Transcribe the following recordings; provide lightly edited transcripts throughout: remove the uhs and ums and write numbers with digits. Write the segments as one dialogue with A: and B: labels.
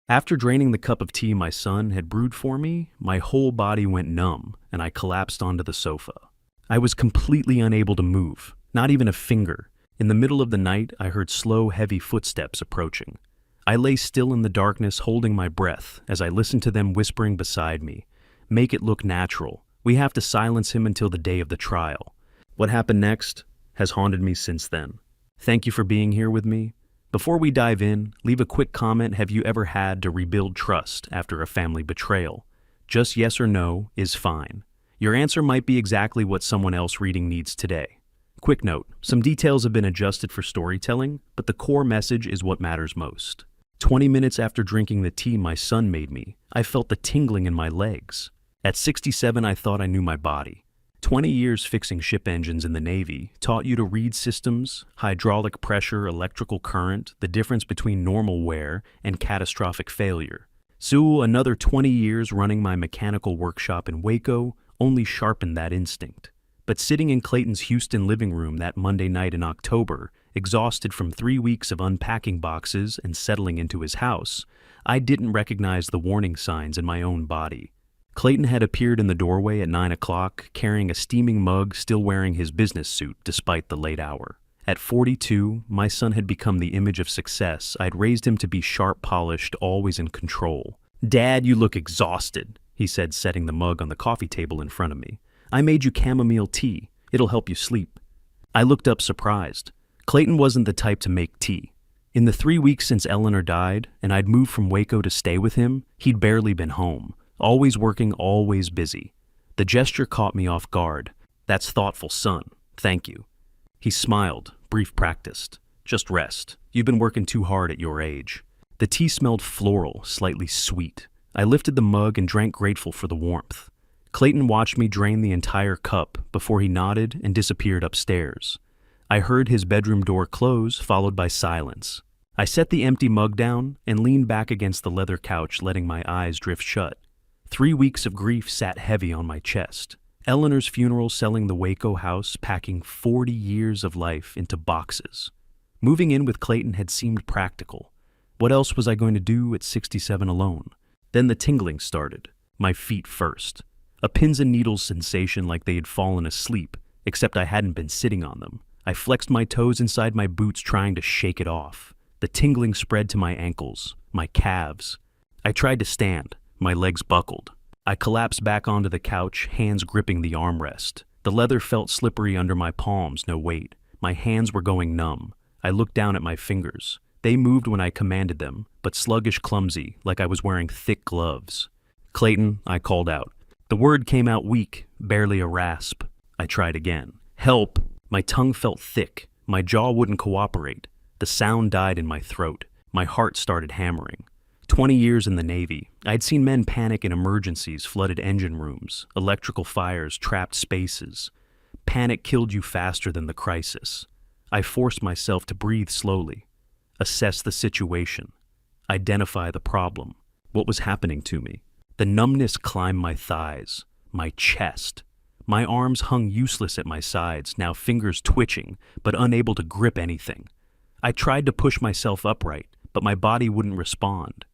A: After draining the cup of tea my son had brewed for me, my whole body went numb and I collapsed onto the sofa. I was completely unable to move, not even a finger. In the middle of the night, I heard slow, heavy footsteps approaching. I lay still in the darkness, holding my breath as I listened to them whispering beside me. Make it look natural. We have to silence him until the day of the trial. What happened next has haunted me since then. Thank you for being here with me. Before we dive in, leave a quick comment. Have you ever had to rebuild trust after a family betrayal? Just yes or no is fine. Your answer might be exactly what someone else reading needs today. Quick note, some details have been adjusted for storytelling, but the core message is what matters most. 20 minutes after drinking the tea my son made me, I felt the tingling in my legs. At 67, I thought I knew my body. 20 years fixing ship engines in the Navy taught you to read systems, hydraulic pressure, electrical current, the difference between normal wear and catastrophic failure. So another 20 years running my mechanical workshop in Waco only sharpened that instinct. But sitting in Clayton's Houston living room that Monday night in October, exhausted from 3 weeks of unpacking boxes and settling into his house, I didn't recognize the warning signs in my own body. Clayton had appeared in the doorway at 9 o'clock, carrying a steaming mug, still wearing his business suit despite the late hour. At 42, my son had become the image of success. I'd raised him to be sharp polished, always in control. "Dad, you look exhausted," he said, setting the mug on the coffee table in front of me. "I made you chamomile tea. It'll help you sleep." I looked up surprised. Clayton wasn't the type to make tea. In the 3 weeks since Eleanor died, and I'd moved from Waco to stay with him, he'd barely been home. Always working, always busy. The gesture caught me off guard. "That's thoughtful, son. Thank you." He smiled, brief practiced. "Just rest. You've been working too hard at your age." The tea smelled floral, slightly sweet. I lifted the mug and drank, grateful for the warmth. Clayton watched me drain the entire cup before he nodded and disappeared upstairs. I heard his bedroom door close, followed by silence. I set the empty mug down and leaned back against the leather couch, letting my eyes drift shut. 3 weeks of grief sat heavy on my chest. Eleanor's funeral, selling the Waco house, packing 40 years of life into boxes. Moving in with Clayton had seemed practical. What else was I going to do at 67 alone? Then the tingling started, my feet first. A pins and needles sensation like they had fallen asleep, except I hadn't been sitting on them. I flexed my toes inside my boots, trying to shake it off. The tingling spread to my ankles, my calves. I tried to stand. My legs buckled. I collapsed back onto the couch, hands gripping the armrest. The leather felt slippery under my palms, no weight. My hands were going numb. I looked down at my fingers. They moved when I commanded them, but sluggish, clumsy, like I was wearing thick gloves. "Clayton," I called out. The word came out weak, barely a rasp. I tried again. "Help!" My tongue felt thick. My jaw wouldn't cooperate. The sound died in my throat. My heart started hammering. 20 years in the Navy, I'd seen men panic in emergencies, flooded engine rooms, electrical fires, trapped spaces. Panic killed you faster than the crisis. I forced myself to breathe slowly, assess the situation, identify the problem, what was happening to me. The numbness climbed my thighs, my chest. My arms hung useless at my sides, now fingers twitching, but unable to grip anything. I tried to push myself upright, but my body wouldn't respond.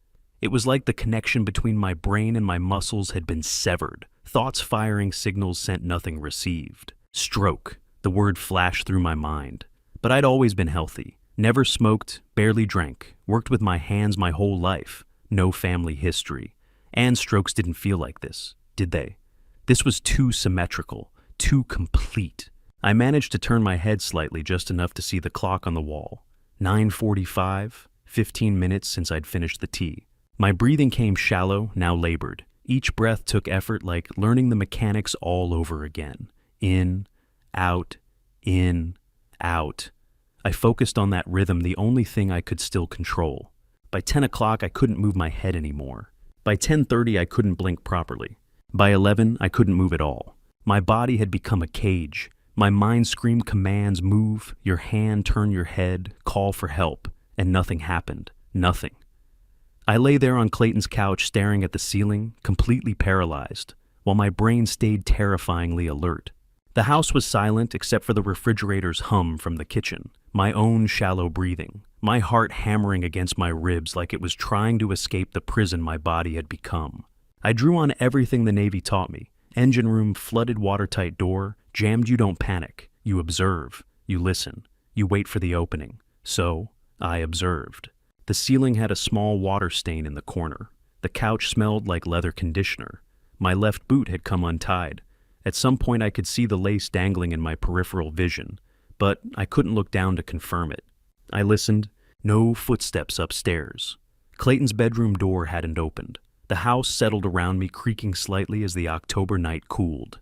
A: It was like the connection between my brain and my muscles had been severed. Thoughts firing signals sent, nothing received. Stroke, the word flashed through my mind. But I'd always been healthy. Never smoked, barely drank, worked with my hands my whole life. No family history. And strokes didn't feel like this, did they? This was too symmetrical, too complete. I managed to turn my head slightly, just enough to see the clock on the wall. 9:45, 15 minutes since I'd finished the tea. My breathing came shallow, now labored. Each breath took effort, like learning the mechanics all over again. In, out, in, out. I focused on that rhythm, the only thing I could still control. By 10 o'clock, I couldn't move my head anymore. By 10:30, I couldn't blink properly. By 11, I couldn't move at all. My body had become a cage. My mind screamed commands: move, your hand, turn your head, call for help, and nothing happened. Nothing. I lay there on Clayton's couch, staring at the ceiling, completely paralyzed, while my brain stayed terrifyingly alert. The house was silent except for the refrigerator's hum from the kitchen, my own shallow breathing, my heart hammering against my ribs like it was trying to escape the prison my body had become. I drew on everything the Navy taught me: engine room, flooded watertight door, jammed you don't panic, you observe, you listen, you wait for the opening. So, I observed. The ceiling had a small water stain in the corner. The couch smelled like leather conditioner. My left boot had come untied. At some point I could see the lace dangling in my peripheral vision, but I couldn't look down to confirm it. I listened. No footsteps upstairs. Clayton's bedroom door hadn't opened. The house settled around me, creaking slightly as the October night cooled.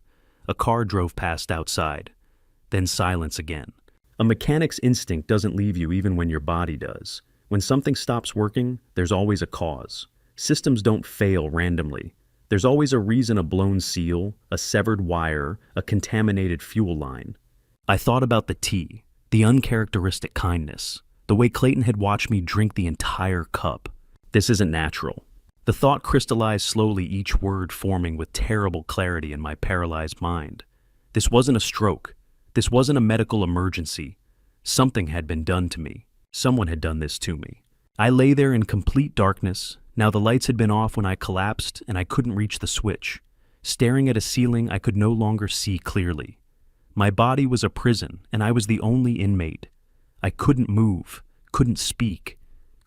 A: A car drove past outside. Then silence again. A mechanic's instinct doesn't leave you even when your body does. When something stops working, there's always a cause. Systems don't fail randomly. There's always a reason: a blown seal, a severed wire, a contaminated fuel line. I thought about the tea, the uncharacteristic kindness, the way Clayton had watched me drink the entire cup. This isn't natural. The thought crystallized slowly, each word forming with terrible clarity in my paralyzed mind. This wasn't a stroke. This wasn't a medical emergency. Something had been done to me. Someone had done this to me. I lay there in complete darkness. Now the lights had been off when I collapsed, and I couldn't reach the switch. Staring at a ceiling I could no longer see clearly. My body was a prison, and I was the only inmate. I couldn't move, couldn't speak,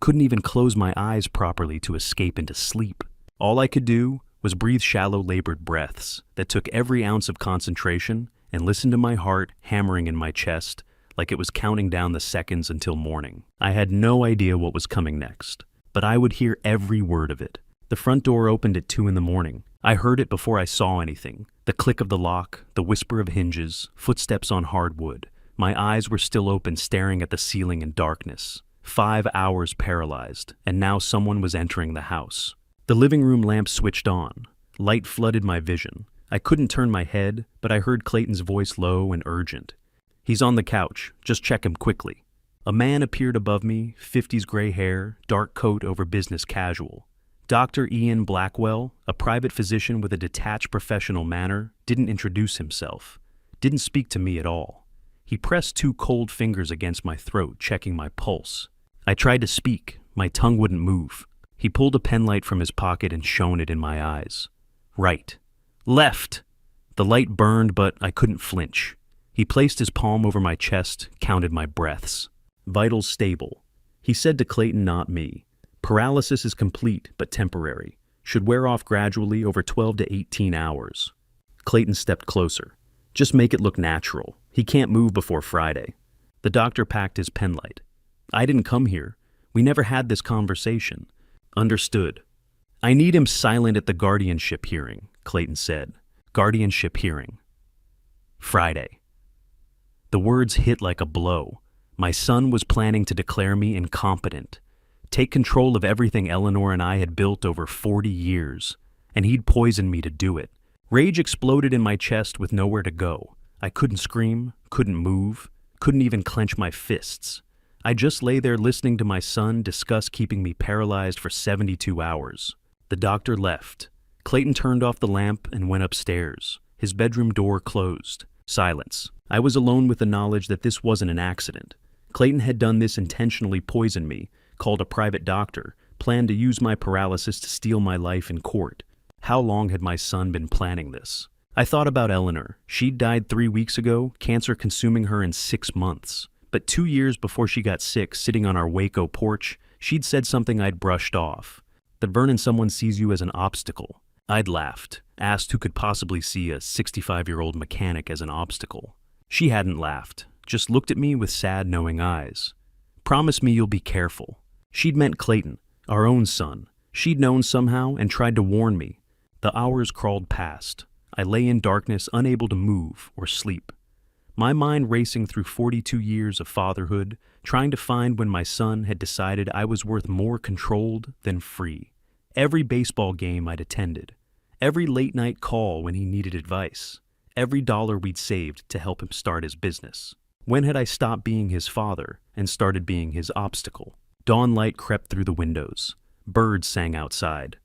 A: couldn't even close my eyes properly to escape into sleep. All I could do was breathe shallow, labored breaths that took every ounce of concentration and listen to my heart hammering in my chest like it was counting down the seconds until morning. I had no idea what was coming next, but I would hear every word of it. The front door opened at 2 a.m. I heard it before I saw anything. The click of the lock, the whisper of hinges, footsteps on hardwood. My eyes were still open, staring at the ceiling in darkness. 5 hours paralyzed, and now someone was entering the house. The living room lamp switched on. Light flooded my vision. I couldn't turn my head, but I heard Clayton's voice, low and urgent. "He's on the couch. Just check him quickly." A man appeared above me, 50s gray hair, dark coat over business casual. Dr. Ian Blackwell, a private physician with a detached professional manner, didn't introduce himself, didn't speak to me at all. He pressed 2 cold fingers against my throat, checking my pulse. I tried to speak. My tongue wouldn't move. He pulled a penlight from his pocket and shone it in my eyes. Right. Left. The light burned, but I couldn't flinch. He placed his palm over my chest, counted my breaths. Vitals stable. He said to Clayton, not me. Paralysis is complete, but temporary. Should wear off gradually over 12 to 18 hours. Clayton stepped closer. Just make it look natural. He can't move before Friday. The doctor packed his penlight. I didn't come here. We never had this conversation. Understood. I need him silent at the guardianship hearing, Clayton said. Guardianship hearing. Friday. The words hit like a blow. My son was planning to declare me incompetent, take control of everything Eleanor and I had built over 40 years, and he'd poison me to do it. Rage exploded in my chest with nowhere to go. I couldn't scream, couldn't move, couldn't even clench my fists. I just lay there listening to my son discuss keeping me paralyzed for 72 hours. The doctor left. Clayton turned off the lamp and went upstairs. His bedroom door closed. Silence. I was alone with the knowledge that this wasn't an accident. Clayton had done this intentionally, poisoned me, called a private doctor, planned to use my paralysis to steal my life in court. How long had my son been planning this? I thought about Eleanor. She'd died 3 weeks ago, cancer consuming her in 6 months. But 2 years before she got sick, sitting on our Waco porch, she'd said something I'd brushed off. That Vernon, someone sees you as an obstacle. I'd laughed, asked who could possibly see a 65-year-old mechanic as an obstacle. She hadn't laughed, just looked at me with sad, knowing eyes. Promise me you'll be careful. She'd meant Clayton, our own son. She'd known somehow and tried to warn me. The hours crawled past. I lay in darkness, unable to move or sleep. My mind racing through 42 years of fatherhood, trying to find when my son had decided I was worth more controlled than free. Every baseball game I'd attended. Every late-night call when he needed advice. Every dollar we'd saved to help him start his business. When had I stopped being his father and started being his obstacle? Dawn light crept through the windows. Birds sang outside.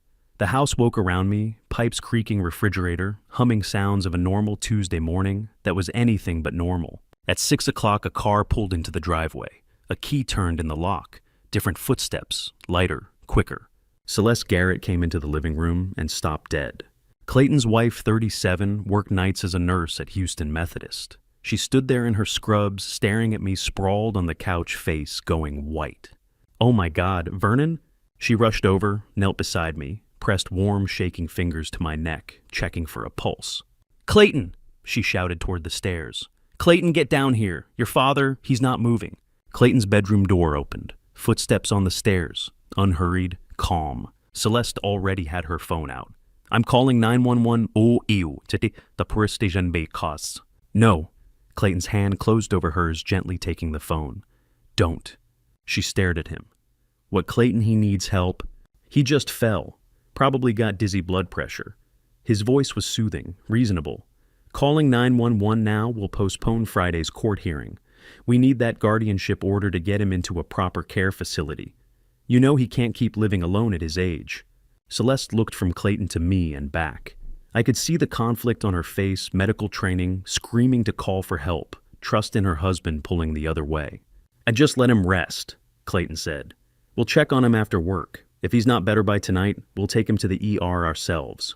A: The house woke around me, pipes creaking, refrigerator, humming sounds of a normal Tuesday morning that was anything but normal. At 6 o'clock, a car pulled into the driveway. A key turned in the lock. Different footsteps, lighter, quicker. Celeste Garrett came into the living room and stopped dead. Clayton's wife, 37, worked nights as a nurse at Houston Methodist. She stood there in her scrubs, staring at me sprawled on the couch, face going white. "Oh my God, Vernon?" She rushed over, knelt beside me, pressed warm, shaking fingers to my neck, checking for a pulse. "Clayton!" she shouted toward the stairs. "Clayton, get down here. Your father, he's not moving." Clayton's bedroom door opened. Footsteps on the stairs. Unhurried, calm. Celeste already had her phone out. "I'm calling 911 the prestige bay costs." "No." Clayton's hand closed over hers, gently taking the phone. "Don't." She stared at him. "What, Clayton, he needs help. He just fell. Probably got dizzy blood pressure." His voice was soothing, reasonable. "Calling 911 now will postpone Friday's court hearing. We need that guardianship order to get him into a proper care facility. You know he can't keep living alone at his age." Celeste looked from Clayton to me and back. I could see the conflict on her face, medical training, screaming to call for help, trust in her husband pulling the other way. "I just let him rest," Clayton said. "We'll check on him after work. If he's not better by tonight, we'll take him to the ER ourselves."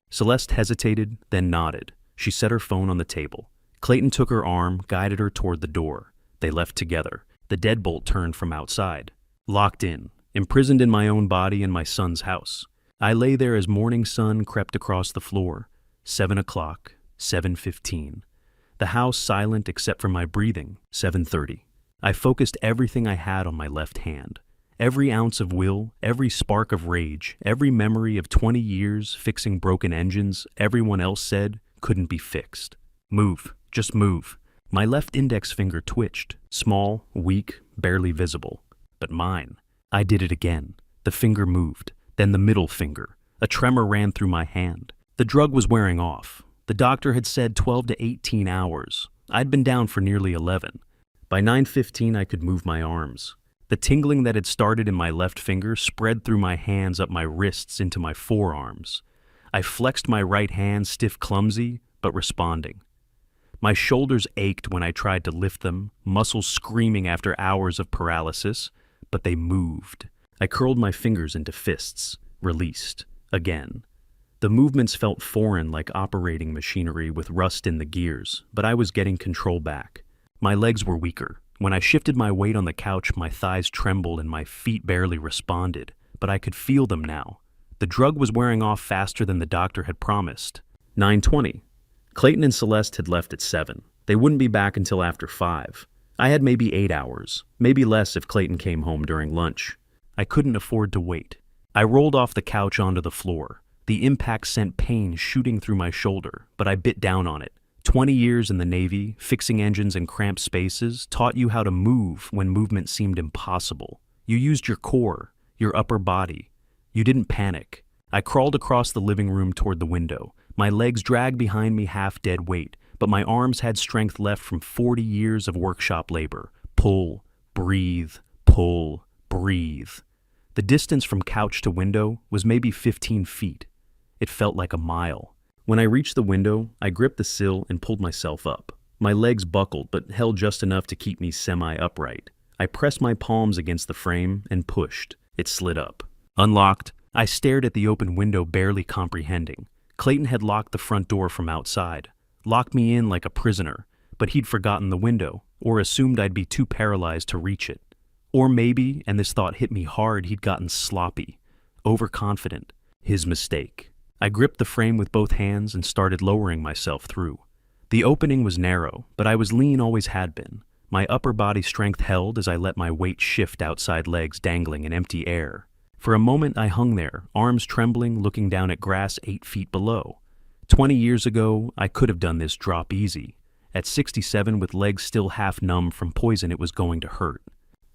A: Celeste hesitated, then nodded. She set her phone on the table. Clayton took her arm, guided her toward the door. They left together. The deadbolt turned from outside. Locked in, imprisoned in my own body in my son's house. I lay there as morning sun crept across the floor. 7 o'clock, 7:15. The house silent except for my breathing, 7:30. I focused everything I had on my left hand. Every ounce of will, every spark of rage, every memory of 20 years fixing broken engines everyone else said couldn't be fixed. Move, just move. My left index finger twitched, small, weak, barely visible. But mine. I did it again. The finger moved, then the middle finger. A tremor ran through my hand. The drug was wearing off. The doctor had said 12 to 18 hours. I'd been down for nearly 11. By 9:15, I could move my arms. The tingling that had started in my left finger spread through my hands up my wrists into my forearms. I flexed my right hand, stiff, clumsy, but responding. My shoulders ached when I tried to lift them, muscles screaming after hours of paralysis, but they moved. I curled my fingers into fists, released, again. The movements felt foreign, like operating machinery with rust in the gears, but I was getting control back. My legs were weaker. When I shifted my weight on the couch, my thighs trembled and my feet barely responded, but I could feel them now. The drug was wearing off faster than the doctor had promised. 9:20. Clayton and Celeste had left at 7. They wouldn't be back until after 5. I had maybe 8 hours, maybe less if Clayton came home during lunch. I couldn't afford to wait. I rolled off the couch onto the floor. The impact sent pain shooting through my shoulder, but I bit down on it. 20 years in the Navy, fixing engines in cramped spaces, taught you how to move when movement seemed impossible. You used your core, your upper body. You didn't panic. I crawled across the living room toward the window. My legs dragged behind me half-dead weight, but my arms had strength left from 40 years of workshop labor. Pull, breathe, pull, breathe. The distance from couch to window was maybe 15 feet. It felt like a mile. When I reached the window, I gripped the sill and pulled myself up. My legs buckled, but held just enough to keep me semi-upright. I pressed my palms against the frame and pushed. It slid up. Unlocked, I stared at the open window, barely comprehending. Clayton had locked the front door from outside, locked me in like a prisoner, but he'd forgotten the window, or assumed I'd be too paralyzed to reach it. Or maybe, and this thought hit me hard, he'd gotten sloppy, overconfident. His mistake. I gripped the frame with both hands and started lowering myself through. The opening was narrow, but I was lean, always had been. My upper body strength held as I let my weight shift outside legs dangling in empty air. For a moment I hung there, arms trembling, looking down at grass 8 feet below. 20 years ago, I could have done this drop easy. At 67, with legs still half numb from poison, it was going to hurt.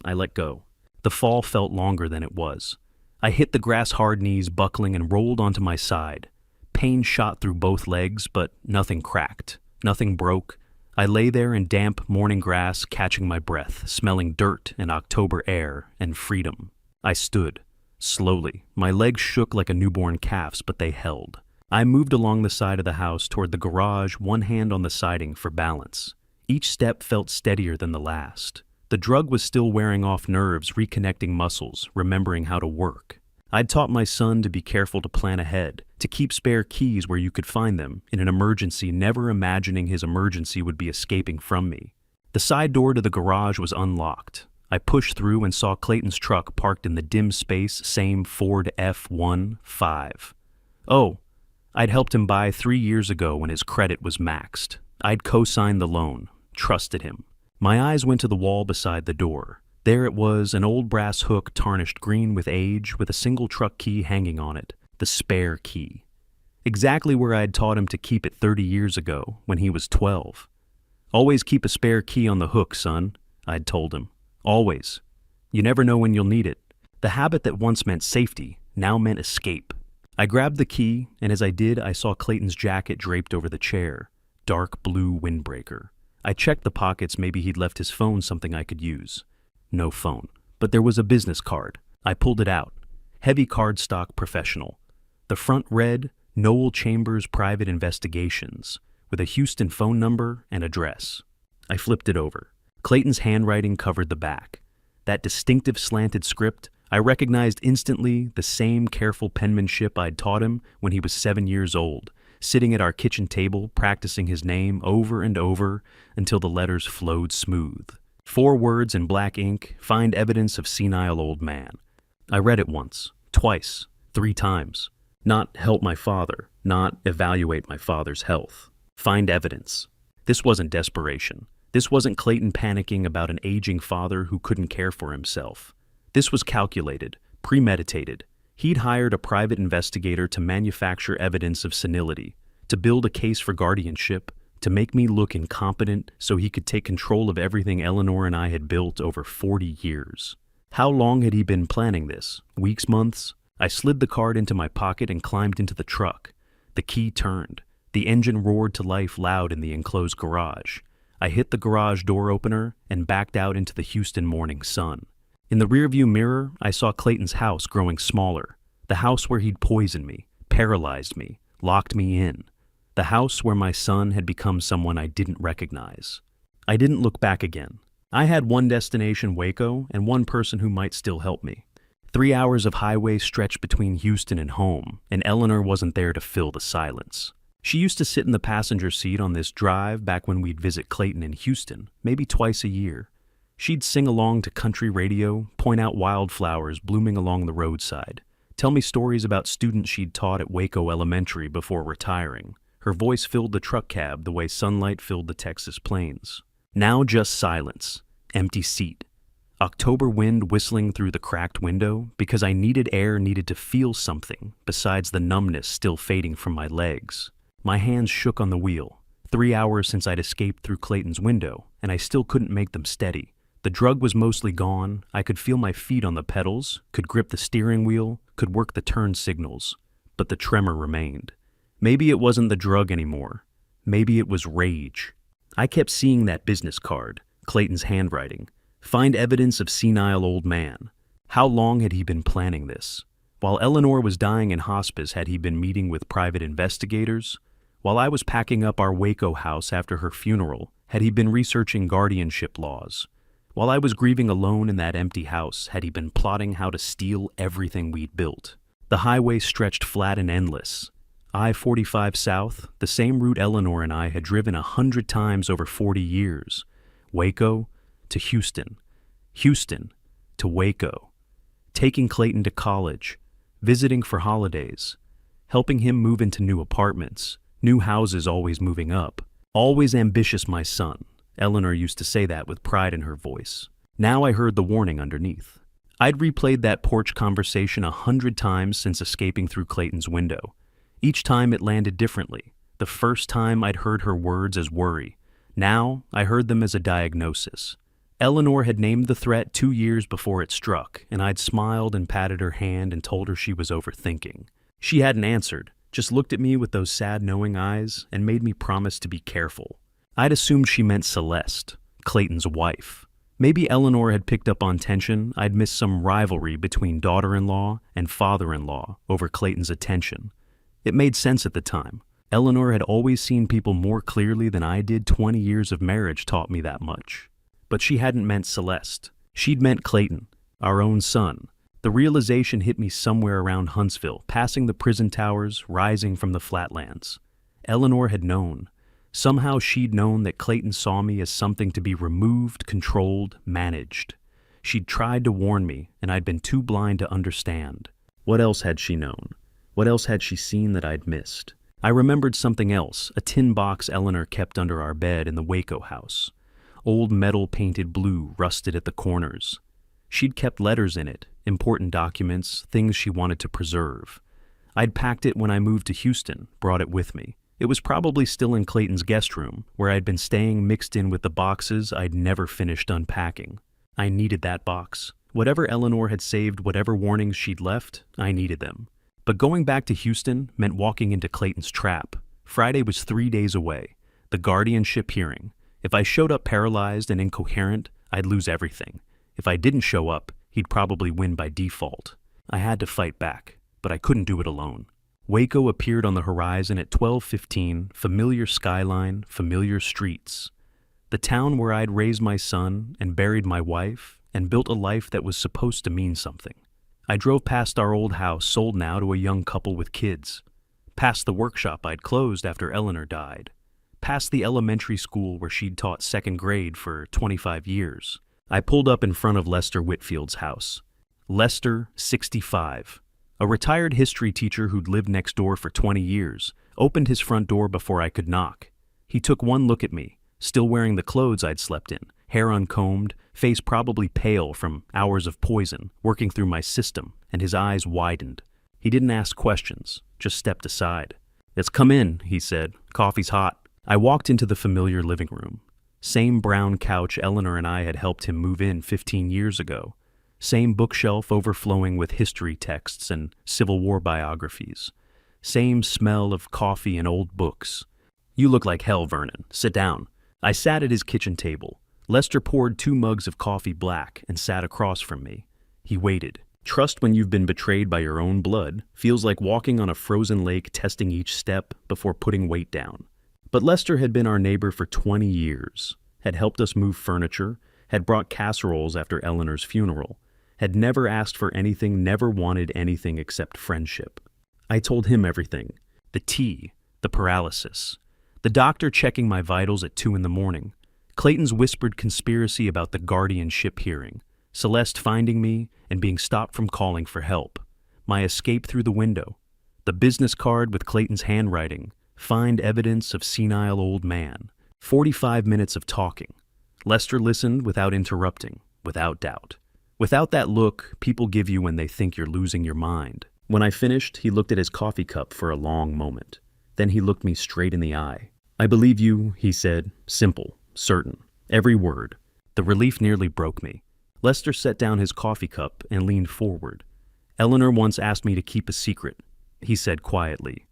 A: I let go. The fall felt longer than it was. I hit the grass-hard knees, buckling, and rolled onto my side. Pain shot through both legs, but nothing cracked. Nothing broke. I lay there in damp morning grass, catching my breath, smelling dirt and October air and freedom. I stood. Slowly, my legs shook like a newborn calf's, but they held. I moved along the side of the house toward the garage, one hand on the siding for balance. Each step felt steadier than the last. The drug was still wearing off nerves, reconnecting muscles, remembering how to work. I'd taught my son to be careful to plan ahead, to keep spare keys where you could find them in an emergency, never imagining his emergency would be escaping from me. The side door to the garage was unlocked. I pushed through and saw Clayton's truck parked in the dim space, same Ford F-15. Oh, I'd helped him buy 3 years ago when his credit was maxed. I'd co-signed the loan, trusted him. My eyes went to the wall beside the door. There it was, an old brass hook tarnished green with age, with a single truck key hanging on it, the spare key. Exactly where I'd taught him to keep it 30 years ago, when he was 12. Always keep a spare key on the hook, son, I'd told him. Always. You never know when you'll need it. The habit that once meant safety now meant escape. I grabbed the key, and as I did, I saw Clayton's jacket draped over the chair. Dark blue windbreaker. I checked the pockets, maybe he'd left his phone, something I could use. No phone. But there was a business card. I pulled it out. Heavy cardstock, professional. The front read, Noel Chambers Private Investigations, with a Houston phone number and address. I flipped it over. Clayton's handwriting covered the back. That distinctive slanted script, I recognized instantly, the same careful penmanship I'd taught him when he was 7 years old, sitting at our kitchen table, practicing his name over and over until the letters flowed smooth. 4 words in black ink, find evidence of senile old man. I read it once, twice, 3 times. Not help my father, not evaluate my father's health. Find evidence. This wasn't desperation. This wasn't Clayton panicking about an aging father who couldn't care for himself. This was calculated, premeditated. He'd hired a private investigator to manufacture evidence of senility, to build a case for guardianship, to make me look incompetent so he could take control of everything Eleanor and I had built over 40 years. How long had he been planning this? Weeks, months? I slid the card into my pocket and climbed into the truck. The key turned. The engine roared to life loud in the enclosed garage. I hit the garage door opener and backed out into the Houston morning sun. In the rearview mirror, I saw Clayton's house growing smaller. The house where he'd poisoned me, paralyzed me, locked me in. The house where my son had become someone I didn't recognize. I didn't look back again. I had one destination, Waco, and one person who might still help me. 3 hours of highway stretched between Houston and home, and Eleanor wasn't there to fill the silence. She used to sit in the passenger seat on this drive back when we'd visit Clayton in Houston, maybe twice a year. She'd sing along to country radio, point out wildflowers blooming along the roadside, tell me stories about students she'd taught at Waco Elementary before retiring. Her voice filled the truck cab the way sunlight filled the Texas plains. Now just silence, empty seat. October wind whistling through the cracked window because I needed air, needed to feel something besides the numbness still fading from my legs. My hands shook on the wheel. 3 hours since I'd escaped through Clayton's window, and I still couldn't make them steady. The drug was mostly gone. I could feel my feet on the pedals, could grip the steering wheel, could work the turn signals, but the tremor remained. Maybe it wasn't the drug anymore. Maybe it was rage. I kept seeing that business card, Clayton's handwriting. Find evidence of senile old man. How long had he been planning this? While Eleanor was dying in hospice, had he been meeting with private investigators? While I was packing up our Waco house after her funeral, had he been researching guardianship laws? While I was grieving alone in that empty house, had he been plotting how to steal everything we'd built? The highway stretched flat and endless. I-45 South, the same route Eleanor and I had driven 100 times over 40 years. Waco to Houston. Houston to Waco. Taking Clayton to college. Visiting for holidays. Helping him move into new apartments. New houses always moving up. Always ambitious, my son. Eleanor used to say that with pride in her voice. Now I heard the warning underneath. I'd replayed that porch conversation 100 times since escaping through Clayton's window. Each time it landed differently. The first time I'd heard her words as worry. Now I heard them as a diagnosis. Eleanor had named the threat 2 years before it struck, and I'd smiled and patted her hand and told her she was overthinking. She hadn't answered, just looked at me with those sad knowing eyes and made me promise to be careful. I'd assumed she meant Celeste, Clayton's wife. Maybe Eleanor had picked up on tension. I'd missed some rivalry between daughter-in-law and father-in-law over Clayton's attention. It made sense at the time. Eleanor had always seen people more clearly than I did. 20 years of marriage taught me that much. But she hadn't meant Celeste. She'd meant Clayton, our own son. The realization hit me somewhere around Huntsville, passing the prison towers, rising from the flatlands. Eleanor had known. Somehow she'd known that Clayton saw me as something to be removed, controlled, managed. She'd tried to warn me, and I'd been too blind to understand. What else had she known? What else had she seen that I'd missed? I remembered something else, a tin box Eleanor kept under our bed in the Waco house. Old metal painted blue, rusted at the corners. She'd kept letters in it, important documents, things she wanted to preserve. I'd packed it when I moved to Houston, brought it with me. It was probably still in Clayton's guest room, where I'd been staying mixed in with the boxes I'd never finished unpacking. I needed that box. Whatever Eleanor had saved, whatever warnings she'd left, I needed them. But going back to Houston meant walking into Clayton's trap. Friday was 3 days away, the guardianship hearing. If I showed up paralyzed and incoherent, I'd lose everything. If I didn't show up, he'd probably win by default. I had to fight back, but I couldn't do it alone. Waco appeared on the horizon at 12:15, familiar skyline, familiar streets. The town where I'd raised my son and buried my wife and built a life that was supposed to mean something. I drove past our old house, sold now to a young couple with kids. Past the workshop I'd closed after Eleanor died. Past the elementary school where she'd taught second grade for 25 years. I pulled up in front of Lester Whitfield's house. Lester, 65. A retired history teacher who'd lived next door for 20 years, opened his front door before I could knock. He took one look at me, still wearing the clothes I'd slept in, hair uncombed, face probably pale from hours of poison working through my system, and his eyes widened. He didn't ask questions, just stepped aside. "Let's come in," he said. "Coffee's hot." I walked into the familiar living room. Same brown couch Eleanor and I had helped him move in 15 years ago. Same bookshelf overflowing with history texts and Civil War biographies. Same smell of coffee and old books. "You look like hell, Vernon. Sit down." I sat at his kitchen table. Lester poured 2 mugs of coffee black and sat across from me. He waited. Trust when you've been betrayed by your own blood feels like walking on a frozen lake, testing each step before putting weight down. But Lester had been our neighbor for 20 years, had helped us move furniture, had brought casseroles after Eleanor's funeral, had never asked for anything, never wanted anything except friendship. I told him everything. The tea, the paralysis, the doctor checking my vitals at 2 a.m, Clayton's whispered conspiracy about the guardianship hearing, Celeste finding me and being stopped from calling for help, my escape through the window, the business card with Clayton's handwriting, find evidence of senile old man, 45 minutes of talking. Lester listened without interrupting, without doubt. Without that look people give you when they think you're losing your mind. When I finished, he looked at his coffee cup for a long moment. Then he looked me straight in the eye. "I believe you," he said, simple, certain, every word. The relief nearly broke me. Lester set down his coffee cup and leaned forward. "Eleanor once asked me to keep a secret," he said quietly.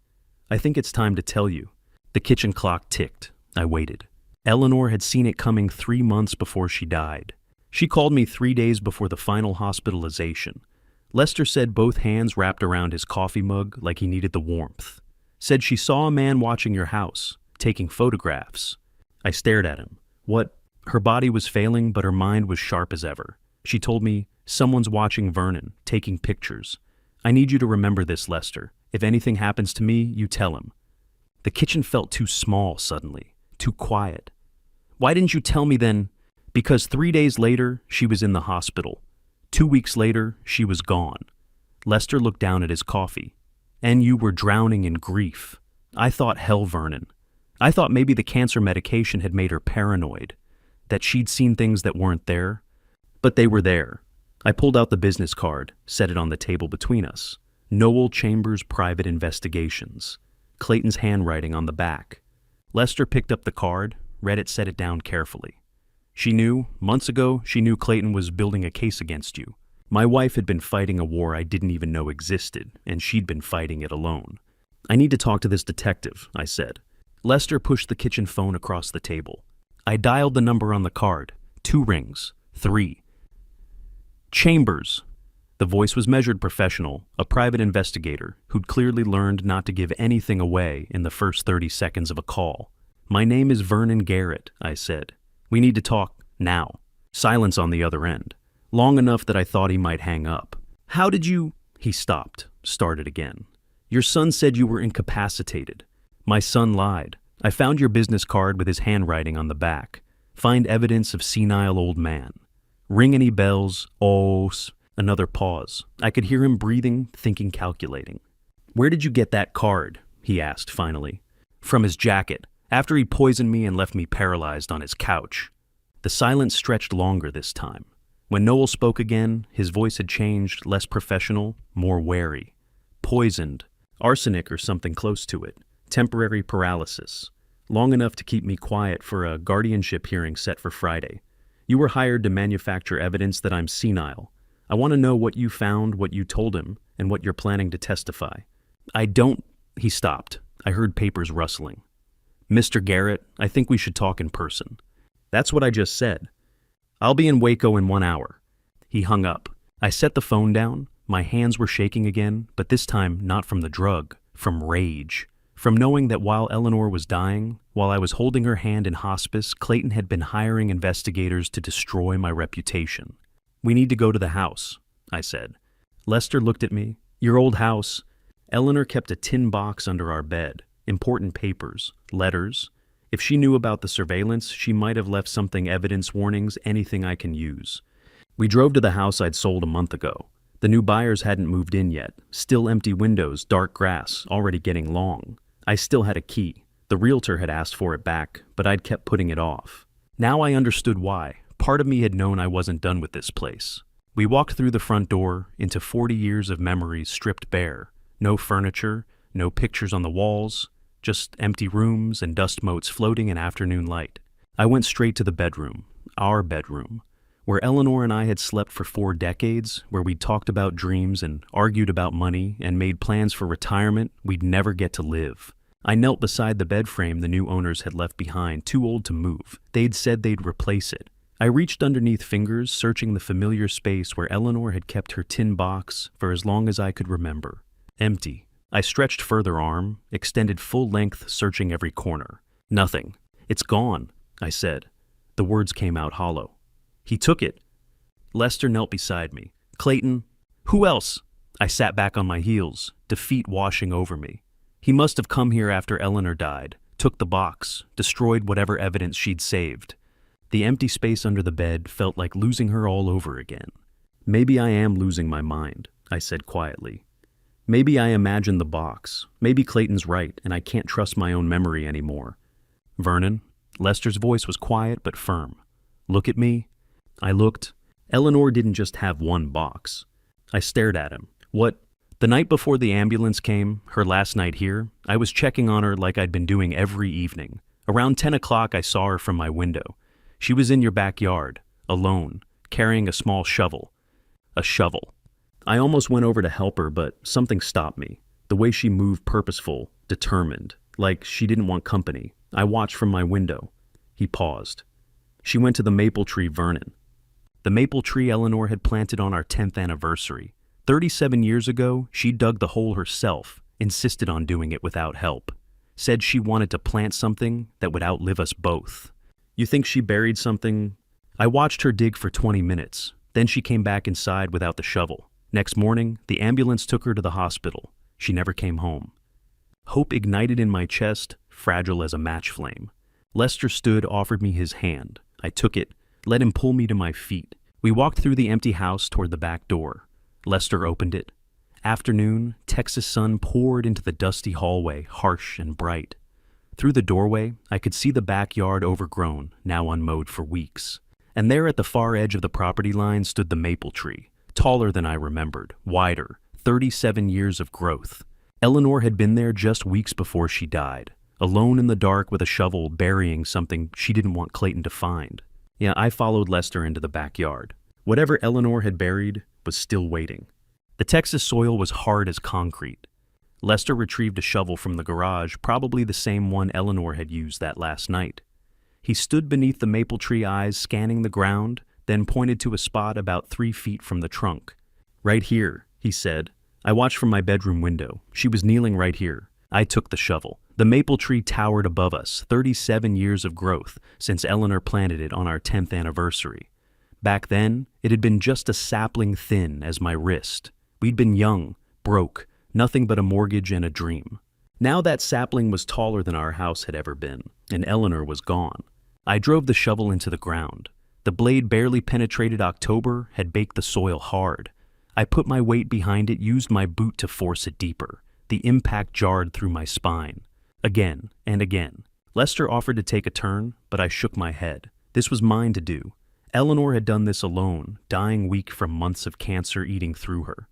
A: "I think it's time to tell you." The kitchen clock ticked. I waited. Eleanor had seen it coming 3 months before she died. She called me 3 days before the final hospitalization. Lester said both hands wrapped around his coffee mug like he needed the warmth. Said she saw a man watching your house, taking photographs. I stared at him. What? Her body was failing, but her mind was sharp as ever. She told me, "Someone's watching Vernon, taking pictures. I need you to remember this, Lester. If anything happens to me, you tell him." The kitchen felt too small suddenly, too quiet. "Why didn't you tell me then?" "Because 3 days later, she was in the hospital. 2 weeks later, she was gone." Lester looked down at his coffee. "And you were drowning in grief. I thought hell, Vernon. I thought maybe the cancer medication had made her paranoid, that she'd seen things that weren't there. But they were there." I pulled out the business card, set it on the table between us. Noel Chambers Private Investigations. Clayton's handwriting on the back. Lester picked up the card, read it, set it down carefully. "She knew, months ago, she knew Clayton was building a case against you. My wife had been fighting a war I didn't even know existed, and she'd been fighting it alone. I need to talk to this detective," I said. Lester pushed the kitchen phone across the table. I dialed the number on the card. 2 rings. 3. Chambers. The voice was measured professional, a private investigator who'd clearly learned not to give anything away in the first 30 seconds of a call. "My name is Vernon Garrett," I said. "We need to talk now." Silence on the other end, long enough that I thought he might hang up. "How did you—" He stopped, started again. "Your son said you were incapacitated." "My son lied. I found your business card with his handwriting on the back. Find evidence of senile old man. Ring any bells? Another pause. I could hear him breathing, thinking, calculating. "Where did you get that card?" he asked finally. "From his jacket, after he poisoned me and left me paralyzed on his couch." The silence stretched longer this time. When Noel spoke again, his voice had changed, less professional, more wary. "Poisoned. Arsenic or something close to it. Temporary paralysis. Long enough to keep me quiet for a guardianship hearing set for Friday. You were hired to manufacture evidence that I'm senile. I want to know what you found, what you told him, and what you're planning to testify." "I don't—" He stopped. I heard papers rustling. "Mr. Garrett, I think we should talk in person." "That's what I just said." "I'll be in Waco in 1 hour." He hung up. I set the phone down. My hands were shaking again, but this time not from the drug, from rage. From knowing that while Eleanor was dying, while I was holding her hand in hospice, Clayton had been hiring investigators to destroy my reputation. "We need to go to the house," I said. Lester looked at me. "Your old house." Eleanor kept a tin box under our bed, important papers, letters. If she knew about the surveillance, she might have left something, evidence, warnings, anything I can use. We drove to the house I'd sold a month ago. The new buyers hadn't moved in yet. Still empty windows, dark grass, already getting long. I still had a key. The realtor had asked for it back, but I'd kept putting it off. Now I understood why. Part of me had known I wasn't done with this place. We walked through the front door, into 40 years of memories stripped bare. No furniture, no pictures on the walls, just empty rooms and dust motes floating in afternoon light. I went straight to the bedroom, our bedroom, where Eleanor and I had slept for 4 decades, where we'd talked about dreams and argued about money and made plans for retirement we'd never get to live. I knelt beside the bed frame the new owners had left behind, too old to move. They'd said they'd replace it. I reached underneath fingers, searching the familiar space where Eleanor had kept her tin box for as long as I could remember. Empty. I stretched further arm, extended full length, searching every corner. Nothing. "It's gone," I said. The words came out hollow. "He took it." Lester knelt beside me. "Clayton." "Who else?" I sat back on my heels, defeat washing over me. "He must have come here after Eleanor died, took the box, destroyed whatever evidence she'd saved." The empty space under the bed felt like losing her all over again. "Maybe I am losing my mind," I said quietly. "Maybe I imagined the box. Maybe Clayton's right, and I can't trust my own memory anymore." "Vernon," Lester's voice was quiet but firm. "Look at me." I looked. Eleanor didn't just have one box. I stared at him. "What?" "The night before the ambulance came, her last night here, I was checking on her like I'd been doing every evening. Around 10 o'clock I saw her from my window. She was in your backyard, alone, carrying a small shovel. A shovel. I almost went over to help her, but something stopped me. The way she moved, purposeful, determined, like she didn't want company. I watched from my window." He paused. "She went to the maple tree, Vernon." The maple tree Eleanor had planted on our 10th anniversary. 37 years ago, she dug the hole herself, insisted on doing it without help. Said she wanted to plant something that would outlive us both. "You think she buried something?" I watched her dig for 20 minutes. Then she came back inside without the shovel. Next morning, the ambulance took her to the hospital. She never came home. Hope ignited in my chest, fragile as a match flame. Lester stood, offered me his hand. I took it, let him pull me to my feet. We walked through the empty house toward the back door. Lester opened it. Afternoon, Texas sun poured into the dusty hallway, harsh and bright. Through the doorway, I could see the backyard overgrown, now unmowed for weeks. And there at the far edge of the property line stood the maple tree, taller than I remembered, wider, 37 years of growth. Eleanor had been there just weeks before she died, alone in the dark with a shovel burying something she didn't want Clayton to find. Yeah, I followed Lester into the backyard. Whatever Eleanor had buried was still waiting. The Texas soil was hard as concrete. Lester retrieved a shovel from the garage, probably the same one Eleanor had used that last night. He stood beneath the maple tree, eyes scanning the ground, then pointed to a spot about 3 feet from the trunk. "Right here," he said. I watched from my bedroom window. She was kneeling right here. I took the shovel. The maple tree towered above us, 37 years of growth since Eleanor planted it on our 10th anniversary. Back then, it had been just a sapling thin as my wrist. We'd been young, broke, nothing but a mortgage and a dream. Now that sapling was taller than our house had ever been, and Eleanor was gone. I drove the shovel into the ground. The blade barely penetrated October, had baked the soil hard. I put my weight behind it, used my boot to force it deeper. The impact jarred through my spine. Again and again. Lester offered to take a turn, but I shook my head. This was mine to do. Eleanor had done this alone, dying weak from months of cancer eating through her.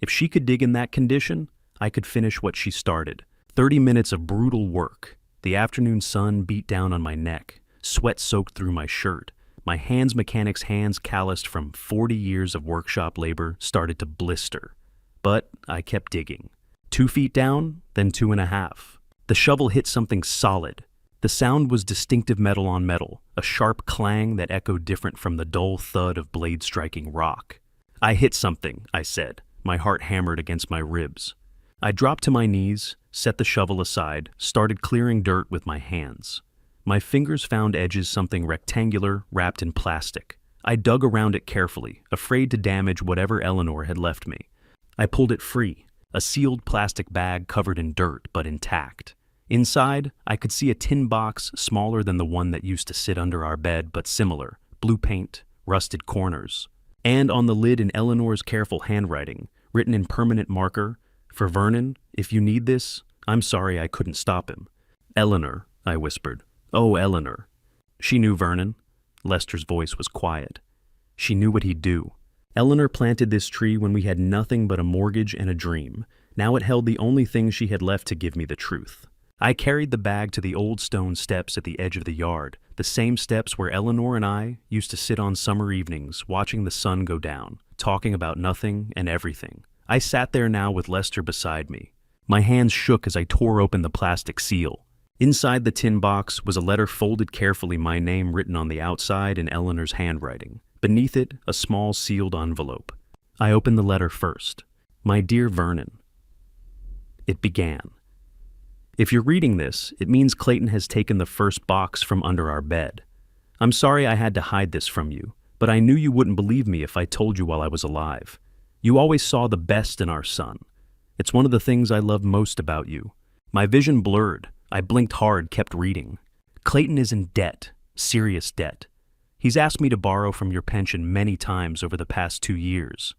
A: If she could dig in that condition, I could finish what she started. 30 minutes of brutal work. The afternoon sun beat down on my neck. Sweat soaked through my shirt. My mechanic's hands calloused from 40 years of workshop labor, started to blister. But I kept digging. 2 feet down, then 2.5. The shovel hit something solid. The sound was distinctive metal on metal, a sharp clang that echoed different from the dull thud of blade striking rock. "I hit something," I said, my heart hammered against my ribs. I dropped to my knees, set the shovel aside, started clearing dirt with my hands. My fingers found edges something rectangular, wrapped in plastic. I dug around it carefully, afraid to damage whatever Eleanor had left me. I pulled it free, a sealed plastic bag covered in dirt but intact. Inside, I could see a tin box smaller than the one that used to sit under our bed, but similar, blue paint, rusted corners. And on the lid in Eleanor's careful handwriting, written in permanent marker, "For Vernon, if you need this, I'm sorry I couldn't stop him." "Eleanor," I whispered. "Oh, Eleanor." She knew Vernon. Lester's voice was quiet. She knew what he'd do. Eleanor planted this tree when we had nothing but a mortgage and a dream. Now it held the only thing she had left to give me the truth. I carried the bag to the old stone steps at the edge of the yard, the same steps where Eleanor and I used to sit on summer evenings, watching the sun go down, talking about nothing and everything. I sat there now with Lester beside me. My hands shook as I tore open the plastic seal. Inside the tin box was a letter folded carefully, my name written on the outside in Eleanor's handwriting. Beneath it, a small sealed envelope. I opened the letter first. "My dear Vernon." It began. "If you're reading this, it means Clayton has taken the first box from under our bed. I'm sorry I had to hide this from you, but I knew you wouldn't believe me if I told you while I was alive. You always saw the best in our son. It's one of the things I love most about you. My vision blurred. I blinked hard, kept reading. Clayton is in debt, serious debt. He's asked me to borrow from your pension many times over the past 2 years.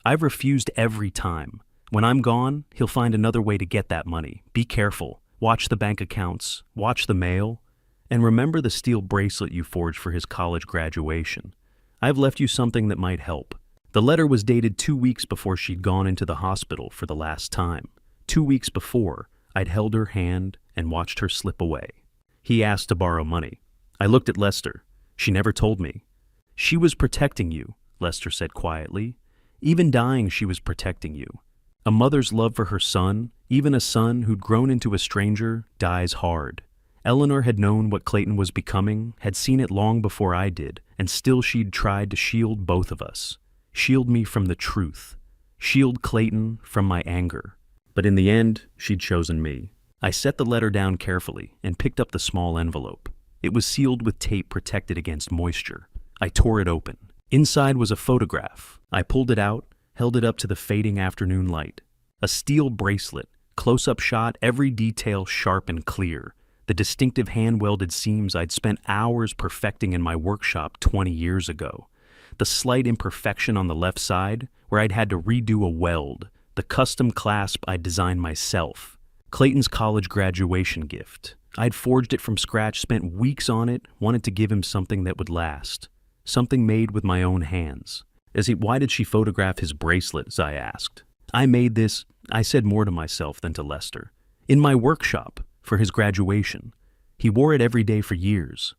A: I've refused every time. When I'm gone, he'll find another way to get that money. Be careful. Watch the bank accounts. Watch the mail. And remember the steel bracelet you forged for his college graduation. I've left you something that might help." The letter was dated 2 weeks before she'd gone into the hospital for the last time. 2 weeks before, I'd held her hand and watched her slip away. He asked to borrow money. I looked at Lester. She never told me. "She was protecting you," Lester said quietly. "Even dying, she was protecting you. A mother's love for her son, even a son who'd grown into a stranger, dies hard. Eleanor had known what Clayton was becoming, had seen it long before I did, and still she'd tried to shield both of us. Shield me from the truth. Shield Clayton from my anger. But in the end, she'd chosen me. I set the letter down carefully and picked up the small envelope. It was sealed with tape protected against moisture. I tore it open. Inside was a photograph. I pulled it out, held it up to the fading afternoon light. A steel bracelet, close-up shot, every detail sharp and clear. The distinctive hand-welded seams I'd spent hours perfecting in my workshop 20 years ago. The slight imperfection on the left side, where I'd had to redo a weld. The custom clasp I'd designed myself. Clayton's college graduation gift. I'd forged it from scratch, spent weeks on it, wanted to give him something that would last. Something made with my own hands. Why did she photograph his bracelets? I asked. I made this, I said more to myself than to Lester. In my workshop, for his graduation. He wore it every day for years.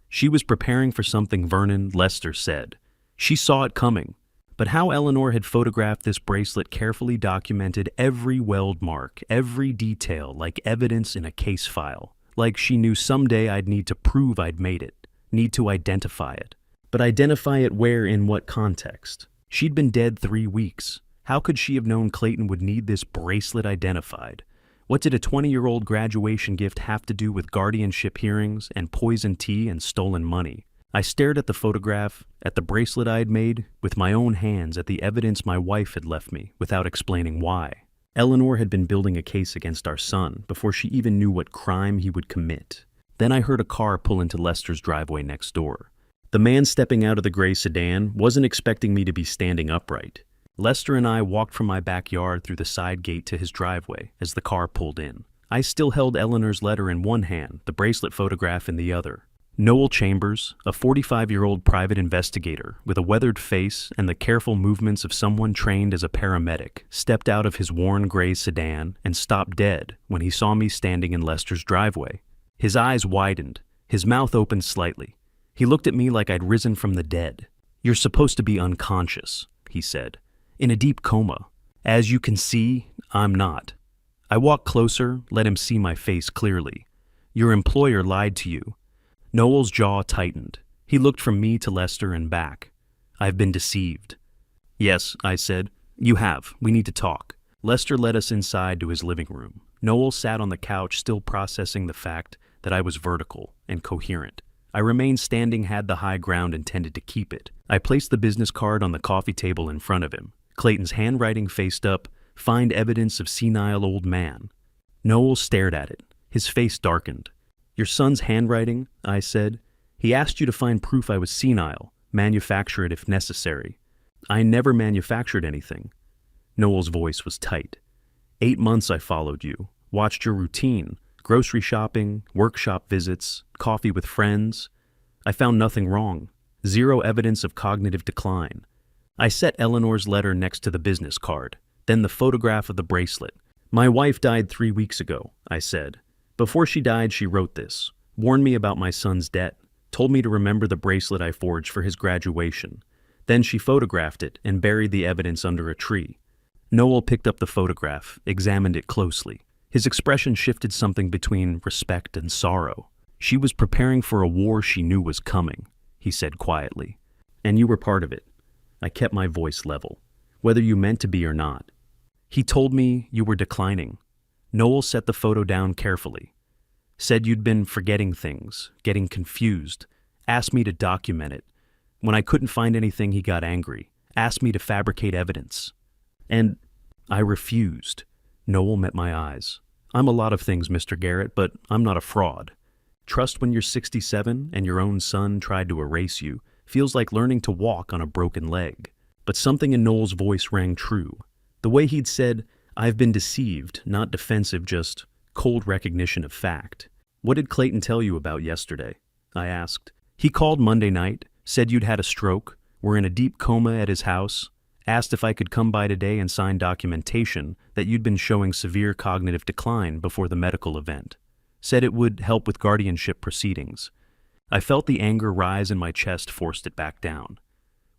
A: She was preparing for something, Vernon, Lester said. She saw it coming. But how Eleanor had photographed this bracelet carefully documented every weld mark, every detail, like evidence in a case file. Like she knew someday I'd need to prove I'd made it, need to identify it. But identify it where, in what context? She'd been dead 3 weeks. How could she have known Clayton would need this bracelet identified? What did a 20-year-old graduation gift have to do with guardianship hearings and poison tea and stolen money? I stared at the photograph, at the bracelet I had made, with my own hands at the evidence my wife had left me, without explaining why. Eleanor had been building a case against our son before she even knew what crime he would commit. Then I heard a car pull into Lester's driveway next door. The man stepping out of the gray sedan wasn't expecting me to be standing upright. Lester and I walked from my backyard through the side gate to his driveway as the car pulled in. I still held Eleanor's letter in one hand, the bracelet photograph in the other. Noel Chambers, a 45-year-old private investigator with a weathered face and the careful movements of someone trained as a paramedic, stepped out of his worn gray sedan and stopped dead when he saw me standing in Lester's driveway. His eyes widened, his mouth opened slightly. He looked at me like I'd risen from the dead. "You're supposed to be unconscious," he said. "In a deep coma. As you can see, I'm not." I walked closer, let him see my face clearly. "Your employer lied to you." Noel's jaw tightened. He looked from me to Lester and back. "I've been deceived." "Yes," I said. "You have. We need to talk." Lester led us inside to his living room. Noel sat on the couch, still processing the fact that I was vertical and coherent. I remained standing, had the high ground, intended to keep it. I placed the business card on the coffee table in front of him. Clayton's handwriting faced up, "Find evidence of senile old man." Noel stared at it. His face darkened. "Your son's handwriting," I said. "He asked you to find proof I was senile, manufacture it if necessary." "I never manufactured anything." Noel's voice was tight. 8 months I followed you, watched your routine, grocery shopping, workshop visits, coffee with friends. I found nothing wrong. Zero evidence of cognitive decline. I set Eleanor's letter next to the business card, then the photograph of the bracelet. "My wife died 3 weeks ago," I said. "Before she died, she wrote this, warned me about my son's debt, told me to remember the bracelet I forged for his graduation. Then she photographed it and buried the evidence under a tree." Noel picked up the photograph, examined it closely. His expression shifted something between respect and sorrow. "She was preparing for a war she knew was coming," he said quietly. "And you were part of it." I kept my voice level. "Whether you meant to be or not." "He told me you were declining." Noel set the photo down carefully. "Said you'd been forgetting things, getting confused. Asked me to document it. When I couldn't find anything, he got angry. Asked me to fabricate evidence. And I refused." Noel met my eyes. "I'm a lot of things, Mr. Garrett, but I'm not a fraud. Trust when you're 67 and your own son tried to erase you feels like learning to walk on a broken leg." But something in Noel's voice rang true. The way he'd said, "I've been deceived," not defensive, just cold recognition of fact. "What did Clayton tell you about yesterday?" I asked. "He called Monday night, said you'd had a stroke, were in a deep coma at his house, asked if I could come by today and sign documentation that you'd been showing severe cognitive decline before the medical event. Said it would help with guardianship proceedings." I felt the anger rise in my chest, forced it back down.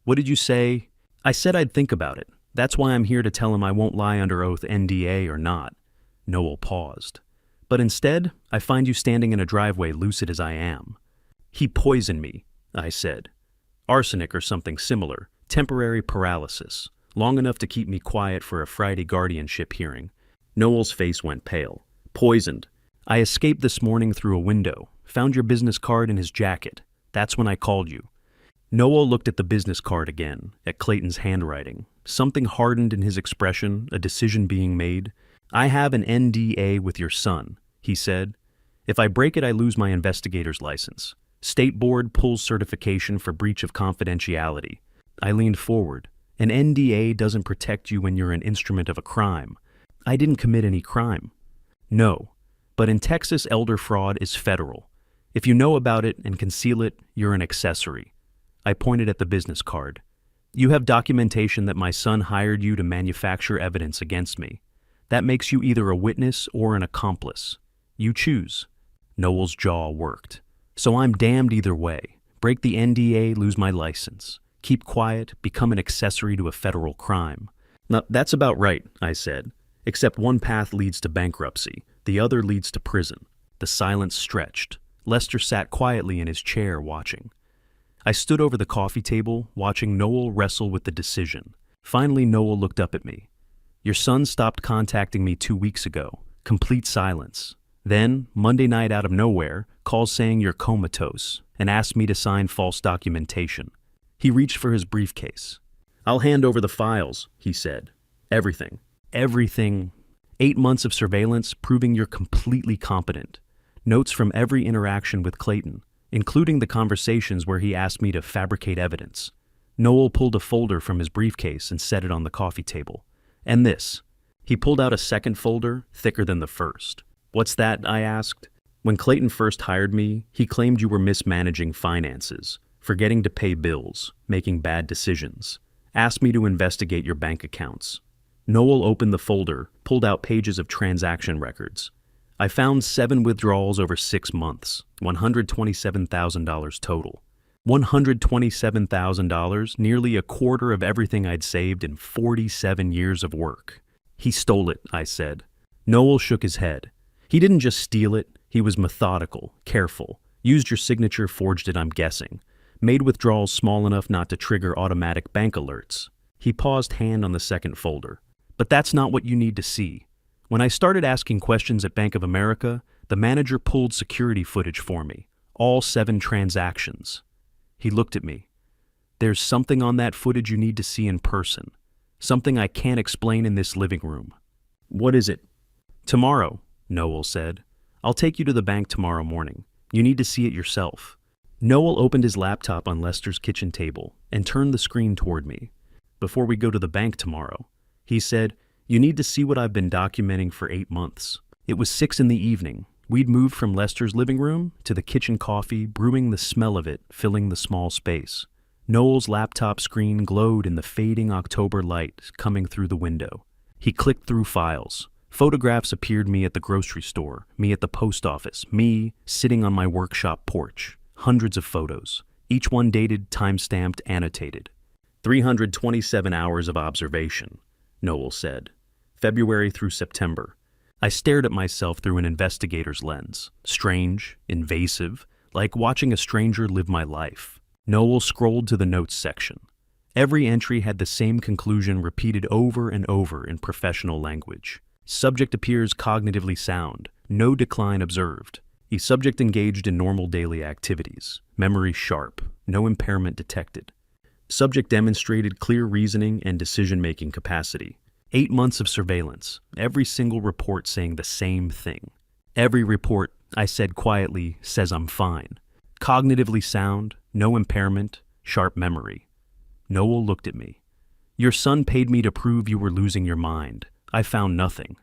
A: "What did you say?" "I said I'd think about it. That's why I'm here to tell him I won't lie under oath, NDA or not." Noel paused. "But instead, I find you standing in a driveway lucid as I am." "He poisoned me," I said. "Arsenic or something similar. Temporary paralysis. Long enough to keep me quiet for a Friday guardianship hearing." Noel's face went pale. "Poisoned. I escaped this morning through a window. Found your business card in his jacket. That's when I called you." Noel looked at the business card again, at Clayton's handwriting. Something hardened in his expression, a decision being made. "I have an NDA with your son," he said. "If I break it, I lose my investigator's license. State board pulls certification for breach of confidentiality." I leaned forward. "An NDA doesn't protect you when you're an instrument of a crime." "I didn't commit any crime." "No, but in Texas, elder fraud is federal. If you know about it and conceal it, you're an accessory." I pointed at the business card. "You have documentation that my son hired you to manufacture evidence against me. That makes you either a witness or an accomplice. You choose." Noel's jaw worked. "So I'm damned either way. Break the NDA, lose my license. Keep quiet, become an accessory to a federal crime." "Now, that's about right," I said. "Except one path leads to bankruptcy, the other leads to prison." The silence stretched. Lester sat quietly in his chair watching. I stood over the coffee table, watching Noel wrestle with the decision. Finally, Noel looked up at me. Your son stopped contacting me 2 weeks ago. Complete silence. Then, Monday night out of nowhere, calls saying you're comatose and asked me to sign false documentation. He reached for his briefcase. I'll hand over the files, he said. Everything. Everything. 8 months of surveillance proving you're completely competent. Notes from every interaction with Clayton, including the conversations where he asked me to fabricate evidence. Noel pulled a folder from his briefcase and set it on the coffee table. And this. He pulled out a second folder, thicker than the first. What's that? I asked. When Clayton first hired me, he claimed you were mismanaging finances, forgetting to pay bills, making bad decisions. Asked me to investigate your bank accounts. Noel opened the folder, pulled out pages of transaction records. I found 7 withdrawals over 6 months, $127,000 total. $127,000, nearly a quarter of everything I'd saved in 47 years of work. He stole it, I said. Noel shook his head. He didn't just steal it, he was methodical, careful. Used your signature, forged it, I'm guessing. Made withdrawals small enough not to trigger automatic bank alerts. He paused, hand on the second folder. But that's not what you need to see. When I started asking questions at Bank of America, the manager pulled security footage for me. All 7 transactions. He looked at me. There's something on that footage you need to see in person. Something I can't explain in this living room. What is it? Tomorrow, Noel said. I'll take you to the bank tomorrow morning. You need to see it yourself. Noel opened his laptop on Lester's kitchen table and turned the screen toward me. Before we go to the bank tomorrow, he said, you need to see what I've been documenting for 8 months. It was 6 in the evening. We'd moved from Lester's living room to the kitchen coffee, brewing, the smell of it filling the small space. Noel's laptop screen glowed in the fading October light coming through the window. He clicked through files. Photographs appeared: me at the grocery store, me at the post office, me sitting on my workshop porch. Hundreds of photos, each one dated, time-stamped, annotated. 327 hours of observation, Noel said. February through September. I stared at myself through an investigator's lens. Strange, invasive, like watching a stranger live my life. Noel scrolled to the notes section. Every entry had the same conclusion repeated over and over in professional language. Subject appears cognitively sound. No decline observed. The subject engaged in normal daily activities. Memory sharp. No impairment detected. Subject demonstrated clear reasoning and decision-making capacity. 8 months of surveillance. Every single report saying the same thing. Every report, I said quietly, says I'm fine. Cognitively sound. No impairment. Sharp memory. Noel looked at me. Your son paid me to prove you were losing your mind. I found nothing.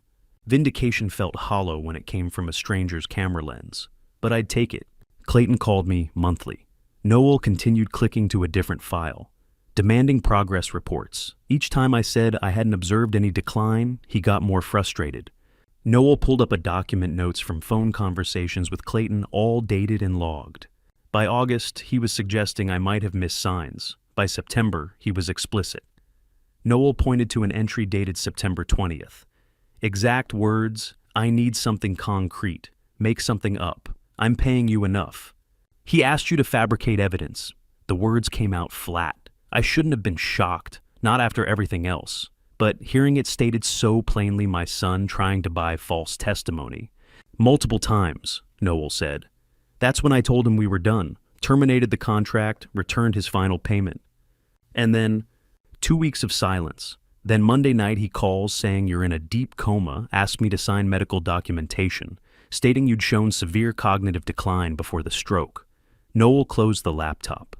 A: Vindication felt hollow when it came from a stranger's camera lens. But I'd take it. Clayton called me monthly. Noel continued clicking to a different file, demanding progress reports. Each time I said I hadn't observed any decline, he got more frustrated. Noel pulled up a document, notes from phone conversations with Clayton, all dated and logged. By August, he was suggesting I might have missed signs. By September, he was explicit. Noel pointed to an entry dated September 20th. Exact words: I need something concrete. Make something up. I'm paying you enough. He asked you to fabricate evidence. The words came out flat. I shouldn't have been shocked, not after everything else. But hearing it stated so plainly, my son trying to buy false testimony. Multiple times, Noel said. That's when I told him we were done, terminated the contract, returned his final payment. And then 2 weeks of silence. Then Monday night he calls saying you're in a deep coma, asked me to sign medical documentation, stating you'd shown severe cognitive decline before the stroke. Noel closed the laptop.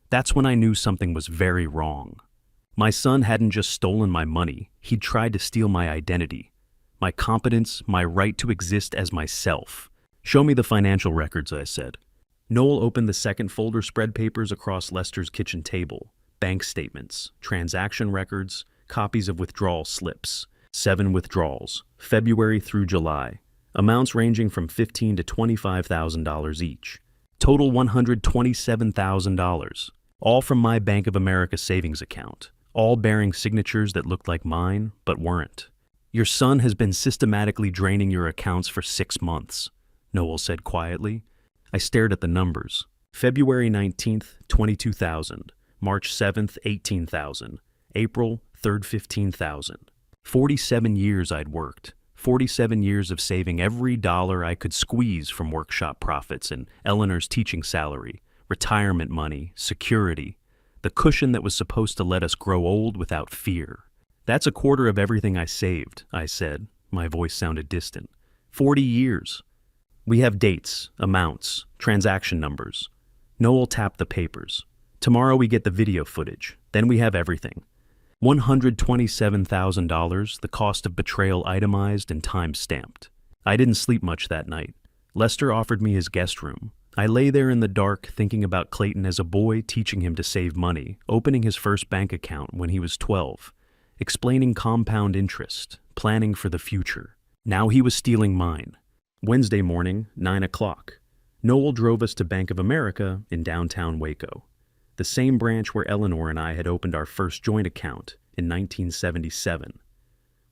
A: That's when I knew something was very wrong. My son hadn't just stolen my money, he'd tried to steal my identity, my competence, my right to exist as myself. Show me the financial records, I said. Noel opened the second folder, spread papers across Lester's kitchen table. Bank statements, transaction records, copies of withdrawal slips. 7 withdrawals, February through July. Amounts ranging from $15,000 to $25,000 each. Total $127,000. All from my Bank of America savings account. All bearing signatures that looked like mine, but weren't. Your son has been systematically draining your accounts for 6 months, Noel said quietly. I stared at the numbers. February 19th, 22,000. March 7th, 18,000. April 3rd, 15,000. 47 years I'd worked. 47 years of saving every dollar I could squeeze from workshop profits and Eleanor's teaching salary, retirement money, security, the cushion that was supposed to let us grow old without fear. That's a quarter of everything I saved, I said. My voice sounded distant. 40 years. We have dates, amounts, transaction numbers. Noel tapped the papers. Tomorrow we get the video footage. Then we have everything. $127,000, the cost of betrayal itemized and time-stamped. I didn't sleep much that night. Lester offered me his guest room. I lay there in the dark thinking about Clayton as a boy, teaching him to save money, opening his first bank account when he was 12, explaining compound interest, planning for the future. Now he was stealing mine. Wednesday morning, 9 o'clock. Noel drove us to Bank of America in downtown Waco, the same branch where Eleanor and I had opened our first joint account in 1977,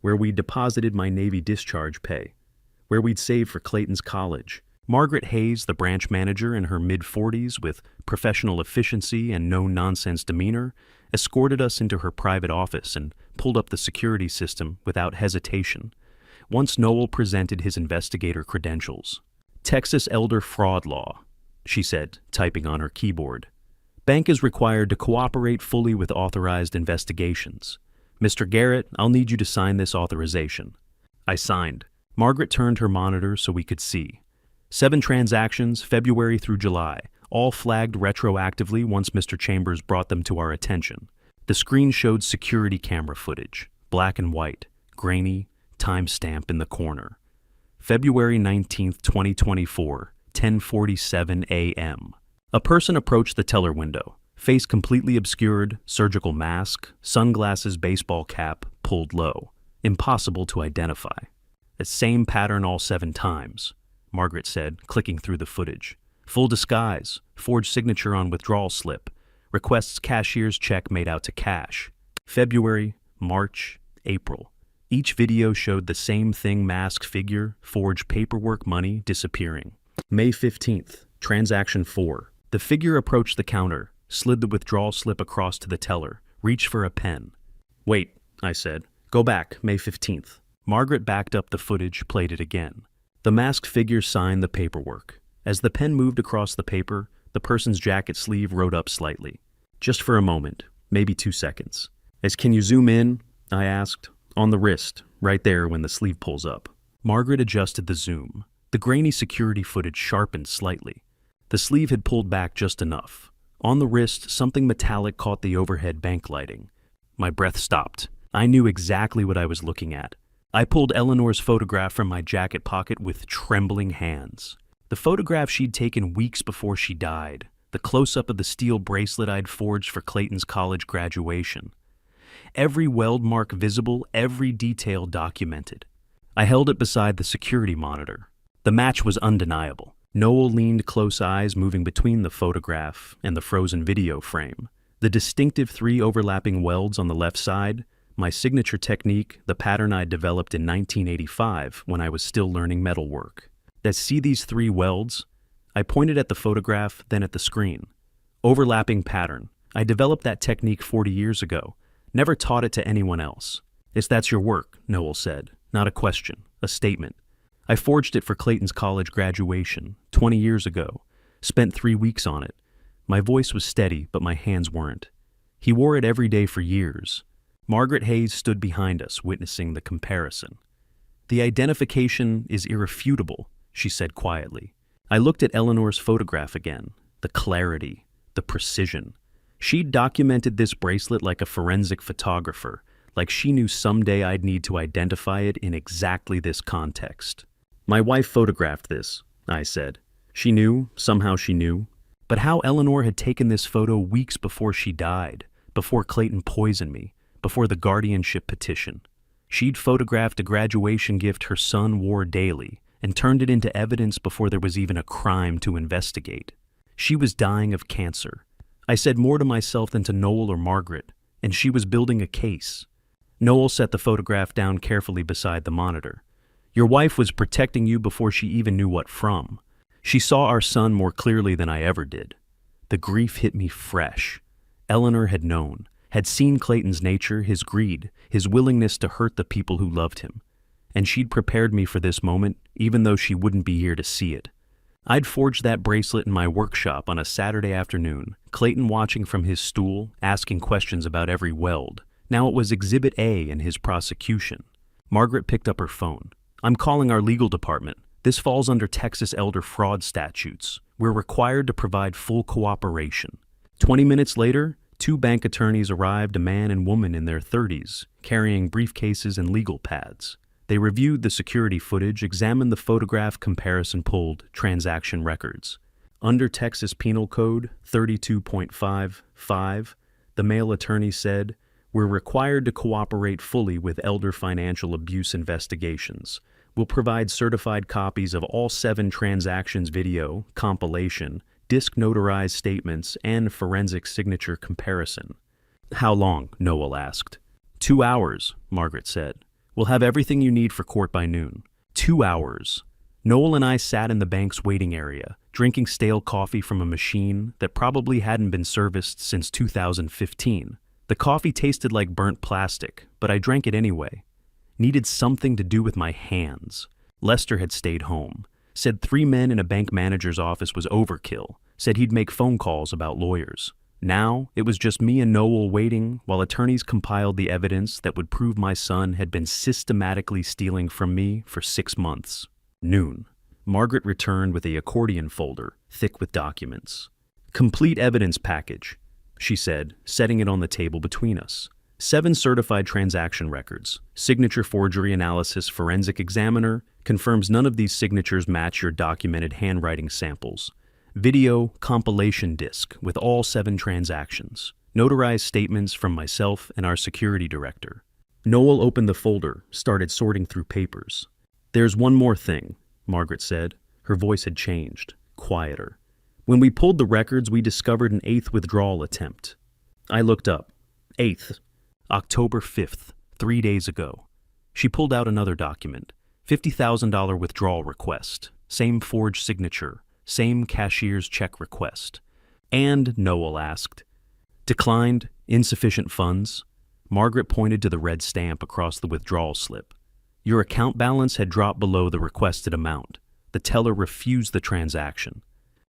A: where we deposited my Navy discharge pay, where we'd saved for Clayton's college. Margaret Hayes, the branch manager in her mid-40s with professional efficiency and no-nonsense demeanor, escorted us into her private office and pulled up the security system without hesitation. Once Noel presented his investigator credentials. Texas Elder Fraud Law, she said, typing on her keyboard. Bank is required to cooperate fully with authorized investigations. Mr. Garrett, I'll need you to sign this authorization. I signed. Margaret turned her monitor so we could see. 7 transactions, February through July, all flagged retroactively once Mr. Chambers brought them to our attention. The screen showed security camera footage, black and white, grainy, timestamp in the corner. February 19th, 2024, 10:47 a.m. A person approached the teller window, face completely obscured, surgical mask, sunglasses, baseball cap, pulled low. Impossible to identify. The same pattern all 7 times, Margaret said, clicking through the footage. Full disguise, forged signature on withdrawal slip, requests cashier's check made out to cash. February, March, April. Each video showed the same thing, masked figure, forged paperwork, money disappearing. May 15th, transaction 4. The figure approached the counter, slid the withdrawal slip across to the teller, reached for a pen. Wait, I said. Go back, May 15th. Margaret backed up the footage, played it again. The masked figure signed the paperwork. As the pen moved across the paper, the person's jacket sleeve rode up slightly. Just for a moment, maybe 2 seconds. Can you zoom in? I asked. On the wrist, right there when the sleeve pulls up. Margaret adjusted the zoom. The grainy security footage sharpened slightly. The sleeve had pulled back just enough. On the wrist, something metallic caught the overhead bank lighting. My breath stopped. I knew exactly what I was looking at. I pulled Eleanor's photograph from my jacket pocket with trembling hands. The photograph she'd taken weeks before she died. The close-up of the steel bracelet I'd forged for Clayton's college graduation. Every weld mark visible, every detail documented. I held it beside the security monitor. The match was undeniable. Noel leaned, close eyes moving between the photograph and the frozen video frame. The distinctive 3 overlapping welds on the left side, my signature technique, the pattern I'd developed in 1985 when I was still learning metalwork. See these 3 welds? I pointed at the photograph, then at the screen. Overlapping pattern. I developed that technique 40 years ago. Never taught it to anyone else. That's your work, Noel said. Not a question, a statement. I forged it for Clayton's college graduation, 20 years ago. Spent 3 weeks on it. My voice was steady, but my hands weren't. He wore it every day for years. Margaret Hayes stood behind us, witnessing the comparison. The identification is irrefutable, she said quietly. I looked at Eleanor's photograph again. The clarity, the precision. She'd documented this bracelet like a forensic photographer, like she knew someday I'd need to identify it in exactly this context. My wife photographed this, I said. She knew, somehow she knew. But how Eleanor had taken this photo weeks before she died, before Clayton poisoned me, before the guardianship petition. She'd photographed a graduation gift her son wore daily and turned it into evidence before there was even a crime to investigate. She was dying of cancer. I said more to myself than to Noel or Margaret, and she was building a case. Noel set the photograph down carefully beside the monitor. Your wife was protecting you before she even knew what from. She saw our son more clearly than I ever did. The grief hit me fresh. Eleanor had known, had seen Clayton's nature, his greed, his willingness to hurt the people who loved him. And she'd prepared me for this moment, even though she wouldn't be here to see it. I'd forged that bracelet in my workshop on a Saturday afternoon, Clayton watching from his stool, asking questions about every weld. Now it was Exhibit A in his prosecution. Margaret picked up her phone. "I'm calling our legal department. This falls under Texas elder fraud statutes. We're required to provide full cooperation." 20 minutes later, 2 bank attorneys arrived, a man and woman in their 30s, carrying briefcases and legal pads. They reviewed the security footage, examined the photograph comparison, pulled transaction records. Under Texas Penal Code 32.55, the male attorney said, "We're required to cooperate fully with elder financial abuse investigations. We'll provide certified copies of all 7 transactions, video, compilation, disc notarized statements, and forensic signature comparison." "How long?" Noel asked. 2 hours, Margaret said. "We'll have everything you need for court by noon." 2 hours. Noel and I sat in the bank's waiting area, drinking stale coffee from a machine that probably hadn't been serviced since 2015. The coffee tasted like burnt plastic, but I drank it anyway. Needed something to do with my hands. Lester had stayed home. Said 3 men in a bank manager's office was overkill. Said he'd make phone calls about lawyers. Now, it was just me and Noel waiting while attorneys compiled the evidence that would prove my son had been systematically stealing from me for 6 months. Noon. Margaret returned with a accordion folder, thick with documents. "Complete evidence package," she said, setting it on the table between us. 7 certified transaction records, signature forgery analysis forensic examiner, confirms none of these signatures match your documented handwriting samples. Video compilation disc with all 7 transactions. Notarized statements from myself and our security director. Noel opened the folder, started sorting through papers. "There's one more thing," Margaret said. Her voice had changed, quieter. "When we pulled the records, we discovered an 8th withdrawal attempt." I looked up. 8th. October 5th, 3 days ago. She pulled out another document. $50,000 withdrawal request. Same forged signature. Same cashier's check request. "And?" Noel asked. "Declined, insufficient funds." Margaret pointed to the red stamp across the withdrawal slip. "Your account balance had dropped below the requested amount. The teller refused the transaction."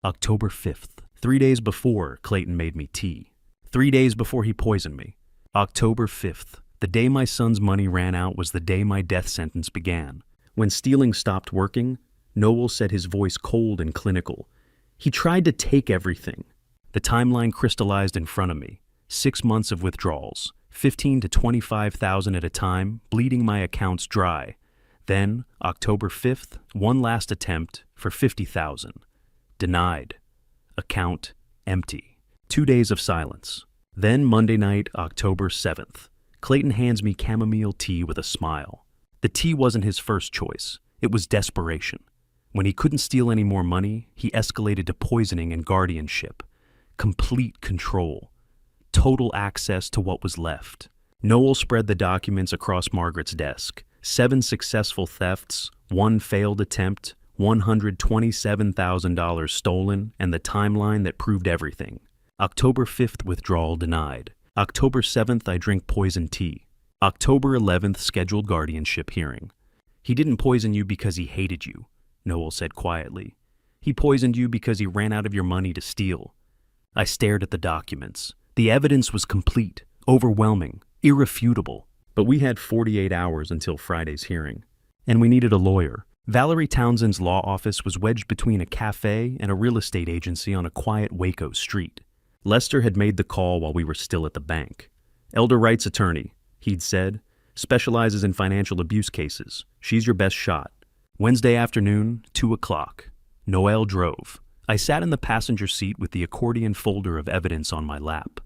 A: October 5th. 3 days before, Clayton made me tea. 3 days before he poisoned me. October 5th. The day my son's money ran out was the day my death sentence began. When stealing stopped working, Noel said, his voice cold and clinical, "He tried to take everything." The timeline crystallized in front of me. 6 months of withdrawals, 15 to 25,000 at a time, bleeding my accounts dry. Then, October 5th, one last attempt for 50,000. Denied. Account empty. 2 days of silence. Then Monday night, October 7th. Clayton hands me chamomile tea with a smile. The tea wasn't his first choice. It was desperation. When he couldn't steal any more money, he escalated to poisoning and guardianship. Complete control. Total access to what was left. Noel spread the documents across Margaret's desk. 7 successful thefts, 1 failed attempt, $127,000 stolen, and the timeline that proved everything. October 5th withdrawal denied. October 7th I drink poison tea. October 11th scheduled guardianship hearing. "He didn't poison you because he hated you," Noel said quietly. "He poisoned you because he ran out of your money to steal." I stared at the documents. The evidence was complete, overwhelming, irrefutable. But we had 48 hours until Friday's hearing. And we needed a lawyer. Valerie Townsend's law office was wedged between a cafe and a real estate agency on a quiet Waco street. Lester had made the call while we were still at the bank. "Elder Wright's attorney," he'd said, "specializes in financial abuse cases. She's your best shot." Wednesday afternoon, 2 o'clock. Noel drove. I sat in the passenger seat with the accordion folder of evidence on my lap.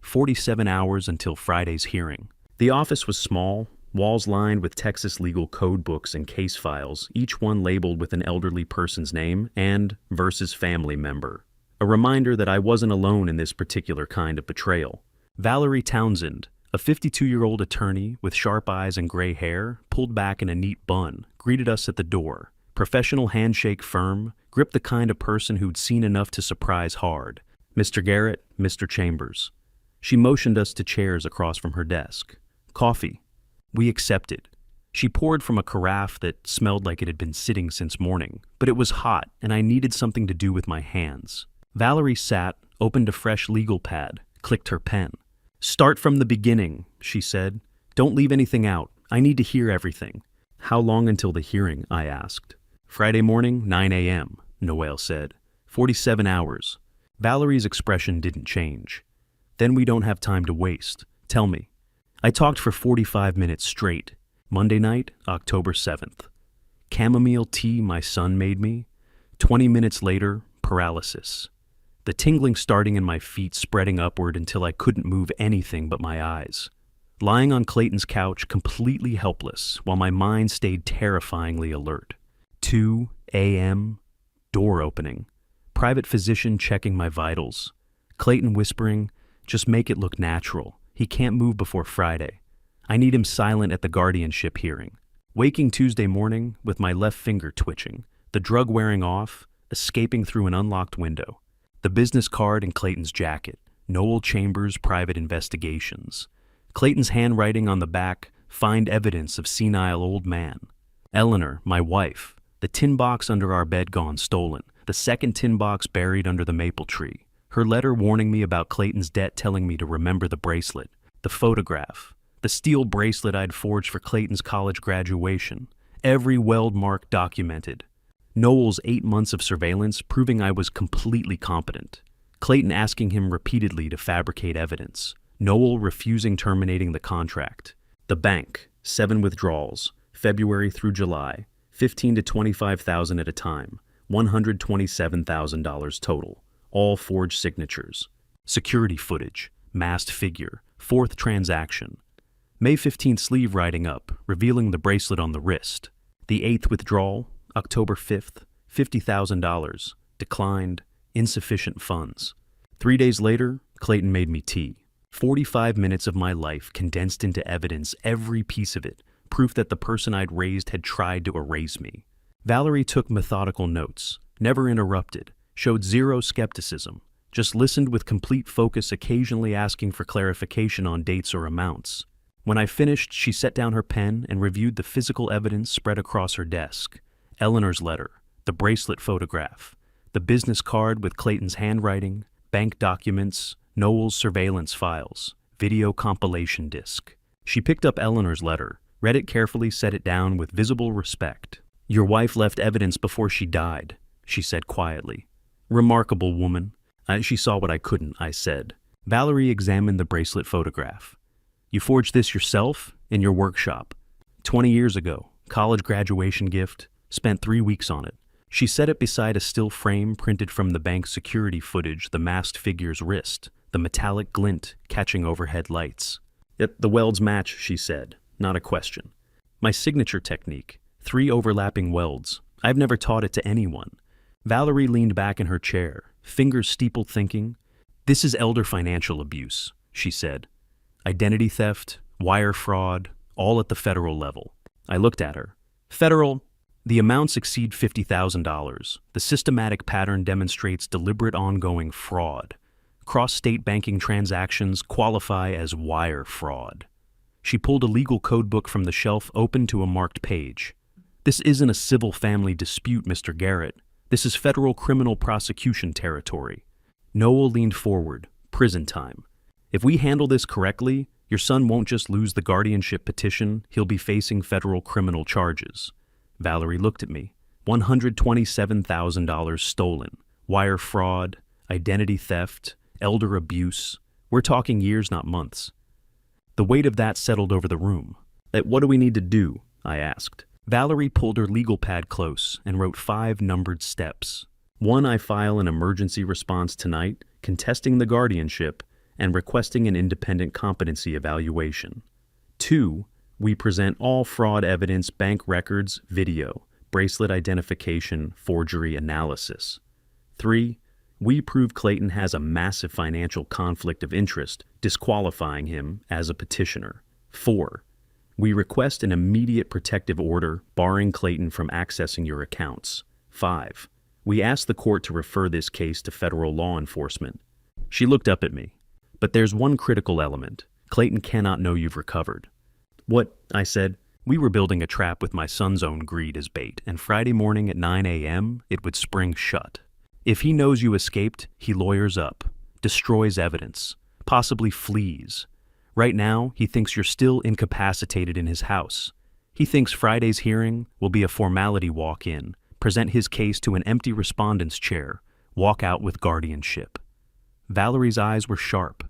A: 47 hours until Friday's hearing. The office was small, walls lined with Texas legal code books and case files, each one labeled with an elderly person's name and versus family member. A reminder that I wasn't alone in this particular kind of betrayal. Valerie Townsend, a 52-year-old attorney with sharp eyes and gray hair, pulled back in a neat bun, greeted us at the door. Professional handshake firm, gripped the kind of person who'd seen enough to surprise hard. Mr. Garrett, Mr. Chambers. She motioned us to chairs across from her desk. Coffee. We accepted. She poured from a carafe that smelled like it had been sitting since morning, but it was hot and I needed something to do with my hands. Valerie sat, opened a fresh legal pad, clicked her pen. Start from the beginning, she said. Don't leave anything out. I need to hear everything. How long until the hearing? I asked. Friday morning, 9 a.m., Noelle said. 47 hours. Valerie's expression didn't change. Then we don't have time to waste. Tell me. I talked for 45 minutes straight. Monday night, October 7th. Chamomile tea my son made me. 20 minutes later, paralysis. The tingling starting in my feet spreading upward until I couldn't move anything but my eyes. Lying on Clayton's couch, completely helpless, while my mind stayed terrifyingly alert. 2 a.m., door opening. Private physician checking my vitals. Clayton whispering, just make it look natural. He can't move before Friday. I need him silent at the guardianship hearing. Waking Tuesday morning with my left finger twitching, the drug wearing off, escaping through an unlocked window. The business card in Clayton's jacket, Noel Chambers Private Investigations. Clayton's handwriting on the back, find evidence of senile old man. Eleanor, my wife. The tin box under our bed gone stolen. The second tin box buried under the maple tree. Her letter warning me about Clayton's debt, telling me to remember the bracelet. The photograph. The steel bracelet I'd forged for Clayton's college graduation. Every weld mark documented. Noel's 8 months of surveillance proving I was completely competent. Clayton asking him repeatedly to fabricate evidence. Noel refusing, terminating the contract. The bank, 7 withdrawals, February through July, $15,000 to $25,000 at a time, $127,000 total, all forged signatures. Security footage, masked figure, 4th transaction. May 15th sleeve writing up, revealing the bracelet on the wrist. The 8th withdrawal, October 5th, $50,000, declined, insufficient funds. 3 days later, Clayton made me tea. 45 minutes of my life condensed into evidence, every piece of it, proof that the person I'd raised had tried to erase me. Valerie took methodical notes, never interrupted, showed zero skepticism, just listened with complete focus, occasionally asking for clarification on dates or amounts. When I finished, she set down her pen and reviewed the physical evidence spread across her desk. Eleanor's letter, the bracelet photograph, the business card with Clayton's handwriting, bank documents, Noel's surveillance files, video compilation disc. She picked up Eleanor's letter, read it carefully, set it down with visible respect. Your wife left evidence before she died, she said quietly. Remarkable woman. She saw what I couldn't, I said. Valerie examined the bracelet photograph. You forged this yourself in your workshop. 20 years ago, college graduation gift, spent 3 weeks on it. She set it beside a still frame printed from the bank's security footage, the masked figure's wrist, the metallic glint catching overhead lights. The welds match, she said, not a question. My signature technique, 3 overlapping welds. I've never taught it to anyone. Valerie leaned back in her chair, fingers steepled, thinking. This is elder financial abuse, she said. Identity theft, wire fraud, all at the federal level. I looked at her. Federal, the amounts exceed $50,000. The systematic pattern demonstrates deliberate ongoing fraud. Cross-state banking transactions qualify as wire fraud. She pulled a legal codebook from the shelf, open to a marked page. This isn't a civil family dispute, Mr. Garrett. This is federal criminal prosecution territory. Noel leaned forward. Prison time. If we handle this correctly, your son won't just lose the guardianship petition, he'll be facing federal criminal charges. Valerie looked at me. $127,000 stolen. Wire fraud, identity theft, elder abuse. We're talking years, not months. The weight of that settled over the room. What do we need to do? I asked. Valerie pulled her legal pad close and wrote 5 numbered steps. 1, I file an emergency response tonight, contesting the guardianship and requesting an independent competency evaluation. 2, we present all fraud evidence, bank records, video, bracelet identification, forgery analysis. 3, we prove Clayton has a massive financial conflict of interest, disqualifying him as a petitioner. 4, we request an immediate protective order barring Clayton from accessing your accounts. 5, we ask the court to refer this case to federal law enforcement. She looked up at me. But there's one critical element. Clayton cannot know you've recovered. What? I said. We were building a trap with my son's own greed as bait, and Friday morning at 9 a.m., it would spring shut. If he knows you escaped, he lawyers up, destroys evidence, possibly flees. Right now, he thinks you're still incapacitated in his house. He thinks Friday's hearing will be a formality walk-in, present his case to an empty respondent's chair, walk out with guardianship. Valerie's eyes were sharp.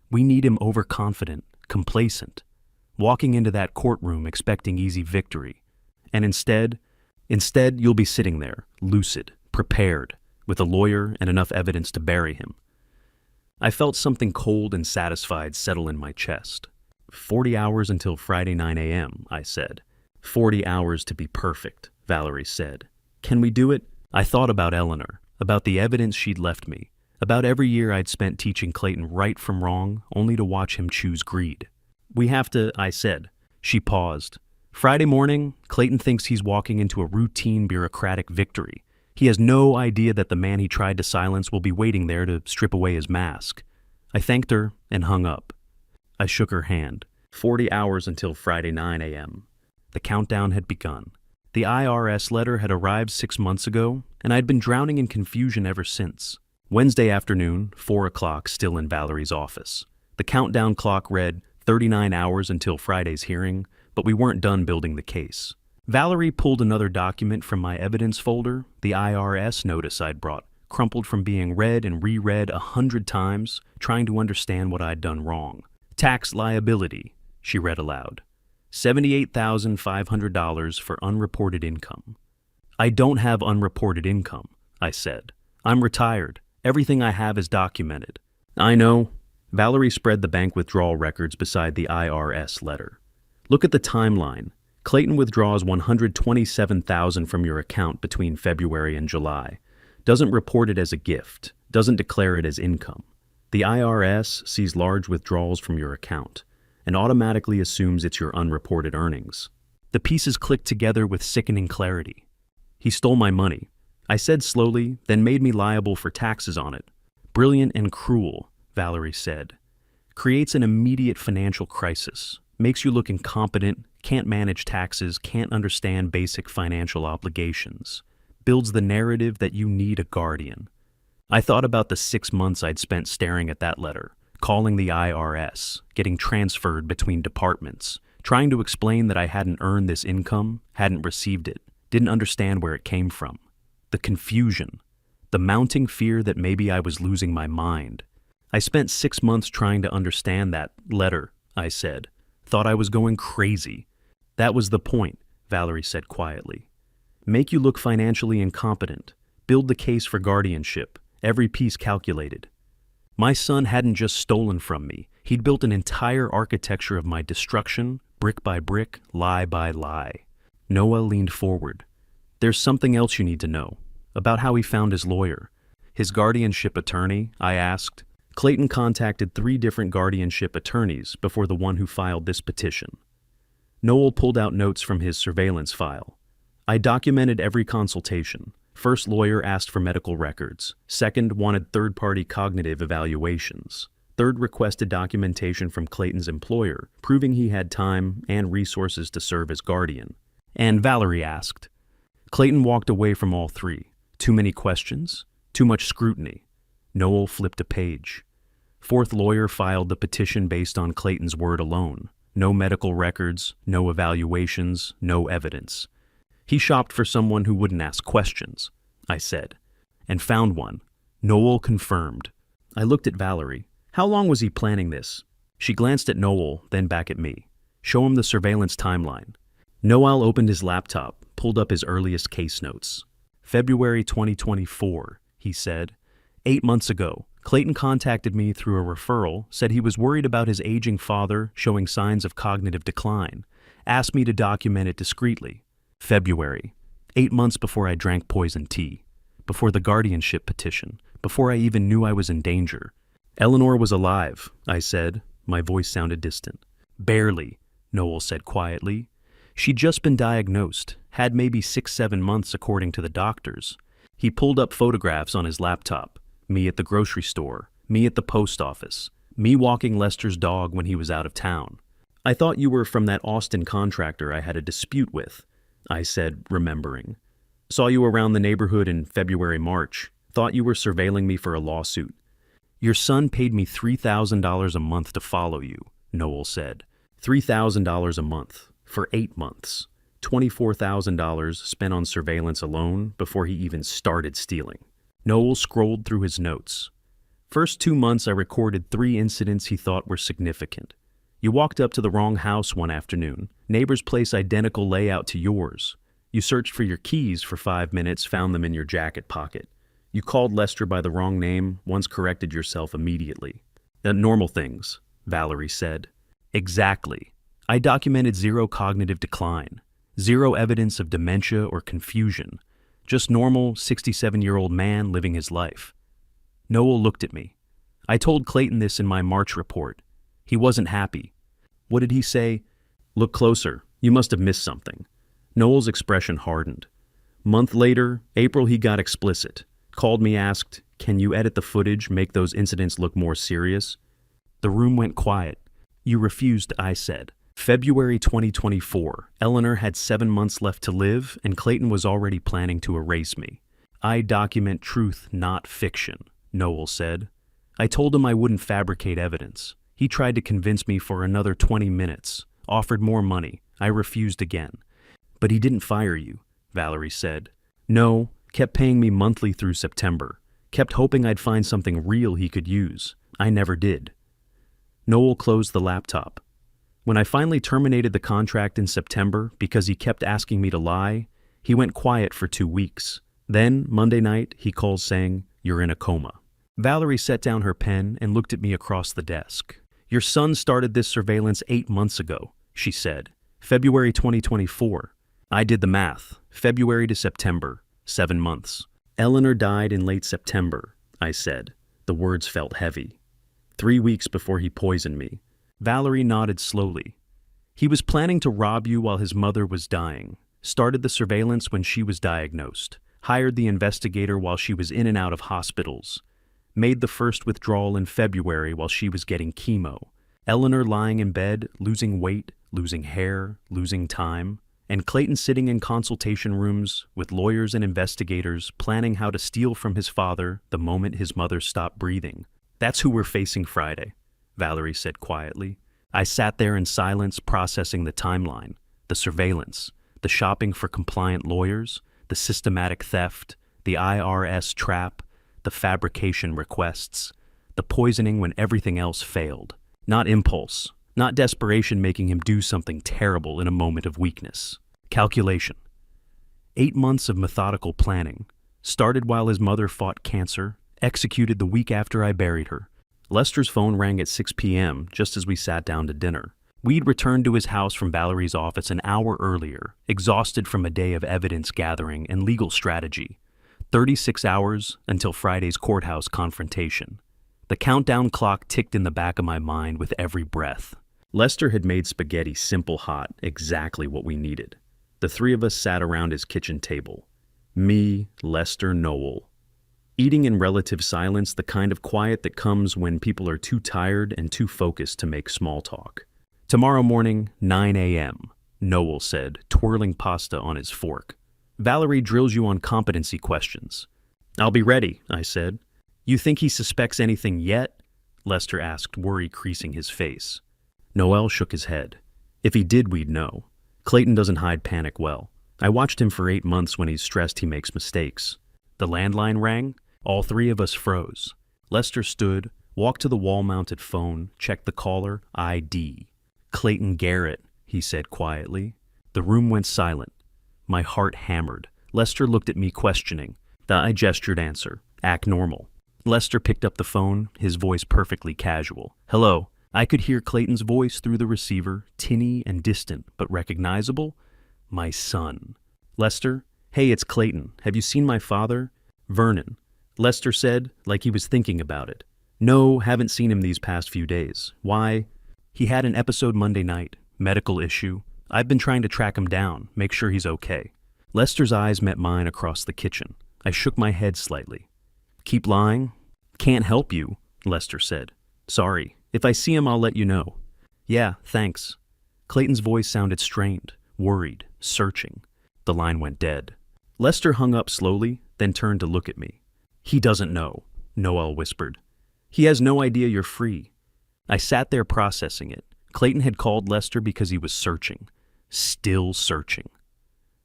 A: We need him overconfident, complacent, walking into that courtroom expecting easy victory. And instead you'll be sitting there, lucid, prepared, with a lawyer and enough evidence to bury him. I felt something cold and satisfied settle in my chest. 40 hours until Friday 9 a.m., I said. 40 hours to be perfect, Valerie said. Can we do it? I thought about Eleanor, about the evidence she'd left me, about every year I'd spent teaching Clayton right from wrong, only to watch him choose greed. We have to, I said. She paused. Friday morning, Clayton thinks he's walking into a routine bureaucratic victory. He has no idea that the man he tried to silence will be waiting there to strip away his mask. I thanked her and hung up. I shook her hand. 40 hours until Friday 9 a.m. The countdown had begun. The IRS letter had arrived 6 months ago, and I'd been drowning in confusion ever since. Wednesday afternoon, 4 o'clock, still in Valerie's office. The countdown clock read 39 hours until Friday's hearing, but we weren't done building the case. Valerie pulled another document from my evidence folder, the IRS notice I'd brought, crumpled from being read and reread 100 times, trying to understand what I'd done wrong. Tax liability, she read aloud. $78,500 for unreported income. I don't have unreported income, I said. I'm retired. Everything I have is documented. I know. Valerie spread the bank withdrawal records beside the IRS letter. Look at the timeline. Clayton withdraws $127,000 from your account between February and July. Doesn't report it as a gift. Doesn't declare it as income. The IRS sees large withdrawals from your account and automatically assumes it's your unreported earnings. The pieces clicked together with sickening clarity. He stole my money. I said slowly, then made me liable for taxes on it. Brilliant and cruel, Valerie said. Creates an immediate financial crisis. Makes you look incompetent, can't manage taxes, can't understand basic financial obligations. Builds the narrative that you need a guardian. I thought about the 6 months I'd spent staring at that letter, calling the IRS, getting transferred between departments, trying to explain that I hadn't earned this income, hadn't received it, didn't understand where it came from. The confusion, the mounting fear that maybe I was losing my mind. I spent 6 months trying to understand that letter, I said. Thought I was going crazy. That was the point, Valerie said quietly. Make you look financially incompetent. Build the case for guardianship, every piece calculated. My son hadn't just stolen from me. He'd built an entire architecture of my destruction, brick by brick, lie by lie. Noah leaned forward. There's something else you need to know. About how he found his lawyer. His guardianship attorney, I asked. Clayton contacted 3 different guardianship attorneys before the one who filed this petition. Noel pulled out notes from his surveillance file. I documented every consultation. First lawyer asked for medical records. Second wanted third-party cognitive evaluations. Third requested documentation from Clayton's employer, proving he had time and resources to serve as guardian. And Valerie asked. Clayton walked away from all 3. Too many questions? Too much scrutiny? Noel flipped a page. Fourth lawyer filed the petition based on Clayton's word alone. No medical records, no evaluations, no evidence. He shopped for someone who wouldn't ask questions, I said, and found one. Noel confirmed. I looked at Valerie. How long was he planning this? She glanced at Noel, then back at me. Show him the surveillance timeline. Noel opened his laptop, pulled up his earliest case notes. February 2024, he said. 8 months ago, Clayton contacted me through a referral, said he was worried about his aging father showing signs of cognitive decline, asked me to document it discreetly. February, 8 months before I drank poison tea, before the guardianship petition, before I even knew I was in danger. Eleanor was alive, I said. My voice sounded distant. Barely, Noel said quietly. She'd just been diagnosed, had maybe 6-7 months according to the doctors. He pulled up photographs on his laptop. Me at the grocery store, Me at the post office. Me walking Lester's dog when he was out of town. I thought you were from that Austin contractor I had a dispute with, I said, remembering. Saw you around the neighborhood in February, March. Thought you were surveilling me for a lawsuit. Your son paid me $3,000 a month to follow you, Noel said. $3,000 a month for 8 months. $24,000 spent on surveillance alone before he even started stealing. Noel scrolled through his notes. First 2 months I recorded 3 incidents he thought were significant. You walked up to the wrong house one afternoon. Neighbor's place identical layout to yours. You searched for your keys for 5 minutes, found them in your jacket pocket. You called Lester by the wrong name, once corrected yourself immediately. Normal things, Valerie said. Exactly. I documented 0 cognitive decline, 0 evidence of dementia or confusion. Just normal 67-year-old man living his life. Noel looked at me. I told Clayton this in my March report. He wasn't happy. What did he say? Look closer. You must have missed something. Noel's expression hardened. Month later, April, he got explicit. Called me, asked, can you edit the footage, make those incidents look more serious? The room went quiet. You refused, I said. February 2024. Eleanor had 7 months left to live, and Clayton was already planning to erase me. I document truth, not fiction, Noel said. I told him I wouldn't fabricate evidence. He tried to convince me for another 20 minutes, offered more money. I refused again. But he didn't fire you, Valerie said. No, kept paying me monthly through September. Kept hoping I'd find something real he could use. I never did. Noel closed the laptop. When I finally terminated the contract in September because he kept asking me to lie, he went quiet for 2 weeks. Then, Monday night, he calls saying, you're in a coma. Valerie set down her pen and looked at me across the desk. Your son started this surveillance 8 months ago, she said. February 2024. I did the math. February to September. 7 months. Eleanor died in late September, I said. The words felt heavy. 3 weeks before he poisoned me. Valerie nodded slowly. He was planning to rob you while his mother was dying. Started the surveillance when she was diagnosed. Hired the investigator while she was in and out of hospitals. Made the first withdrawal in February while she was getting chemo. Eleanor lying in bed, losing weight, losing hair, losing time. And Clayton sitting in consultation rooms with lawyers and investigators planning how to steal from his father the moment his mother stopped breathing. That's who we're facing Friday, Valerie said quietly. I sat there in silence processing the timeline, the surveillance, the shopping for compliant lawyers, the systematic theft, the IRS trap, the fabrication requests, the poisoning when everything else failed. Not impulse, not desperation making him do something terrible in a moment of weakness. Calculation. 8 months of methodical planning. Started while his mother fought cancer, executed the week after I buried her. Lester's phone rang at 6 p.m. just as we sat down to dinner. We'd returned to his house from Valerie's office an hour earlier, exhausted from a day of evidence gathering and legal strategy. 36 hours until Friday's courthouse confrontation. The countdown clock ticked in the back of my mind with every breath. Lester had made spaghetti simple hot, exactly what we needed. The 3 of us sat around his kitchen table. Me, Lester, Noel. Eating in relative silence, the kind of quiet that comes when people are too tired and too focused to make small talk. Tomorrow morning, 9 a.m., Noel said, twirling pasta on his fork. Valerie drills you on competency questions. I'll be ready, I said. You think he suspects anything yet? Lester asked, worry creasing his face. Noel shook his head. If he did, we'd know. Clayton doesn't hide panic well. I watched him for 8 months. When he's stressed, he makes mistakes. The landline rang. All 3 of us froze. Lester stood, walked to the wall-mounted phone, checked the caller ID. Clayton Garrett, he said quietly. The room went silent. My heart hammered. Lester looked at me questioning. I gestured answer. Act normal. Lester picked up the phone, his voice perfectly casual. Hello. I could hear Clayton's voice through the receiver, tinny and distant, but recognizable. My son. Lester, hey, it's Clayton. Have you seen my father? Vernon. Lester said, like he was thinking about it. No, haven't seen him these past few days. Why? He had an episode Monday night. Medical issue. I've been trying to track him down, make sure he's okay. Lester's eyes met mine across the kitchen. I shook my head slightly. Keep lying? Can't help you, Lester said. Sorry. If I see him, I'll let you know. Yeah, thanks. Clayton's voice sounded strained, worried, searching. The line went dead. Lester hung up slowly, then turned to look at me. He doesn't know, Noel whispered. He has no idea you're free. I sat there processing it. Clayton had called Lester because he was searching. Still searching.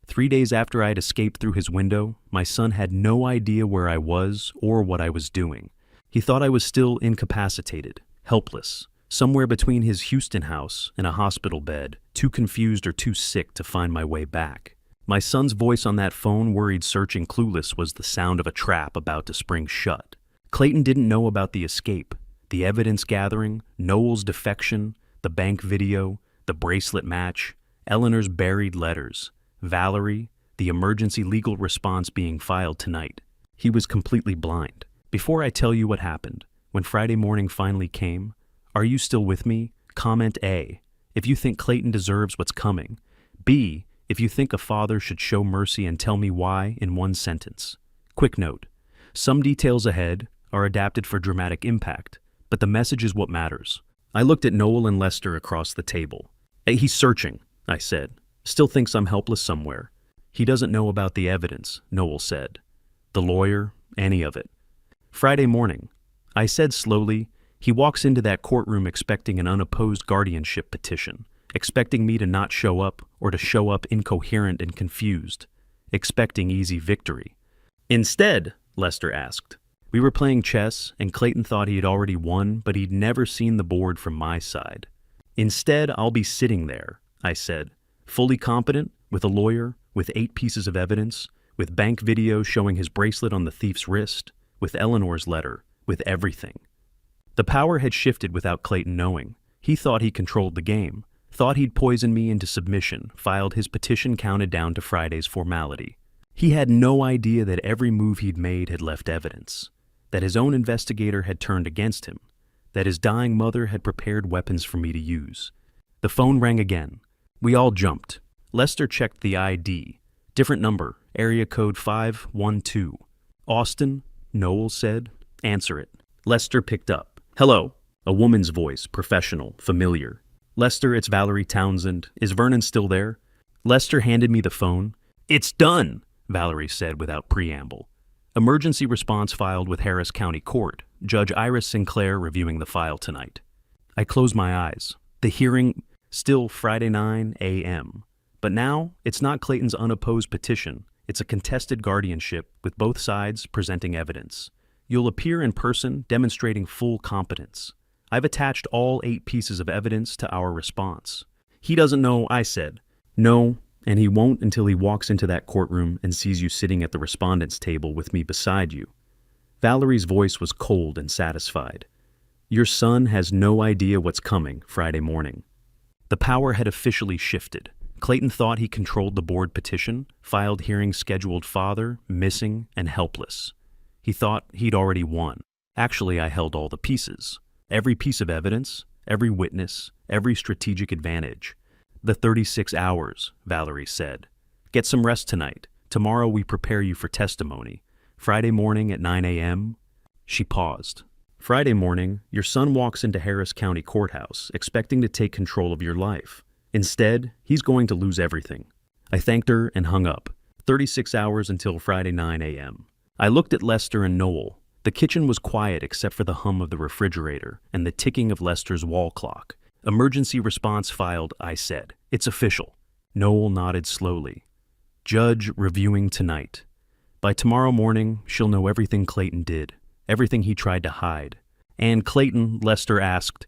A: 3 days after I had escaped through his window, my son had no idea where I was or what I was doing. He thought I was still incapacitated, helpless, somewhere between his Houston house and a hospital bed, too confused or too sick to find my way back. My son's voice on that phone, worried, searching, clueless, was the sound of a trap about to spring shut. Clayton didn't know about the escape, the evidence gathering, Noel's defection, the bank video, the bracelet match, Eleanor's buried letters, Valerie, the emergency legal response being filed tonight. He was completely blind. Before I tell you what happened, when Friday morning finally came, are you still with me? Comment A, if you think Clayton deserves what's coming. B, if you think a father should show mercy, and tell me why in one sentence. Quick note, some details ahead are adapted for dramatic impact, but the message is what matters. I looked at Noel and Lester across the table. He's searching, I said. Still thinks I'm helpless somewhere. He doesn't know about the evidence, Noel said. The lawyer, any of it. Friday morning, I said slowly, he walks into that courtroom expecting an unopposed guardianship petition, expecting me to not show up or to show up incoherent and confused, expecting easy victory. Instead, Lester asked. We were playing chess, and Clayton thought he had already won, but he'd never seen the board from my side. Instead, I'll be sitting there, I said, fully competent, with a lawyer, with 8 pieces of evidence, with bank video showing his bracelet on the thief's wrist, with Eleanor's letter, with everything. The power had shifted without Clayton knowing. He thought he controlled the game, thought he'd poison me into submission, filed his petition counted down to Friday's formality. He had no idea that every move he'd made had left evidence, that his own investigator had turned against him, that his dying mother had prepared weapons for me to use. The phone rang again. We all jumped. Lester checked the ID. Different number, area code 512. Austin, Noel said. Answer it. Lester picked up. Hello. A woman's voice, professional, familiar. Lester, it's Valerie Townsend. Is Vernon still there? Lester handed me the phone. It's done, Valerie said without preamble. Emergency response filed with Harris County Court. Judge Iris Sinclair reviewing the file tonight. I closed my eyes. The hearing, still Friday 9 a.m. But now, it's not Clayton's unopposed petition. It's a contested guardianship with both sides presenting evidence. You'll appear in person demonstrating full competence. I've attached all 8 pieces of evidence to our response. He doesn't know, I said. No, and he won't until he walks into that courtroom and sees you sitting at the respondent's table with me beside you. Valerie's voice was cold and satisfied. Your son has no idea what's coming Friday morning. The power had officially shifted. Clayton thought he controlled the board petition, filed hearing scheduled father, missing, and helpless. He thought he'd already won. Actually, I held all the pieces. Every piece of evidence, every witness, every strategic advantage. The 36 hours, Valerie said. Get some rest tonight. Tomorrow we prepare you for testimony. Friday morning at 9 a.m. She paused. Friday morning, your son walks into Harris County Courthouse, expecting to take control of your life. Instead, he's going to lose everything. I thanked her and hung up. 36 hours until Friday 9 a.m. I looked at Lester and Noel. The kitchen was quiet except for the hum of the refrigerator and the ticking of Lester's wall clock. Emergency response filed, I said. It's official. Noel nodded slowly. Judge reviewing tonight. By tomorrow morning, she'll know everything Clayton did, everything he tried to hide. And Clayton, Lester asked.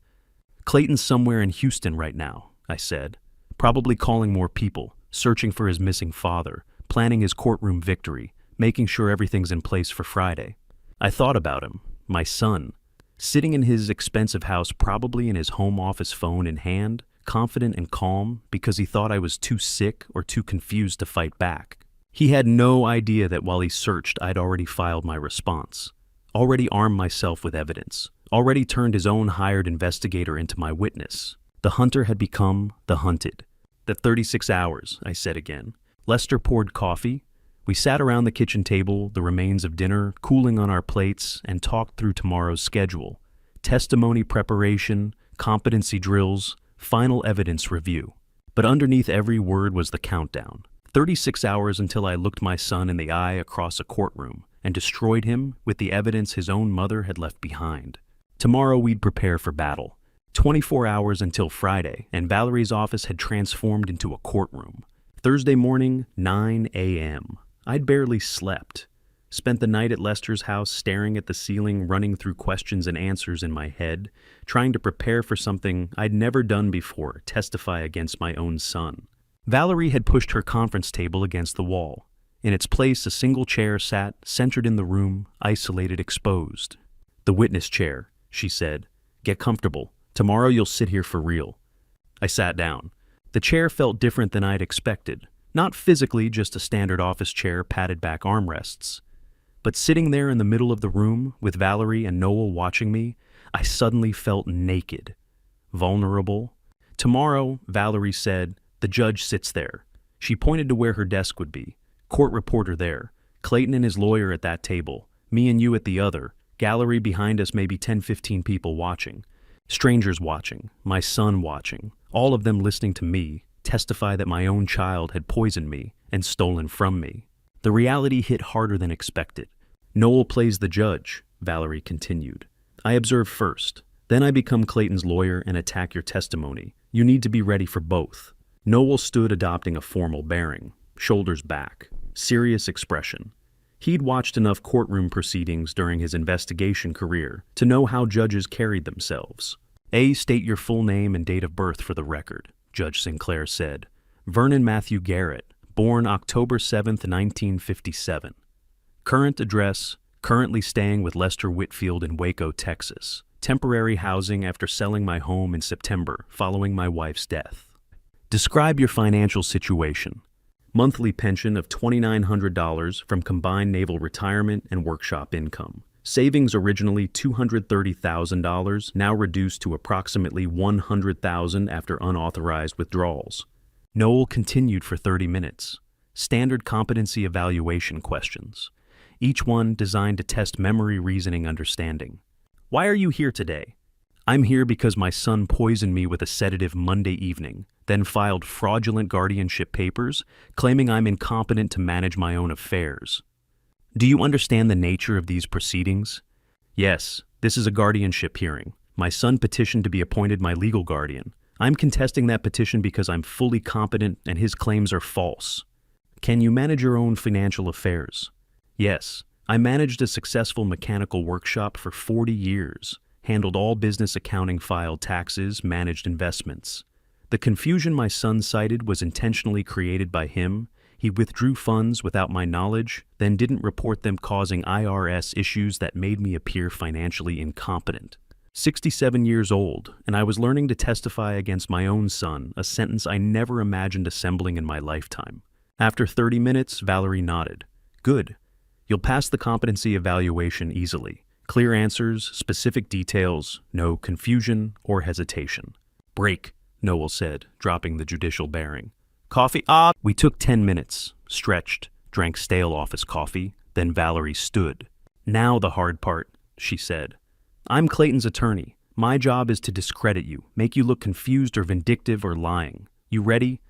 A: Clayton's somewhere in Houston right now, I said. Probably calling more people, searching for his missing father, planning his courtroom victory, making sure everything's in place for Friday. I thought about him, my son, sitting in his expensive house, probably in his home office, phone in hand, confident and calm because he thought I was too sick or too confused to fight back. He had no idea that while he searched, I'd already filed my response, already armed myself with evidence, already turned his own hired investigator into my witness. The hunter had become the hunted. The 36 hours, I said again. Lester poured coffee. We sat around the kitchen table, the remains of dinner, cooling on our plates, and talked through tomorrow's schedule. testimony preparation, competency drills, final evidence review. But underneath every word was the countdown. 36 hours until I looked my son in the eye across a courtroom and destroyed him with the evidence his own mother had left behind. Tomorrow we'd prepare for battle. 24 hours until Friday, and Valerie's office had transformed into a courtroom. Thursday morning, 9 a.m. I'd barely slept. Spent the night at Lester's house staring at the ceiling, running through questions and answers in my head, trying to prepare for something I'd never done before, testify against my own son. Valerie had pushed her conference table against the wall. In its place, a single chair sat, centered in the room, isolated, exposed. "The witness chair," she said. "Get comfortable. Tomorrow you'll sit here for real." I sat down. The chair felt different than I'd expected. Not physically just a standard office chair, padded back armrests. But sitting there in the middle of the room, with Valerie and Noel watching me, I suddenly felt naked. Vulnerable. "Tomorrow," Valerie said, "the judge sits there." She pointed to where her desk would be. Court reporter there. Clayton and his lawyer at that table. Me and you at the other. Gallery behind us, maybe 10-15 people watching. Strangers watching. My son watching. All of them listening to me testify that my own child had poisoned me and stolen from me. The reality hit harder than expected. "Noel plays the judge," Valerie continued. "I observe first. Then I become Clayton's lawyer and attack your testimony. You need to be ready for both." Noel stood, adopting a formal bearing. Shoulders back. Serious expression. He'd watched enough courtroom proceedings during his investigation career to know how judges carried themselves. "State your full name and date of birth for the record," Judge Sinclair said. "Vernon Matthew Garrett, born October 7th, 1957. Current address, currently staying with Lester Whitfield in Waco, Texas. Temporary housing after selling my home in September following my wife's death. Describe your financial situation. Monthly pension of $2,900 from combined naval retirement and workshop income. Savings originally $230,000, now reduced to approximately $100,000 after unauthorized withdrawals." Noel continued for 30 minutes. Standard competency evaluation questions. Each one designed to test memory, reasoning, understanding. "Why are you here today?" "I'm here because my son poisoned me with a sedative Monday evening, then filed fraudulent guardianship papers, claiming I'm incompetent to manage my own affairs." "Do you understand the nature of these proceedings?" "Yes, this is a guardianship hearing. My son petitioned to be appointed my legal guardian. I'm contesting that petition because I'm fully competent and his claims are false." "Can you manage your own financial affairs?" "Yes, I managed a successful mechanical workshop for 40 years, handled all business accounting, filed taxes, managed investments. The confusion my son cited was intentionally created by him. He withdrew funds without my knowledge, then didn't report them, causing IRS issues that made me appear financially incompetent. 67 years old, and I was learning to testify against my own son, a sentence I never imagined assembling in my lifetime." After 30 minutes, Valerie nodded. "Good. You'll pass the competency evaluation easily. Clear answers, specific details, no confusion or hesitation." "Break," Noel said, dropping the judicial bearing. "Coffee?" We took 10 minutes, stretched, drank stale office coffee, then Valerie stood. "Now the hard part," she said. "I'm Clayton's attorney. My job is to discredit you, make you look confused or vindictive or lying. You ready?"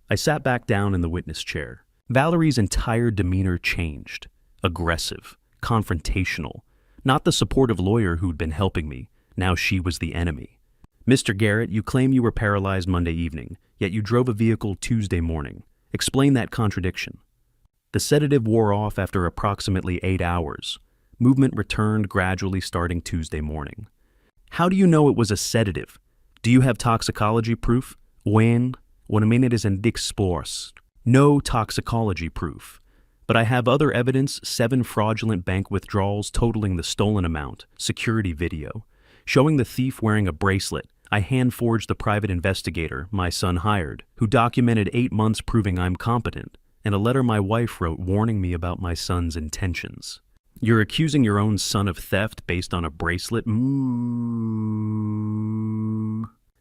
A: I sat back down in the witness chair. Valerie's entire demeanor changed. Aggressive, confrontational. Not the supportive lawyer who'd been helping me. Now she was the enemy. "Mr. Garrett, you claim you were paralyzed Monday evening, yet you drove a vehicle Tuesday morning. Explain that contradiction." "The sedative wore off after approximately 8 hours. Movement returned gradually starting Tuesday morning." "How do you know it was a sedative? Do you have toxicology proof?" "When a minute is in explores." "No toxicology proof. But I have other evidence, 7 fraudulent bank withdrawals totaling the stolen amount, security video, showing the thief wearing a bracelet. I hand-forged the private investigator my son hired, who documented 8 months proving I'm competent, and a letter my wife wrote warning me about my son's intentions." "You're accusing your own son of theft based on a bracelet?"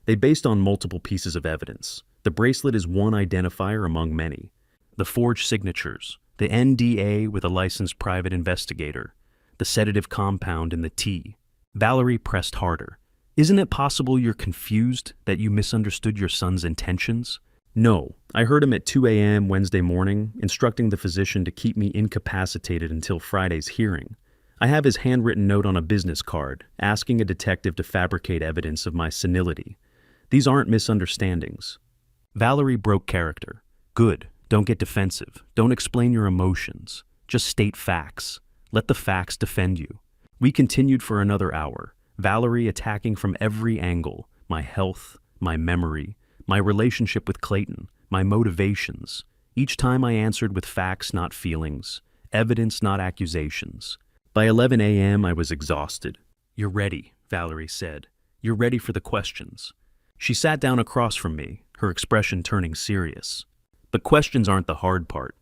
A: "They based on multiple pieces of evidence. The bracelet is one identifier among many. The forged signatures, the NDA with a licensed private investigator, the sedative compound in the tea. Valerie pressed harder. Isn't it possible you're confused, that you misunderstood your son's intentions? No, I heard him at 2 a.m. Wednesday morning, instructing the physician to keep me incapacitated until Friday's hearing. I have his handwritten note on a business card, asking a detective to fabricate evidence of my senility. These aren't misunderstandings. Valerie broke character. Good. Don't get defensive. Don't explain your emotions. Just state facts. Let the facts defend you. We continued for another hour, Valerie attacking from every angle: my health, my memory, my relationship with Clayton, my motivations. Each time I answered with facts, not feelings, evidence, not accusations. By 11 a.m., I was exhausted. "You're ready," Valerie said. "You're ready for the questions." She sat down across from me, her expression turning serious. "But questions aren't the hard part."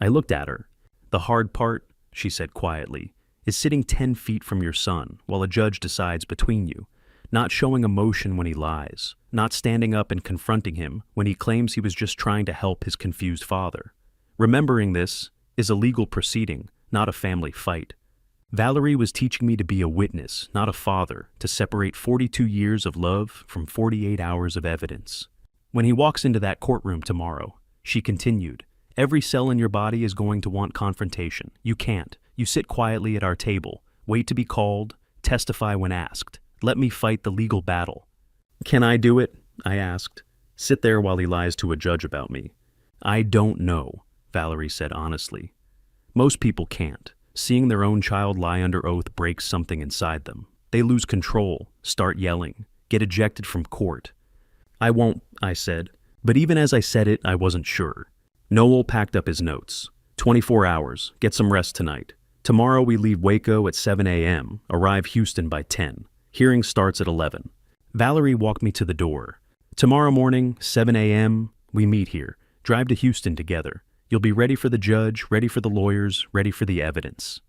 A: I looked at her. "The hard part," she said quietly, "is sitting 10 feet from your son while a judge decides between you, not showing emotion when he lies, not standing up and confronting him when he claims he was just trying to help his confused father. Remembering this is a legal proceeding, not a family fight." Valerie was teaching me to be a witness, not a father, to separate 42 years of love from 48 hours of evidence. "When he walks into that courtroom tomorrow," she continued, "every cell in your body is going to want confrontation. You can't. You sit quietly at our table, wait to be called, testify when asked. Let me fight the legal battle." "Can I do it?" I asked. "Sit there while he lies to a judge about me?" "I don't know," Valerie said honestly. "Most people can't. Seeing their own child lie under oath breaks something inside them. They lose control, start yelling, get ejected from court." "I won't," I said. But even as I said it, I wasn't sure. Noel packed up his notes. 24 hours, get some rest tonight. Tomorrow we leave Waco at 7 a.m., arrive Houston by 10. Hearing starts at 11. Valerie walked me to the door. "Tomorrow morning, 7 a.m., we meet here. Drive to Houston together. You'll be ready for the judge, ready for the lawyers, ready for the evidence."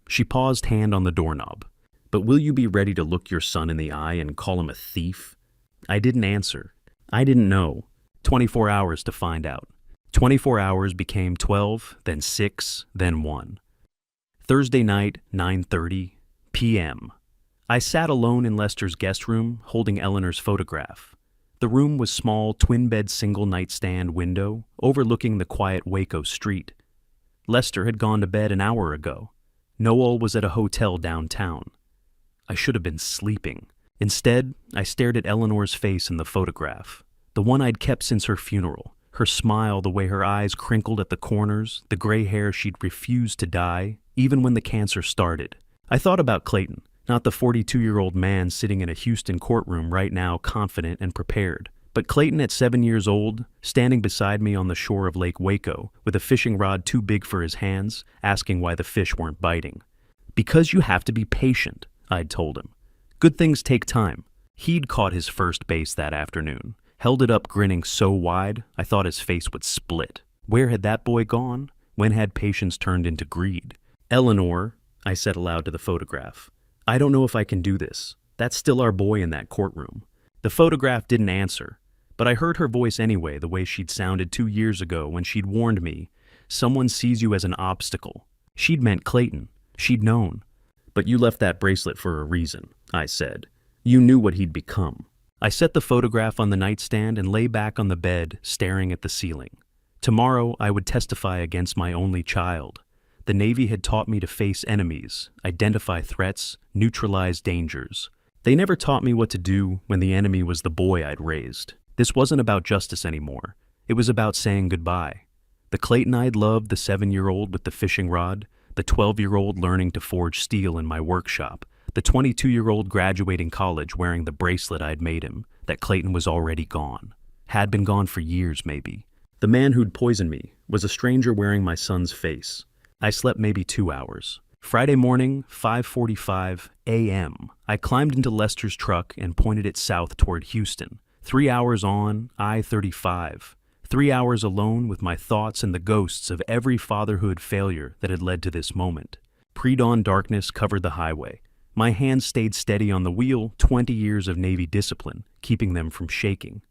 A: She paused, hand on the doorknob. "But will you be ready to look your son in the eye and call him a thief?" I didn't answer. I didn't know. 24 hours to find out. 24 hours became 12, then 6, then 1. Thursday night, 9:30 p.m. I sat alone in Lester's guest room, holding Eleanor's photograph. The room was small, twin-bed single nightstand window, overlooking the quiet Waco street. Lester had gone to bed an hour ago. Noel was at a hotel downtown. I should have been sleeping. Instead, I stared at Eleanor's face in the photograph, the one I'd kept since her funeral. Her smile, the way her eyes crinkled at the corners, the gray hair she'd refused to dye, even when the cancer started. I thought about Clayton, not the 42-year-old man sitting in a Houston courtroom right now, confident and prepared, but Clayton at 7 years old, standing beside me on the shore of Lake Waco, with a fishing rod too big for his hands, asking why the fish weren't biting. "Because you have to be patient," I'd told him. "Good things take time." He'd caught his first base that afternoon, held it up grinning so wide I thought his face would split. Where had that boy gone? When had patience turned into greed? "Eleanor," I said aloud to the photograph, "I don't know if I can do this. That's still our boy in that courtroom." The photograph didn't answer, but I heard her voice anyway, the way she'd sounded 2 years ago when she'd warned me, "Someone sees you as an obstacle." She'd meant Clayton. She'd known. "But you left that bracelet for a reason," I said. "You knew what he'd become." I set the photograph on the nightstand and lay back on the bed, staring at the ceiling. Tomorrow, I would testify against my only child. The Navy had taught me to face enemies, identify threats, neutralize dangers. They never taught me what to do when the enemy was the boy I'd raised. This wasn't about justice anymore. It was about saying goodbye. The Clayton I'd loved, the 7-year-old with the fishing rod, the 12-year-old learning to forge steel in my workshop, the 22-year-old graduating college wearing the bracelet I'd made him, that Clayton was already gone. Had been gone for years, maybe. The man who'd poisoned me was a stranger wearing my son's face. I slept maybe 2 hours. Friday morning, 5:45 a.m., I climbed into Lester's truck and pointed it south toward Houston. 3 hours on I-35. 3 hours alone with my thoughts and the ghosts of every fatherhood failure that had led to this moment. Pre-dawn darkness covered the highway. My hands stayed steady on the wheel, 20 years of Navy discipline, keeping them from shaking.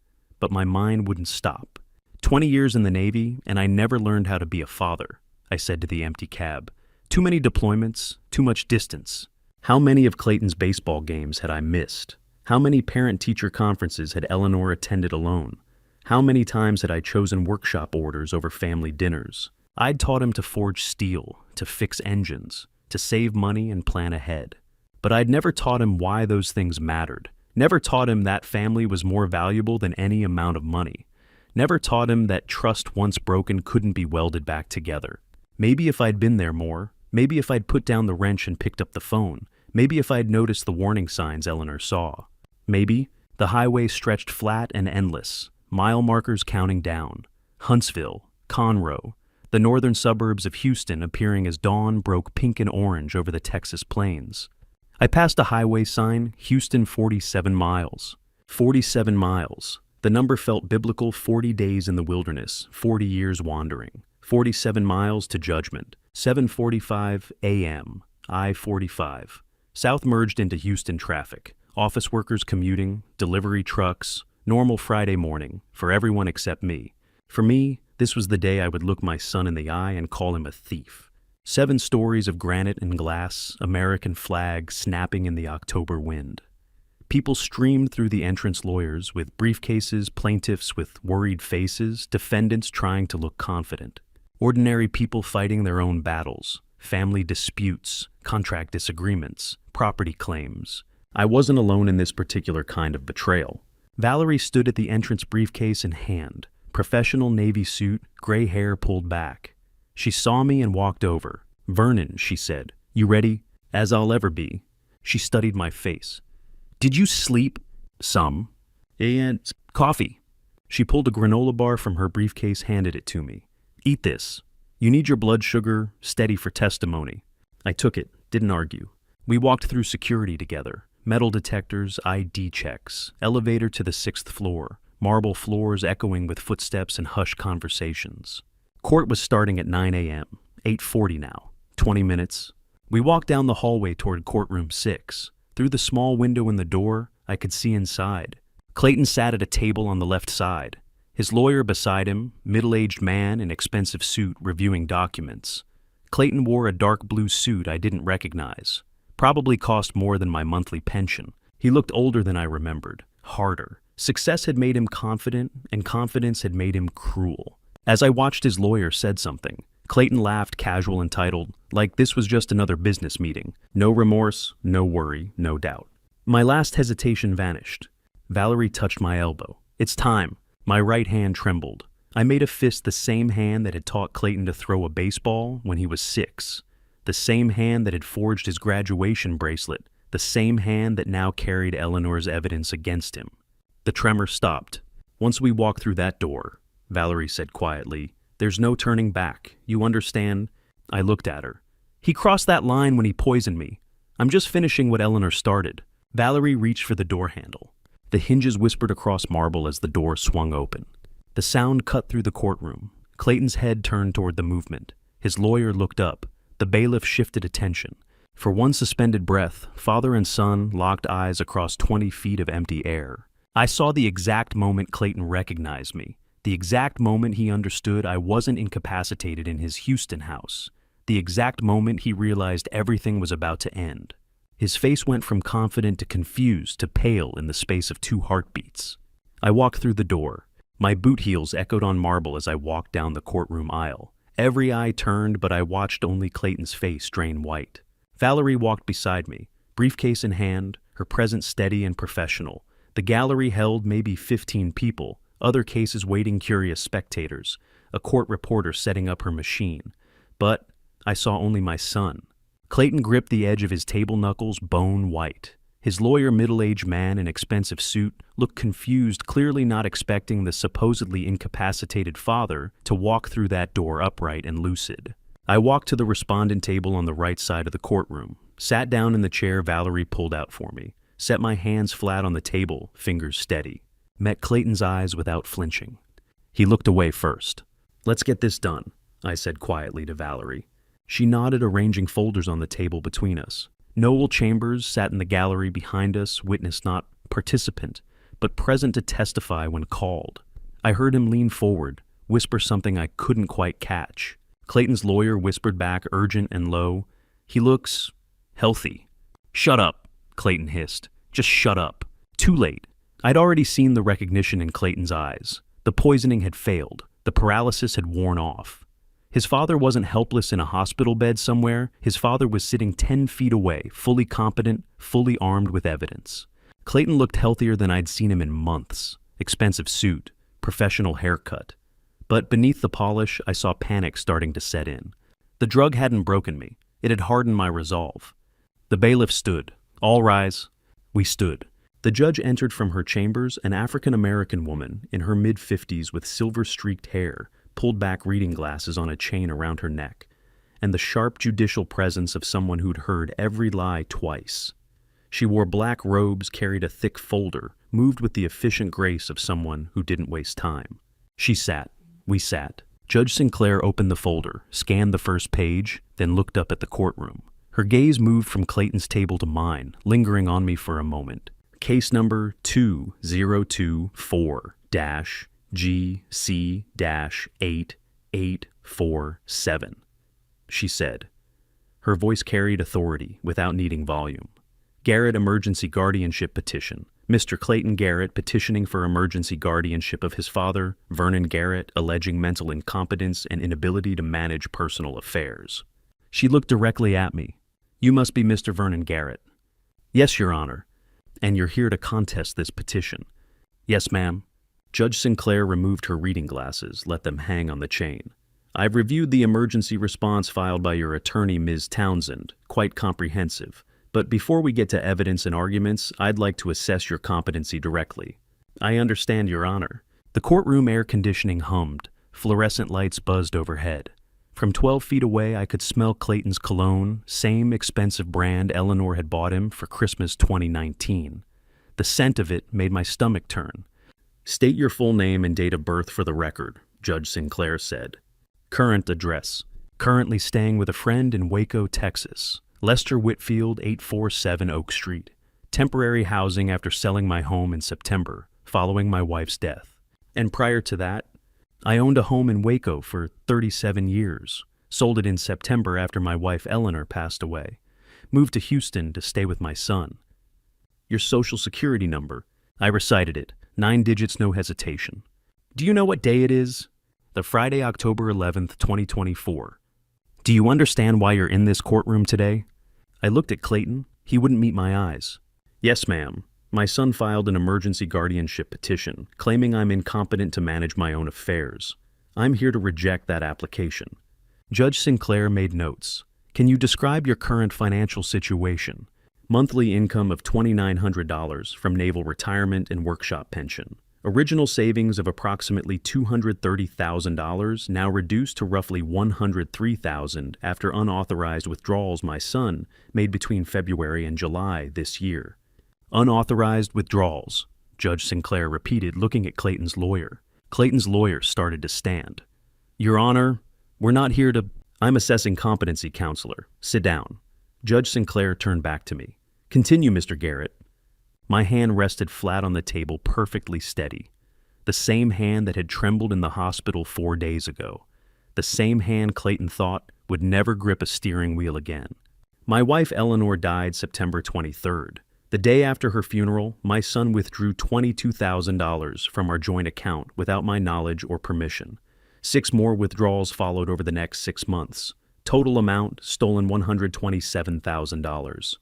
A: But my mind wouldn't stop. 20 years in the Navy, and I never learned how to be a father, I said to the empty cab. Too many deployments, too much distance. How many of Clayton's baseball games had I missed? How many parent-teacher conferences had Eleanor attended alone? How many times had I chosen workshop orders over family dinners? I'd taught him to forge steel, to fix engines, to save money and plan ahead. But I'd never taught him why those things mattered. Never taught him that family was more valuable than any amount of money. Never taught him that trust once broken couldn't be welded back together. Maybe if I'd been there more, maybe if I'd put down the wrench and picked up the phone, maybe if I'd noticed the warning signs Eleanor saw. Maybe the highway stretched flat and endless, mile markers counting down. Huntsville, Conroe, the northern suburbs of Houston appearing as dawn broke pink and orange over the Texas plains. I passed a highway sign, Houston 47 miles. 47 miles. The number felt biblical. 40 days in the wilderness, 40 years wandering. 47 miles to judgment. 7:45 a.m. I-45. South merged into Houston traffic. Office workers commuting, delivery trucks, normal Friday morning, for everyone except me. For me, this was the day I would look my son in the eye and call him a thief. 7 stories of granite and glass, American flag snapping in the October wind. People streamed through the entrance, lawyers with briefcases, plaintiffs with worried faces, defendants trying to look confident. Ordinary people fighting their own battles, family disputes, contract disagreements, property claims. I wasn't alone in this particular kind of betrayal. Valerie stood at the entrance, briefcase in hand, professional navy suit, gray hair pulled back. She saw me and walked over. "Vernon," she said, "you ready?" "As I'll ever be." She studied my face. "Did you sleep?" "Some." "And coffee." She pulled a granola bar from her briefcase, handed it to me. "Eat this. You need your blood sugar steady for testimony." I took it, didn't argue. We walked through security together. Metal detectors, ID checks, elevator to the 6th floor, marble floors echoing with footsteps and hushed conversations. Court was starting at 9 a.m., 8:40 now, 20 minutes. We walked down the hallway toward courtroom 6. Through the small window in the door, I could see inside. Clayton sat at a table on the left side. His lawyer beside him, middle-aged man in expensive suit reviewing documents. Clayton wore a dark blue suit I didn't recognize. Probably cost more than my monthly pension. He looked older than I remembered, harder. Success had made him confident, and confidence had made him cruel. As I watched his lawyer said something, Clayton laughed, casual, entitled, like this was just another business meeting. No remorse, no worry, no doubt. My last hesitation vanished. Valerie touched my elbow. "It's time." My right hand trembled. I made a fist, the same hand that had taught Clayton to throw a baseball when he was 6. The same hand that had forged his graduation bracelet. The same hand that now carried Eleanor's evidence against him. The tremor stopped. "Once we walk through that door," Valerie said quietly, "there's no turning back. You understand?" I looked at her. "He crossed that line when he poisoned me. I'm just finishing what Eleanor started." Valerie reached for the door handle. The hinges whispered across marble as the door swung open. The sound cut through the courtroom. Clayton's head turned toward the movement. His lawyer looked up. The bailiff shifted attention. For one suspended breath, father and son locked eyes across 20 feet of empty air. I saw the exact moment Clayton recognized me. The exact moment he understood I wasn't incapacitated in his Houston house. The exact moment he realized everything was about to end. His face went from confident to confused to pale in the space of 2 heartbeats. I walked through the door. My boot heels echoed on marble as I walked down the courtroom aisle. Every eye turned, but I watched only Clayton's face drain white. Valerie walked beside me, briefcase in hand, her presence steady and professional. The gallery held maybe 15 people, other cases waiting, curious spectators, a court reporter setting up her machine. But I saw only my son. Clayton gripped the edge of his table knuckles, bone white. His lawyer, middle-aged man in expensive suit, looked confused, clearly not expecting the supposedly incapacitated father to walk through that door upright and lucid. I walked to the respondent table on the right side of the courtroom, sat down in the chair Valerie pulled out for me, set my hands flat on the table, fingers steady, met Clayton's eyes without flinching. He looked away first. "Let's get this done," I said quietly to Valerie. She nodded, arranging folders on the table between us. Noel Chambers sat in the gallery behind us, witness not participant, but present to testify when called. I heard him lean forward, whisper something I couldn't quite catch. Clayton's lawyer whispered back, urgent and low, "He looks healthy." "Shut up," Clayton hissed. "Just shut up." Too late. I'd already seen the recognition in Clayton's eyes. The poisoning had failed. The paralysis had worn off. His father wasn't helpless in a hospital bed somewhere. His father was sitting 10 feet away, fully competent, fully armed with evidence. Clayton looked healthier than I'd seen him in months. Expensive suit, professional haircut. But beneath the polish, I saw panic starting to set in. The drug hadn't broken me. It had hardened my resolve. The bailiff stood. "All rise." We stood. The judge entered from her chambers, an African-American woman in her mid-50s with silver-streaked hair, pulled back reading glasses on a chain around her neck, and the sharp judicial presence of someone who'd heard every lie twice. She wore black robes, carried a thick folder, moved with the efficient grace of someone who didn't waste time. She sat. We sat. Judge Sinclair opened the folder, scanned the first page, then looked up at the courtroom. Her gaze moved from Clayton's table to mine, lingering on me for a moment. "Case number 2024-GC-8847, she said. Her voice carried authority without needing volume. "Garrett Emergency Guardianship Petition. Mr. Clayton Garrett petitioning for emergency guardianship of his father, Vernon Garrett, alleging mental incompetence and inability to manage personal affairs." She looked directly at me. "You must be Mr. Vernon Garrett." "Yes, Your Honor." "And you're here to contest this petition." "Yes, ma'am." Judge Sinclair removed her reading glasses, let them hang on the chain. "I've reviewed the emergency response filed by your attorney, Ms. Townsend. Quite comprehensive. But before we get to evidence and arguments, I'd like to assess your competency directly." "I understand, Your Honor." The courtroom air conditioning hummed. Fluorescent lights buzzed overhead. From 12 feet away, I could smell Clayton's cologne, same expensive brand Eleanor had bought him for Christmas 2019. The scent of it made my stomach turn. "State your full name and date of birth for the record," Judge Sinclair said. "Current address. Currently staying with a friend in Waco, Texas. Lester Whitfield, 847 Oak Street. Temporary housing after selling my home in September, following my wife's death. And prior to that, I owned a home in Waco for 37 years. Sold it in September after my wife Eleanor passed away. Moved to Houston to stay with my son." "Your social security number." I recited it, 9 digits, no hesitation. "Do you know what day it is?" "The Friday, October 11th, 2024. "Do you understand why you're in this courtroom today?" I looked at Clayton. He wouldn't meet my eyes. "Yes, ma'am. My son filed an emergency guardianship petition, claiming I'm incompetent to manage my own affairs. I'm here to reject that application." Judge Sinclair made notes. "Can you describe your current financial situation?" "Monthly income of $2,900 from naval retirement and workshop pension. Original savings of approximately $230,000, now reduced to roughly $103,000 after unauthorized withdrawals my son made between February and July this year." "Unauthorized withdrawals," Judge Sinclair repeated, looking at Clayton's lawyer. Clayton's lawyer started to stand. "Your Honor, we're not here to—" "I'm assessing competency, counselor. Sit down." Judge Sinclair turned back to me. "Continue, Mr. Garrett." My hand rested flat on the table, perfectly steady. The same hand that had trembled in the hospital 4 days ago. The same hand Clayton thought would never grip a steering wheel again. "My wife Eleanor died September 23rd. The day after her funeral, my son withdrew $22,000 from our joint account without my knowledge or permission. 6 more withdrawals followed over the next 6 months. Total amount, stolen $127,000.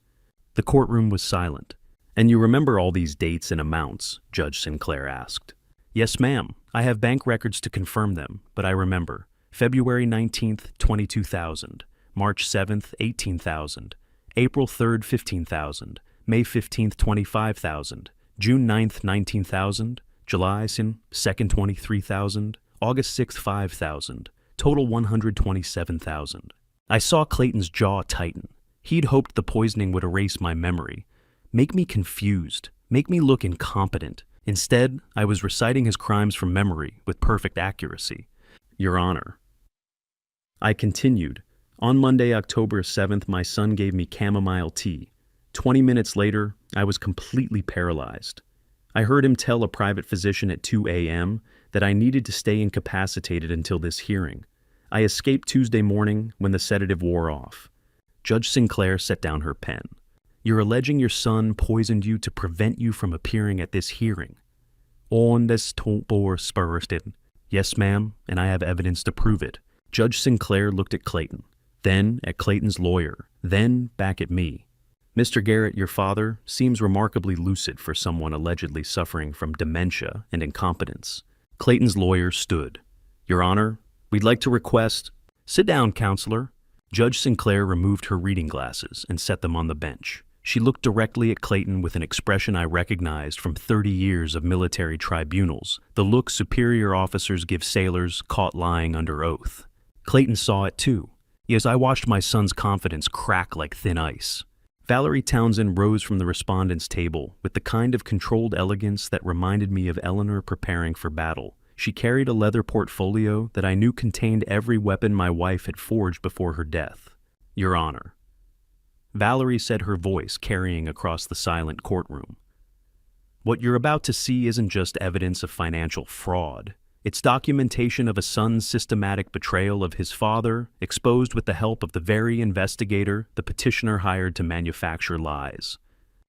A: The courtroom was silent. "And you remember all these dates and amounts?" Judge Sinclair asked. "Yes, ma'am. I have bank records to confirm them, but I remember. February 19th, $22,000. March 7th, $18,000. April 3rd, $15,000. May 15th, $25,000. June 9th, $19,000. July 2nd, $23,000. August 6th, $5,000. Total $127,000. I saw Clayton's jaw tighten. He'd hoped the poisoning would erase my memory, make me confused, make me look incompetent. Instead, I was reciting his crimes from memory with perfect accuracy. "Your Honor." I continued. "On Monday, October 7th, my son gave me chamomile tea. 20 minutes later, I was completely paralyzed. I heard him tell a private physician at 2 a.m. that I needed to stay incapacitated until this hearing. I escaped Tuesday morning when the sedative wore off." Judge Sinclair set down her pen. You're alleging your son poisoned you to prevent you from appearing at this hearing. On this topor spurrested. Yes, ma'am, and I have evidence to prove it. Judge Sinclair looked at Clayton, then at Clayton's lawyer, then back at me. Mr. Garrett, your father, seems remarkably lucid for someone allegedly suffering from dementia and incompetence. Clayton's lawyer stood. Your Honor, we'd like to request— Sit down, counselor. Judge Sinclair removed her reading glasses and set them on the bench. She looked directly at Clayton with an expression I recognized from 30 years of military tribunals, the look superior officers give sailors caught lying under oath. Clayton saw it too, as I watched my son's confidence crack like thin ice. Valerie Townsend rose from the respondents' table with the kind of controlled elegance that reminded me of Eleanor preparing for battle. She carried a leather portfolio that I knew contained every weapon my wife had forged before her death. Your Honor. Valerie said, her voice carrying across the silent courtroom. What you're about to see isn't just evidence of financial fraud. It's documentation of a son's systematic betrayal of his father, exposed with the help of the very investigator the petitioner hired to manufacture lies.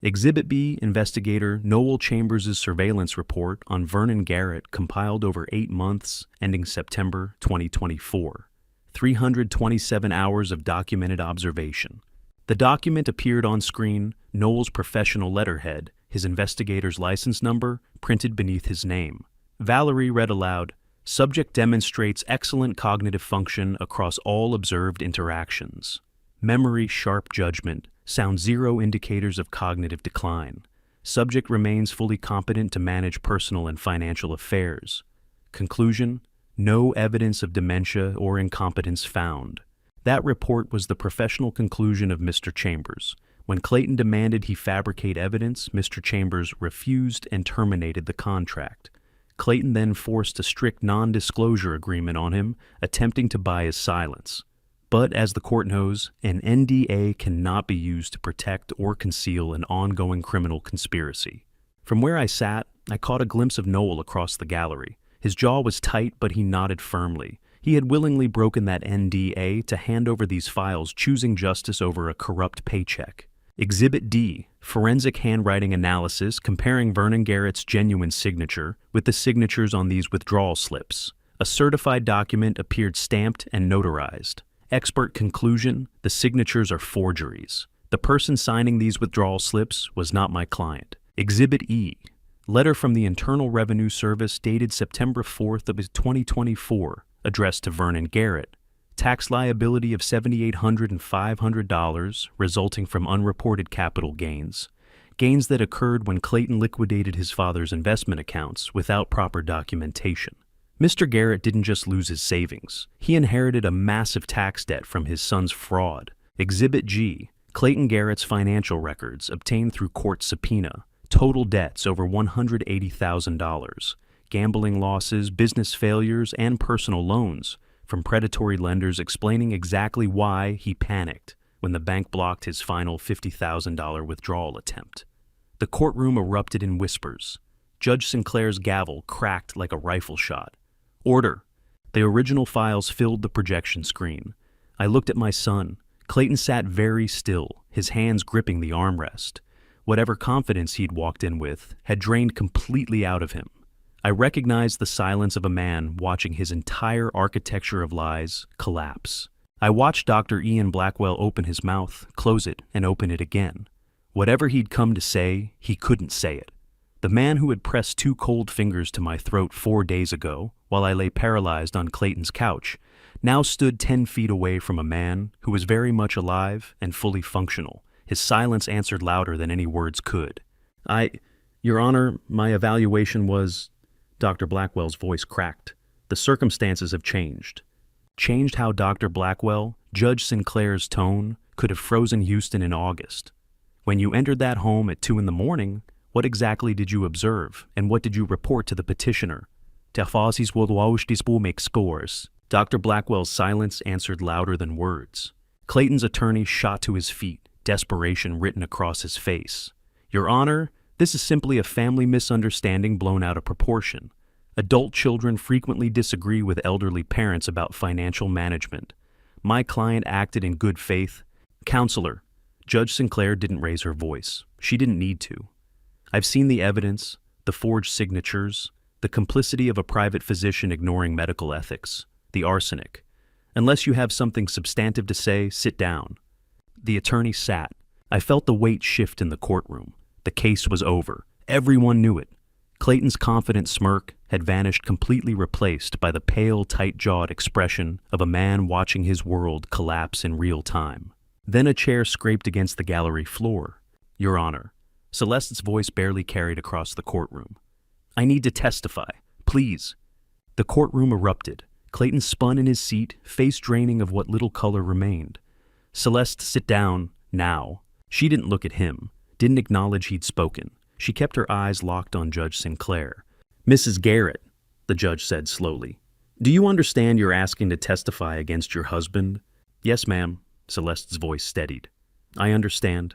A: Exhibit B, investigator Noel Chambers' surveillance report on Vernon Garrett, compiled over 8 months, ending September 2024. 327 hours of documented observation. The document appeared on screen, Noel's professional letterhead, his investigator's license number, printed beneath his name. Valerie read aloud, subject demonstrates excellent cognitive function across all observed interactions. Memory, sharp judgment, sound zero indicators of cognitive decline. Subject remains fully competent to manage personal and financial affairs. Conclusion, no evidence of dementia or incompetence found. That report was the professional conclusion of Mr. Chambers. When Clayton demanded he fabricate evidence, Mr. Chambers refused and terminated the contract. Clayton then forced a strict non-disclosure agreement on him, attempting to buy his silence. But as the court knows, an NDA cannot be used to protect or conceal an ongoing criminal conspiracy. From where I sat, I caught a glimpse of Noel across the gallery. His jaw was tight, but he nodded firmly. He had willingly broken that NDA to hand over these files, choosing justice over a corrupt paycheck. Exhibit D, forensic handwriting analysis comparing Vernon Garrett's genuine signature with the signatures on these withdrawal slips. A certified document appeared stamped and notarized. Expert conclusion, the signatures are forgeries. The person signing these withdrawal slips was not my client. Exhibit E, letter from the Internal Revenue Service dated September 4th of 2024, addressed to Vernon Garrett. Tax liability of $7,800 and $500 resulting from unreported capital gains. Gains that occurred when Clayton liquidated his father's investment accounts without proper documentation. Mr. Garrett didn't just lose his savings. He inherited a massive tax debt from his son's fraud. Exhibit G, Clayton Garrett's financial records obtained through court subpoena. Total debts over $180,000. Gambling losses, business failures, and personal loans from predatory lenders, explaining exactly why he panicked when the bank blocked his final $50,000 withdrawal attempt. The courtroom erupted in whispers. Judge Sinclair's gavel cracked like a rifle shot. Order. The original files filled the projection screen. I looked at my son. Clayton sat very still, his hands gripping the armrest. Whatever confidence he'd walked in with had drained completely out of him. I recognized the silence of a man watching his entire architecture of lies collapse. I watched Dr. Ian Blackwell open his mouth, close it, and open it again. Whatever he'd come to say, he couldn't say it. The man who had pressed 2 cold fingers to my throat 4 days ago, while I lay paralyzed on Clayton's couch, now stood 10 feet away from a man who was very much alive and fully functional. His silence answered louder than any words could. Your Honor, my evaluation was— Dr. Blackwell's voice cracked. The circumstances have changed. Changed how Dr. Blackwell, Judge Sinclair's tone, could have frozen Houston in August. When you entered that home at 2 a.m, what exactly did you observe, and what did you report to the petitioner? Make scores. Dr. Blackwell's silence answered louder than words. Clayton's attorney shot to his feet, desperation written across his face. Your Honor, this is simply a family misunderstanding blown out of proportion. Adult children frequently disagree with elderly parents about financial management. My client acted in good faith. Counselor, Judge Sinclair didn't raise her voice. She didn't need to. I've seen the evidence, the forged signatures, the complicity of a private physician ignoring medical ethics, the arsenic. Unless you have something substantive to say, sit down. The attorney sat. I felt the weight shift in the courtroom. The case was over. Everyone knew it. Clayton's confident smirk had vanished, completely replaced by the pale, tight-jawed expression of a man watching his world collapse in real time. Then a chair scraped against the gallery floor. Your Honor. Celeste's voice barely carried across the courtroom. I need to testify. Please. The courtroom erupted. Clayton spun in his seat, face draining of what little color remained. Celeste, sit down, now. She didn't look at him, didn't acknowledge he'd spoken. She kept her eyes locked on Judge Sinclair. Mrs. Garrett, the judge said slowly, do you understand you're asking to testify against your husband? Yes, ma'am, Celeste's voice steadied. I understand.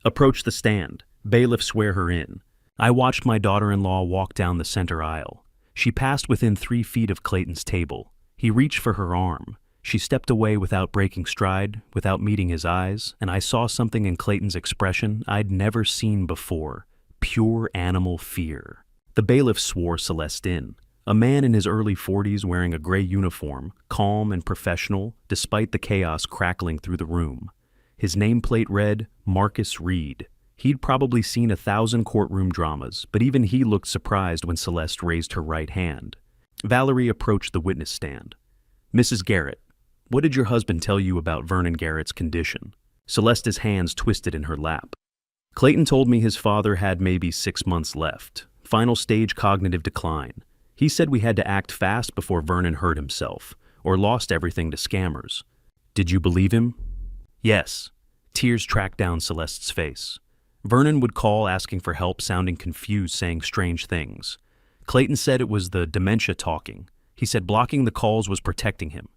A: Approach the stand. Bailiff, swear her in. I watched my daughter-in-law walk down the center aisle. She passed within 3 feet of Clayton's table. He reached for her arm. She stepped away without breaking stride, without meeting his eyes, and I saw something in Clayton's expression I'd never seen before. Pure animal fear. The bailiff swore Celeste in. A man in his early 40s wearing a gray uniform, calm and professional, despite the chaos crackling through the room. His nameplate read, Marcus Reed. He'd probably seen 1,000 courtroom dramas, but even he looked surprised when Celeste raised her right hand. Valerie approached the witness stand. Mrs. Garrett, what did your husband tell you about Vernon Garrett's condition? Celeste's hands twisted in her lap. Clayton told me his father had maybe 6 months left. Final stage cognitive decline. He said we had to act fast before Vernon hurt himself, or lost everything to scammers. Did you believe him? Yes. Tears tracked down Celeste's face. Vernon would call asking for help, sounding confused, saying strange things. Clayton said it was the dementia talking. He said blocking the calls was protecting him.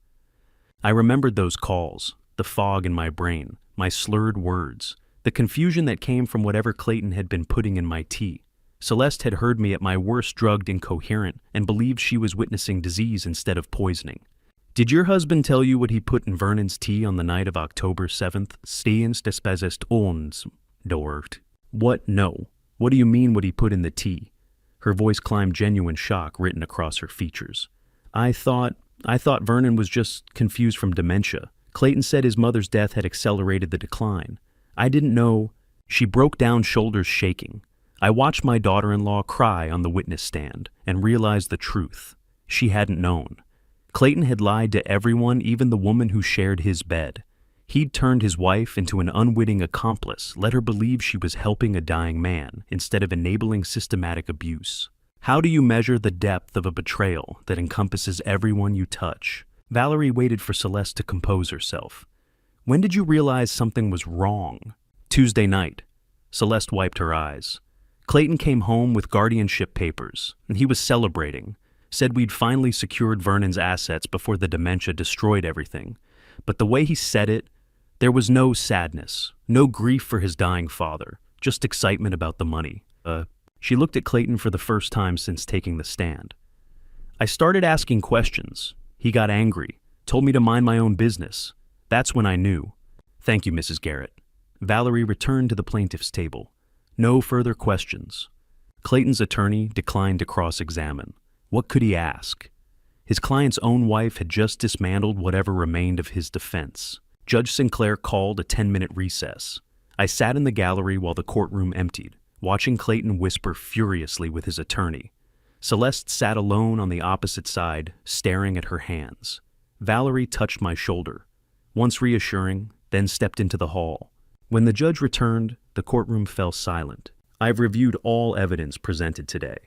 A: I remembered those calls, the fog in my brain, my slurred words, the confusion that came from whatever Clayton had been putting in my tea. Celeste had heard me at my worst drugged incoherent and believed she was witnessing disease instead of poisoning. Did your husband tell you what he put in Vernon's tea on the night of October 7th? Steens despesest ons dort. What? No. What do you mean what he put in the tea? Her voice climbed genuine shock written across her features. I thought Vernon was just confused from dementia. Clayton said his mother's death had accelerated the decline. I didn't know. She broke down, shoulders shaking. I watched my daughter-in-law cry on the witness stand and realized the truth. She hadn't known. Clayton had lied to everyone, even the woman who shared his bed. He'd turned his wife into an unwitting accomplice, let her believe she was helping a dying man instead of enabling systematic abuse. How do you measure the depth of a betrayal that encompasses everyone you touch? Valerie waited for Celeste to compose herself. When did you realize something was wrong? Tuesday night. Celeste wiped her eyes. Clayton came home with guardianship papers, and he was celebrating. Said we'd finally secured Vernon's assets before the dementia destroyed everything. But the way he said it, there was no sadness, no grief for his dying father, just excitement about the money. She looked at Clayton for the first time since taking the stand. I started asking questions. He got angry, told me to mind my own business. That's when I knew. Thank you, Mrs. Garrett. Valerie returned to the plaintiff's table. No further questions. Clayton's attorney declined to cross-examine. What could he ask? His client's own wife had just dismantled whatever remained of his defense. Judge Sinclair called a 10-minute recess. I sat in the gallery while the courtroom emptied, watching Clayton whisper furiously with his attorney. Celeste sat alone on the opposite side, staring at her hands. Valerie touched my shoulder, once reassuring, then stepped into the hall. When the judge returned, the courtroom fell silent. I've reviewed all evidence presented today.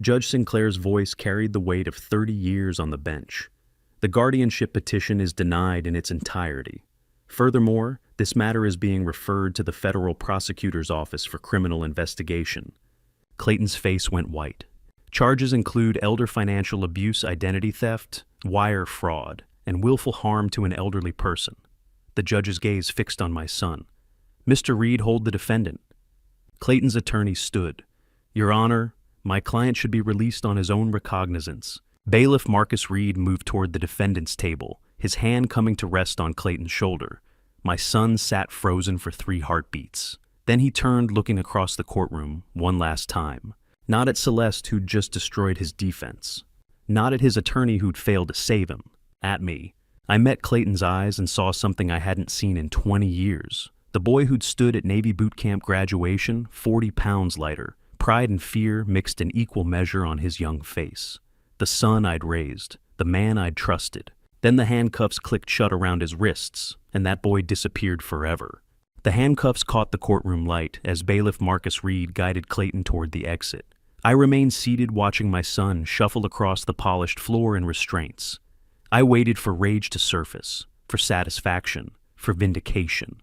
A: Judge Sinclair's voice carried the weight of 30 years on the bench. The guardianship petition is denied in its entirety. Furthermore, this matter is being referred to the federal prosecutor's office for criminal investigation. Clayton's face went white. Charges include elder financial abuse, identity theft, wire fraud, and willful harm to an elderly person. The judge's gaze fixed on my son. Mr. Reed, hold the defendant. Clayton's attorney stood. Your Honor, my client should be released on his own recognizance. Bailiff Marcus Reed moved toward the defendant's table, his hand coming to rest on Clayton's shoulder. My son sat frozen for 3 heartbeats. Then he turned, looking across the courtroom one last time. Not at Celeste, who'd just destroyed his defense. Not at his attorney who'd failed to save him. At me. I met Clayton's eyes and saw something I hadn't seen in 20 years. The boy who'd stood at Navy boot camp graduation, 40 pounds lighter, pride and fear mixed in equal measure on his young face. The son I'd raised, the man I'd trusted. Then the handcuffs clicked shut around his wrists, and that boy disappeared forever. The handcuffs caught the courtroom light as bailiff Marcus Reed guided Clayton toward the exit. I remained seated watching my son shuffle across the polished floor in restraints. I waited for rage to surface, for satisfaction, for vindication.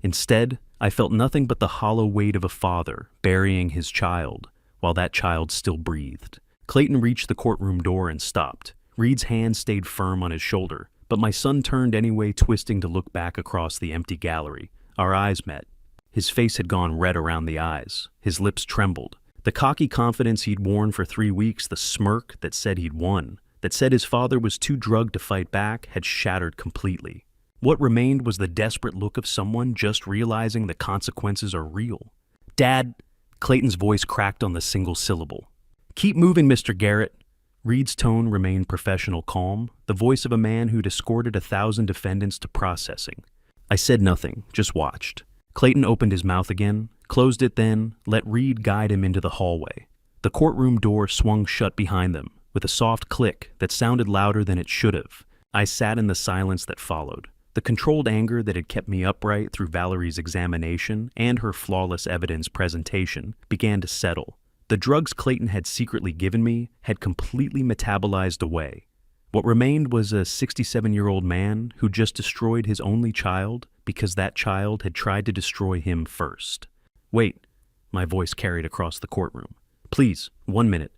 A: Instead, I felt nothing but the hollow weight of a father burying his child while that child still breathed. Clayton reached the courtroom door and stopped. Reed's hand stayed firm on his shoulder, but my son turned anyway, twisting to look back across the empty gallery. Our eyes met. His face had gone red around the eyes. His lips trembled. The cocky confidence he'd worn for 3 weeks, the smirk that said he'd won, that said his father was too drugged to fight back, had shattered completely. What remained was the desperate look of someone just realizing the consequences are real. "Dad," Clayton's voice cracked on the single syllable. "Keep moving, Mr. Garrett." Reed's tone remained professional calm, the voice of a man who'd escorted 1,000 defendants to processing. I said nothing, just watched. Clayton opened his mouth again, closed it then, let Reed guide him into the hallway. The courtroom door swung shut behind them, with a soft click that sounded louder than it should have. I sat in the silence that followed. The controlled anger that had kept me upright through Valerie's examination and her flawless evidence presentation began to settle. The drugs Clayton had secretly given me had completely metabolized away. What remained was a 67-year-old man who just destroyed his only child because that child had tried to destroy him first. "Wait," my voice carried across the courtroom. "Please, 1 minute."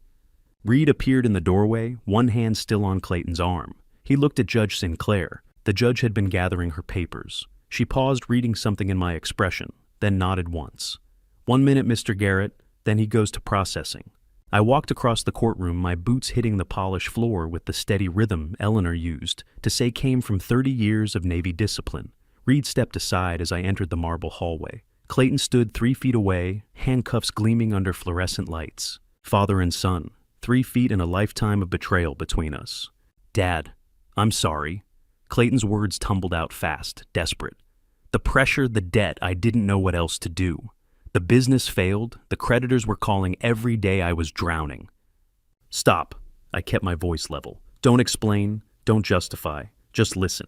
A: Reed appeared in the doorway, one hand still on Clayton's arm. He looked at Judge Sinclair. The judge had been gathering her papers. She paused, reading something in my expression, then nodded once. "1 minute, Mr. Garrett, then he goes to processing." I walked across the courtroom, my boots hitting the polished floor with the steady rhythm Eleanor used to say came from 30 years of Navy discipline. Reed stepped aside as I entered the marble hallway. Clayton stood 3 feet away, handcuffs gleaming under fluorescent lights. Father and son, 3 feet and a lifetime of betrayal between us. "Dad, I'm sorry." Clayton's words tumbled out fast, desperate. The pressure, the debt, I didn't know what else to do. The business failed, the creditors were calling every day I was drowning. "Stop." I kept my voice level. "Don't explain, don't justify, just listen."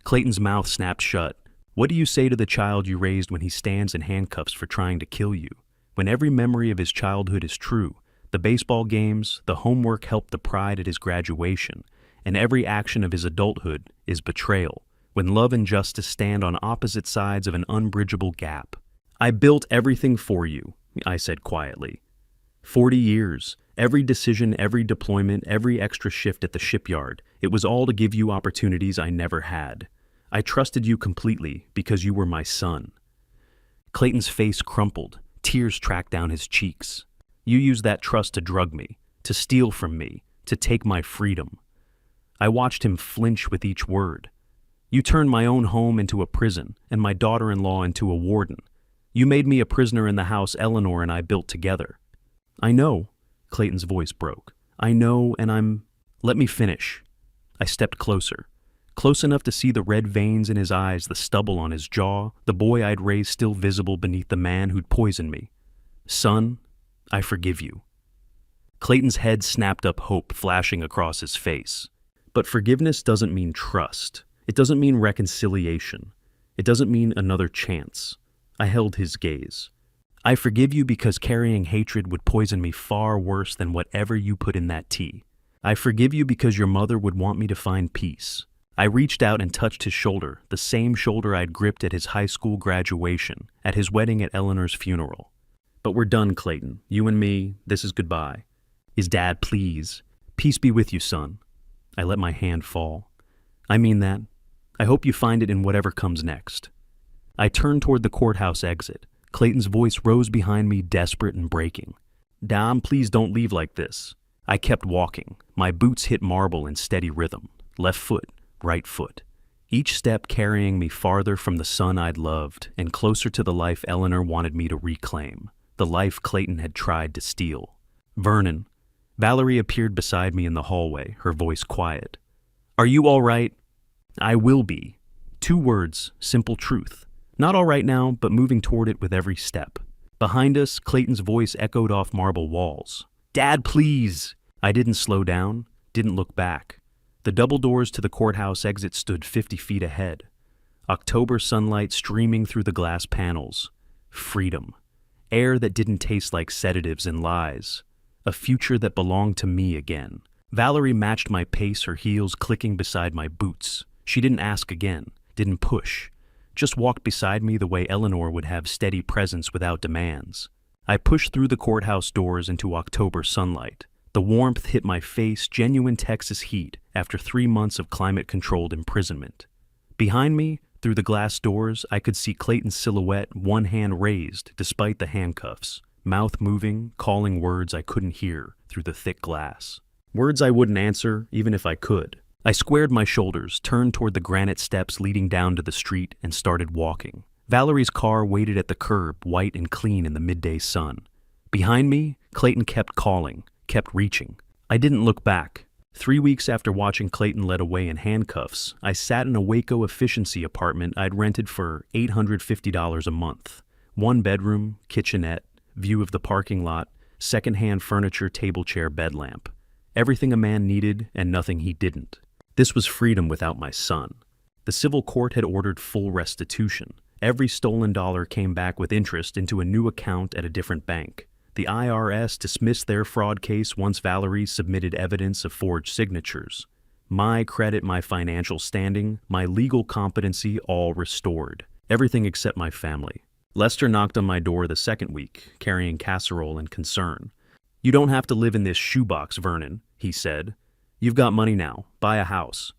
A: Clayton's mouth snapped shut. "What do you say to the child you raised when he stands in handcuffs for trying to kill you? When every memory of his childhood is true, the baseball games, the homework helped the pride at his graduation, and every action of his adulthood is betrayal, when love and justice stand on opposite sides of an unbridgeable gap." "I built everything for you," I said quietly. 40 years, every decision, every deployment, every extra shift at the shipyard, it was all to give you opportunities I never had. I trusted you completely because you were my son. Clayton's face crumpled, tears tracked down his cheeks. "You used that trust to drug me, to steal from me, to take my freedom." I watched him flinch with each word. "You turned my own home into a prison and my daughter-in-law into a warden. You made me a prisoner in the house Eleanor and I built together." "I know," Clayton's voice broke. "I know, and Let me finish." I stepped closer. Close enough to see the red veins in his eyes, the stubble on his jaw, the boy I'd raised still visible beneath the man who'd poisoned me. "Son, I forgive you." Clayton's head snapped up, hope flashing across his face. But forgiveness doesn't mean trust. It doesn't mean reconciliation. It doesn't mean another chance. I held his gaze. "I forgive you because carrying hatred would poison me far worse than whatever you put in that tea. I forgive you because your mother would want me to find peace." I reached out and touched his shoulder, the same shoulder I'd gripped at his high school graduation, at his wedding, at Eleanor's funeral. "But we're done, Clayton. You and me, this is goodbye." "Is Dad, please." "Peace be with you, son." I let my hand fall. "I mean that. I hope you find it in whatever comes next." I turned toward the courthouse exit. Clayton's voice rose behind me, desperate and breaking. "Dom, please don't leave like this." I kept walking. My boots hit marble in steady rhythm. Left foot, right foot. each step carrying me farther from the son I'd loved and closer to the life Eleanor wanted me to reclaim, the life Clayton had tried to steal. Vernon. Valerie appeared beside me in the hallway, her voice quiet. Are you all right? I will be. 2 words, simple truth. Not all right now, but moving toward it with every step. Behind us, Clayton's voice echoed off marble walls. Dad, please! I didn't slow down, didn't look back. The double doors to the courthouse exit stood 50 feet ahead. October sunlight streaming through the glass panels. Freedom. Air that didn't taste like sedatives and lies. A future that belonged to me again. Valerie matched my pace, her heels clicking beside my boots. She didn't ask again, didn't push. Just walked beside me the way Eleanor would have steady presence without demands. I pushed through the courthouse doors into October sunlight. The warmth hit my face, genuine Texas heat after 3 months of climate-controlled imprisonment. Behind me, through the glass doors, I could see Clayton's silhouette, one hand raised despite the handcuffs, mouth moving, calling words I couldn't hear through the thick glass. Words I wouldn't answer, even if I could. I squared my shoulders, turned toward the granite steps leading down to the street, and started walking. Valerie's car waited at the curb, white and clean in the midday sun. Behind me, Clayton kept calling, kept reaching. I didn't look back. 3 weeks after watching Clayton led away in handcuffs, I sat in a Waco efficiency apartment I'd rented for $850 a month. 1 bedroom, kitchenette, view of the parking lot, secondhand furniture, table chair, bed lamp. Everything a man needed and nothing he didn't. This was freedom without my son. The civil court had ordered full restitution. Every stolen dollar came back with interest into a new account at a different bank. The IRS dismissed their fraud case once Valerie submitted evidence of forged signatures. My credit, my financial standing, my legal competency all restored. Everything except my family. Lester knocked on my door the second week, carrying casserole and concern. You don't have to live in this shoebox, Vernon, he said. You've got money now. Buy a house.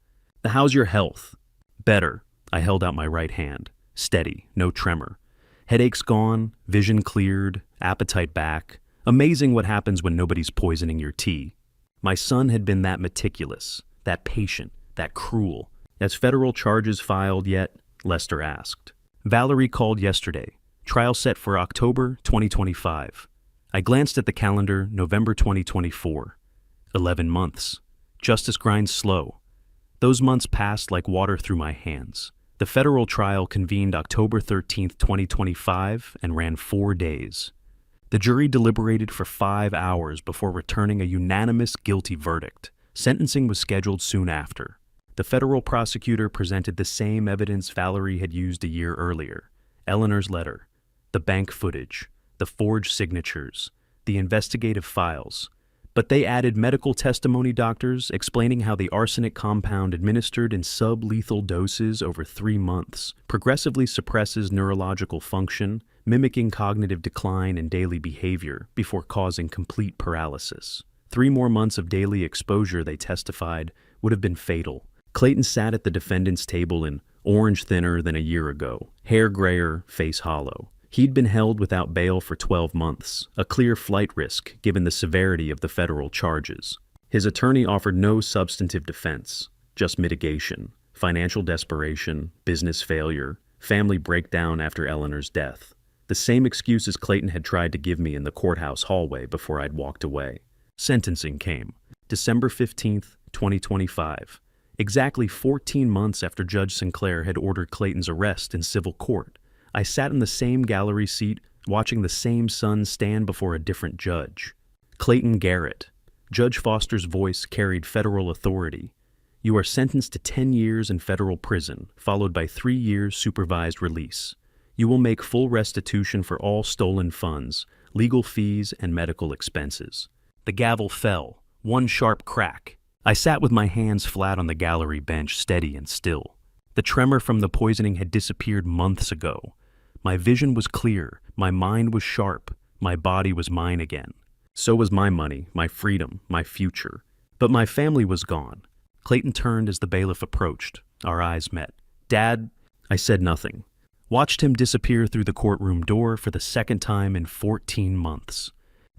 A: How's your health? Better. I held out my right hand. Steady, no tremor. Headaches gone, vision cleared, appetite back. Amazing what happens when nobody's poisoning your tea. My son had been that meticulous, that patient, that cruel. As federal charges filed yet, Lester asked. Valerie called yesterday. Trial set for October 2025. I glanced at the calendar, November 2024. 11 months. Justice grinds slow. Those months passed like water through my hands. The federal trial convened October 13, 2025, and ran 4 days. The jury deliberated for 5 hours before returning a unanimous guilty verdict. Sentencing was scheduled soon after. The federal prosecutor presented the same evidence Valerie had used a year earlier. Eleanor's letter, the bank footage, the forged signatures, the investigative files. But they added medical testimony doctors explaining how the arsenic compound administered in sublethal doses over 3 months progressively suppresses neurological function, mimicking cognitive decline and daily behavior before causing complete paralysis. 3 more months of daily exposure, they testified, would have been fatal. Clayton sat at the defendant's table in orange thinner than a year ago, hair grayer, face hollow. He'd been held without bail for 12 months, a clear flight risk given the severity of the federal charges. His attorney offered no substantive defense, just mitigation, financial desperation, business failure, family breakdown after Eleanor's death. The same excuses Clayton had tried to give me in the courthouse hallway before I'd walked away. Sentencing came. December 15th, 2025. Exactly 14 months after Judge Sinclair had ordered Clayton's arrest in civil court. I sat in the same gallery seat, watching the same son stand before a different judge. Clayton Garrett. Judge Foster's voice carried federal authority. You are sentenced to 10 years in federal prison, followed by 3 years supervised release. You will make full restitution for all stolen funds, legal fees, and medical expenses. The gavel fell, one sharp crack. I sat with my hands flat on the gallery bench, steady and still. The tremor from the poisoning had disappeared months ago. My vision was clear, my mind was sharp, my body was mine again. So was my money, my freedom, my future. But my family was gone. Clayton turned as the bailiff approached. Our eyes met. Dad, I said nothing. Watched him disappear through the courtroom door for the second time in 14 months.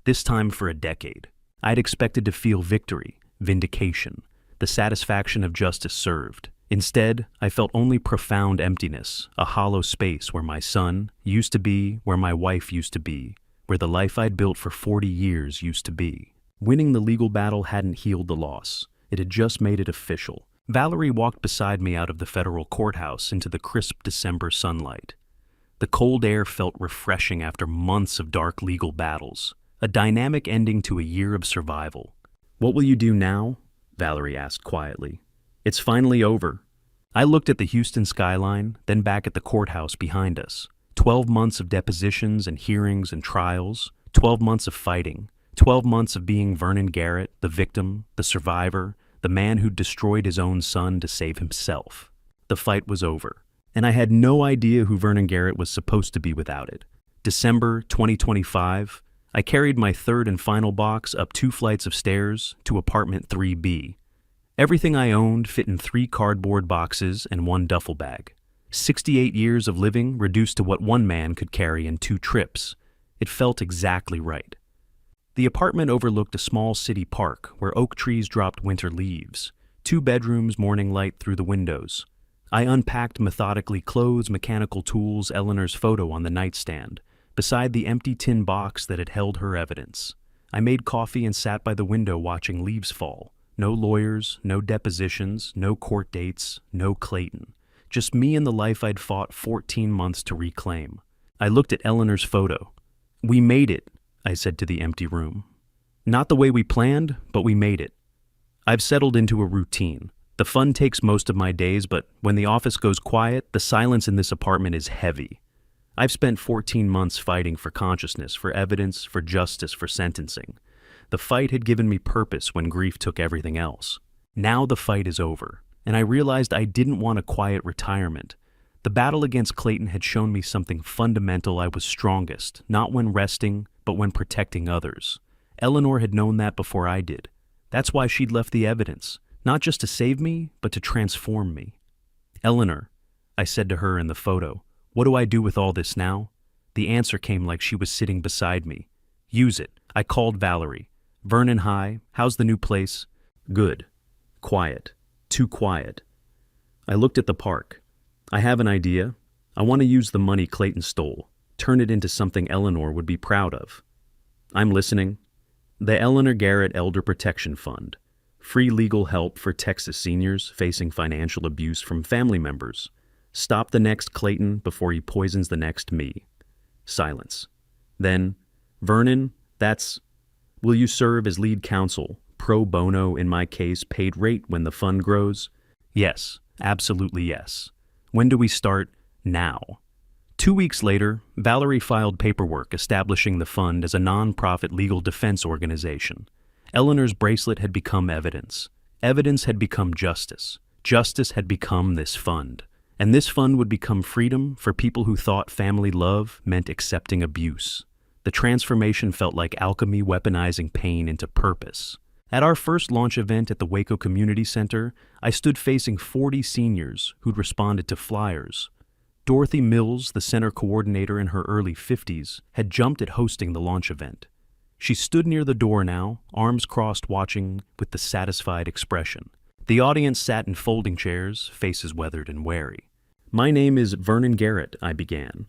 A: This time for a decade. I'd expected to feel victory, vindication, the satisfaction of justice served. Instead, I felt only profound emptiness, a hollow space where my son used to be, where my wife used to be, where the life I'd built for 40 years used to be. Winning the legal battle hadn't healed the loss. It had just made it official. Valerie walked beside me out of the federal courthouse into the crisp December sunlight. The cold air felt refreshing after months of dark legal battles, a dynamic ending to a year of survival. "What will you do now?" Valerie asked quietly. "It's finally over." I looked at the Houston skyline, then back at the courthouse behind us. 12 months of depositions and hearings and trials, 12 months of fighting, 12 months of being Vernon Garrett, the victim, the survivor, the man who'd destroyed his own son to save himself. The fight was over, and I had no idea who Vernon Garrett was supposed to be without it. December 2025, I carried my third and final box up 2 flights of stairs to apartment 3B. Everything I owned fit in 3 cardboard boxes and 1 duffel bag. 68 years of living reduced to what one man could carry in 2 trips. It felt exactly right. The apartment overlooked a small city park where oak trees dropped winter leaves, 2 bedrooms, morning light through the windows. I unpacked methodically clothes, mechanical tools, Eleanor's photo on the nightstand, beside the empty tin box that had held her evidence. I made coffee and sat by the window watching leaves fall. No lawyers, no depositions, no court dates, no Clayton. Just me and the life I'd fought 14 months to reclaim. I looked at Eleanor's photo. "We made it," I said to the empty room. "Not the way we planned, but we made it." I've settled into a routine. The fun takes most of my days, but when the office goes quiet, the silence in this apartment is heavy. I've spent 14 months fighting for consciousness, for evidence, for justice, for sentencing. The fight had given me purpose when grief took everything else. Now the fight is over, and I realized I didn't want a quiet retirement. The battle against Clayton had shown me something fundamental. I was strongest, not when resting, but when protecting others. Eleanor had known that before I did. That's why she'd left the evidence, not just to save me, but to transform me. "Eleanor," I said to her in the photo, "what do I do with all this now?" The answer came like she was sitting beside me. "Use it." I called Valerie. "Vernon, hi. How's the new place?" "Good." "Quiet. Too quiet." I looked at the park. "I have an idea. I want to use the money Clayton stole, turn it into something Eleanor would be proud of." "I'm listening." "The Eleanor Garrett Elder Protection Fund. Free legal help for Texas seniors facing financial abuse from family members. Stop the next Clayton before he poisons the next me." Silence. Then, "Vernon, will you serve as lead counsel, pro bono in my case, paid rate when the fund grows?" "Yes, absolutely yes." "When do we start?" "Now." 2 weeks later, Valerie filed paperwork establishing the fund as a non-profit legal defense organization. Eleanor's bracelet had become evidence. Evidence had become justice. Justice had become this fund. And this fund would become freedom for people who thought family love meant accepting abuse. The transformation felt like alchemy weaponizing pain into purpose. At our first launch event at the Waco Community Center, I stood facing 40 seniors who'd responded to flyers. Dorothy Mills, the center coordinator in her early 50s, had jumped at hosting the launch event. She stood near the door now, arms crossed, watching with the satisfied expression. The audience sat in folding chairs, faces weathered and wary. "My name is Vernon Garrett," I began.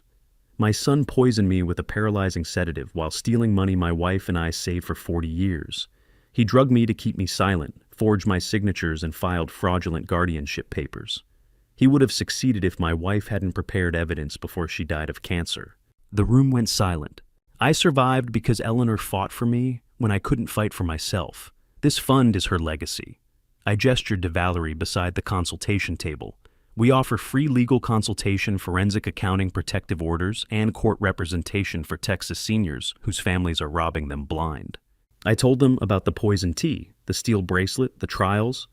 A: "My son poisoned me with a paralyzing sedative while stealing money my wife and I saved for 40 years. He drugged me to keep me silent, forged my signatures, and filed fraudulent guardianship papers. He would have succeeded if my wife hadn't prepared evidence before she died of cancer." The room went silent. I survived because Eleanor fought for me when I couldn't fight for myself. This fund is her legacy. I gestured to Valerie beside the consultation table. "We offer free legal consultation, forensic accounting, protective orders, and court representation for Texas seniors whose families are robbing them blind." I told them about the poison tea, the steel bracelet, the trials,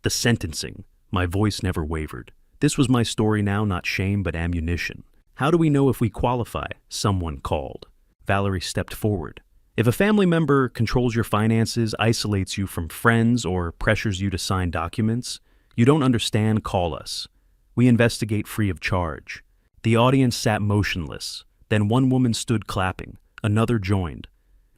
A: the sentencing. My voice never wavered. This was my story now, not shame, but ammunition. "How do we know if we qualify?" someone called. Valerie stepped forward. "If a family member controls your finances, isolates you from friends, or pressures you to sign documents, you don't understand, call us. We investigate free of charge." The audience sat motionless. Then one woman stood clapping. Another joined.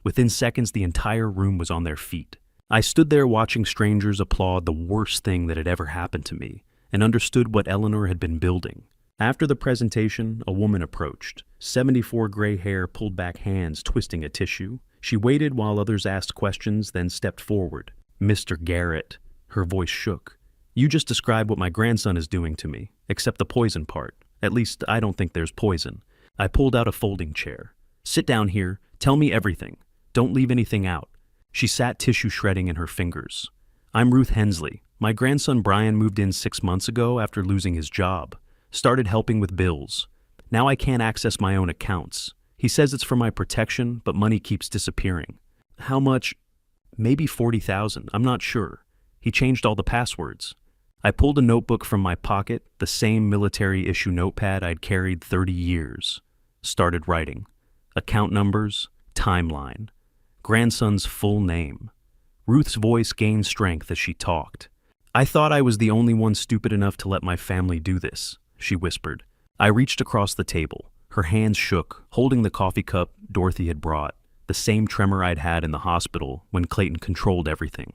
A: Within seconds, the entire room was on their feet. I stood there watching strangers applaud the worst thing that had ever happened to me, and understood what Eleanor had been building. After the presentation, a woman approached, 74 gray hair pulled back hands twisting a tissue. She waited while others asked questions, then stepped forward. "Mr. Garrett," her voice shook. "You just described what my grandson is doing to me, except the poison part. At least, I don't think there's poison." I pulled out a folding chair. "Sit down here. Tell me everything. Don't leave anything out." She sat tissue shredding in her fingers. "I'm Ruth Hensley. My grandson Brian moved in 6 months ago after losing his job. Started helping with bills. Now I can't access my own accounts. He says it's for my protection, but money keeps disappearing. How much? Maybe 40,000, I'm not sure. He changed all the passwords." I pulled a notebook from my pocket, the same military-issue notepad I'd carried 30 years. Started writing. Account numbers, timeline, grandson's full name. Ruth's voice gained strength as she talked. "I thought I was the only one stupid enough to let my family do this," she whispered. I reached across the table. Her hands shook, holding the coffee cup Dorothy had brought, the same tremor I'd had in the hospital when Clayton controlled everything.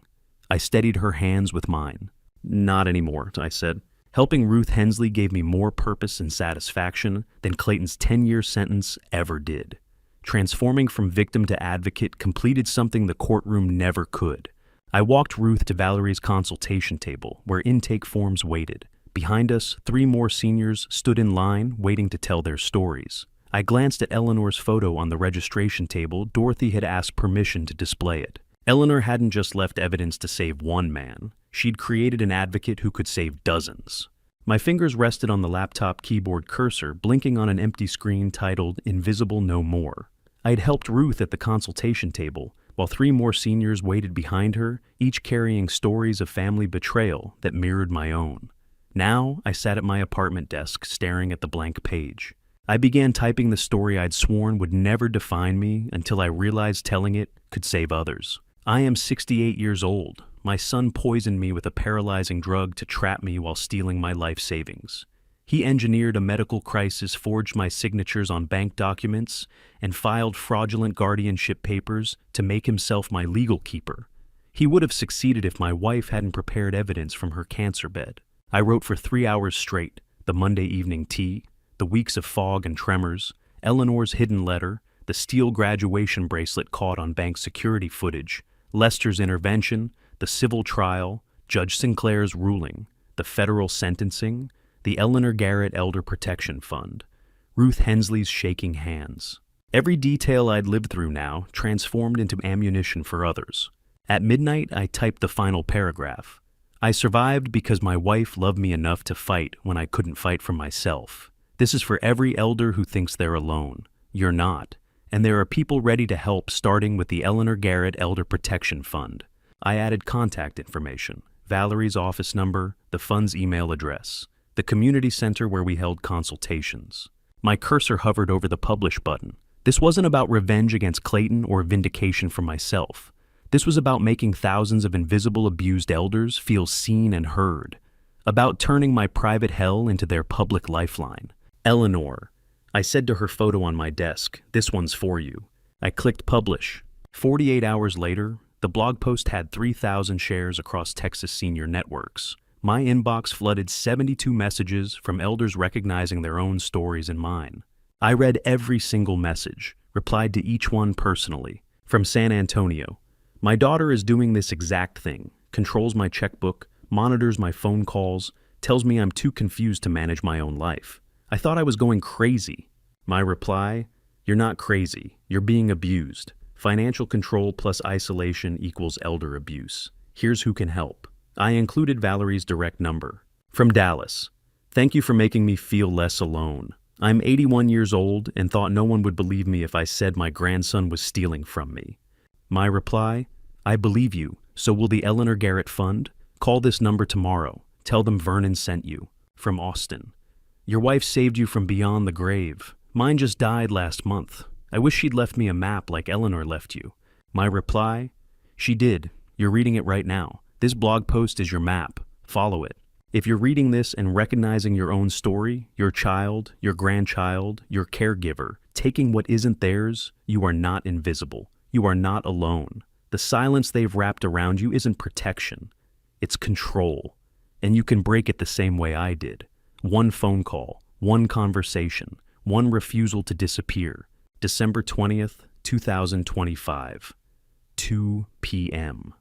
A: I steadied her hands with mine. "Not anymore," I said. Helping Ruth Hensley gave me more purpose and satisfaction than Clayton's 10-year sentence ever did. Transforming from victim to advocate completed something the courtroom never could. I walked Ruth to Valerie's consultation table, where intake forms waited. Behind us, 3 more seniors stood in line, waiting to tell their stories. I glanced at Eleanor's photo on the registration table. Dorothy had asked permission to display it. Eleanor hadn't just left evidence to save one man. She'd created an advocate who could save dozens. My fingers rested on the laptop keyboard cursor, blinking on an empty screen titled "Invisible No More." I had helped Ruth at the consultation table, while 3 more seniors waited behind her, each carrying stories of family betrayal that mirrored my own. Now, I sat at my apartment desk, staring at the blank page. I began typing the story I'd sworn would never define me until I realized telling it could save others. I am 68 years old. My son poisoned me with a paralyzing drug to trap me while stealing my life savings. He engineered a medical crisis, forged my signatures on bank documents, and filed fraudulent guardianship papers to make himself my legal keeper. He would have succeeded if my wife hadn't prepared evidence from her cancer bed. I wrote for 3 hours straight, the Monday evening tea, the weeks of fog and tremors, Eleanor's hidden letter, the steel graduation bracelet caught on bank security footage, Lester's intervention, the civil trial, Judge Sinclair's ruling, the federal sentencing, the Eleanor Garrett Elder Protection Fund, Ruth Hensley's shaking hands. Every detail I'd lived through now transformed into ammunition for others. At midnight, I typed the final paragraph. "I survived because my wife loved me enough to fight when I couldn't fight for myself. This is for every elder who thinks they're alone. You're not. And there are people ready to help, starting with the Eleanor Garrett Elder Protection Fund." I added contact information, Valerie's office number, the fund's email address, the community center where we held consultations. My cursor hovered over the publish button. This wasn't about revenge against Clayton or vindication for myself. This was about making thousands of invisible abused elders feel seen and heard. About turning my private hell into their public lifeline. "Eleanor," I said to her photo on my desk, "this one's for you." I clicked publish. 48 hours later, the blog post had 3,000 shares across Texas senior networks. My inbox flooded 72 messages from elders recognizing their own stories and mine. I read every single message, replied to each one personally. From San Antonio, "My daughter is doing this exact thing, controls my checkbook, monitors my phone calls, tells me I'm too confused to manage my own life. I thought I was going crazy." My reply, "You're not crazy, you're being abused. Financial control plus isolation equals elder abuse. Here's who can help." I included Valerie's direct number. From Dallas, "Thank you for making me feel less alone. I'm 81 years old and thought no one would believe me if I said my grandson was stealing from me." My reply, "I believe you, so will the Eleanor Garrett Fund? Call this number tomorrow. Tell them Vernon sent you." From Austin, "Your wife saved you from beyond the grave. Mine just died last month. I wish she'd left me a map like Eleanor left you." My reply, "She did. You're reading it right now. This blog post is your map. Follow it. If you're reading this and recognizing your own story, your child, your grandchild, your caregiver, taking what isn't theirs, you are not invisible. You are not alone. The silence they've wrapped around you isn't protection. It's control. And you can break it the same way I did. One phone call, one conversation, one refusal to disappear. December 20th, 2025, 2 p.m.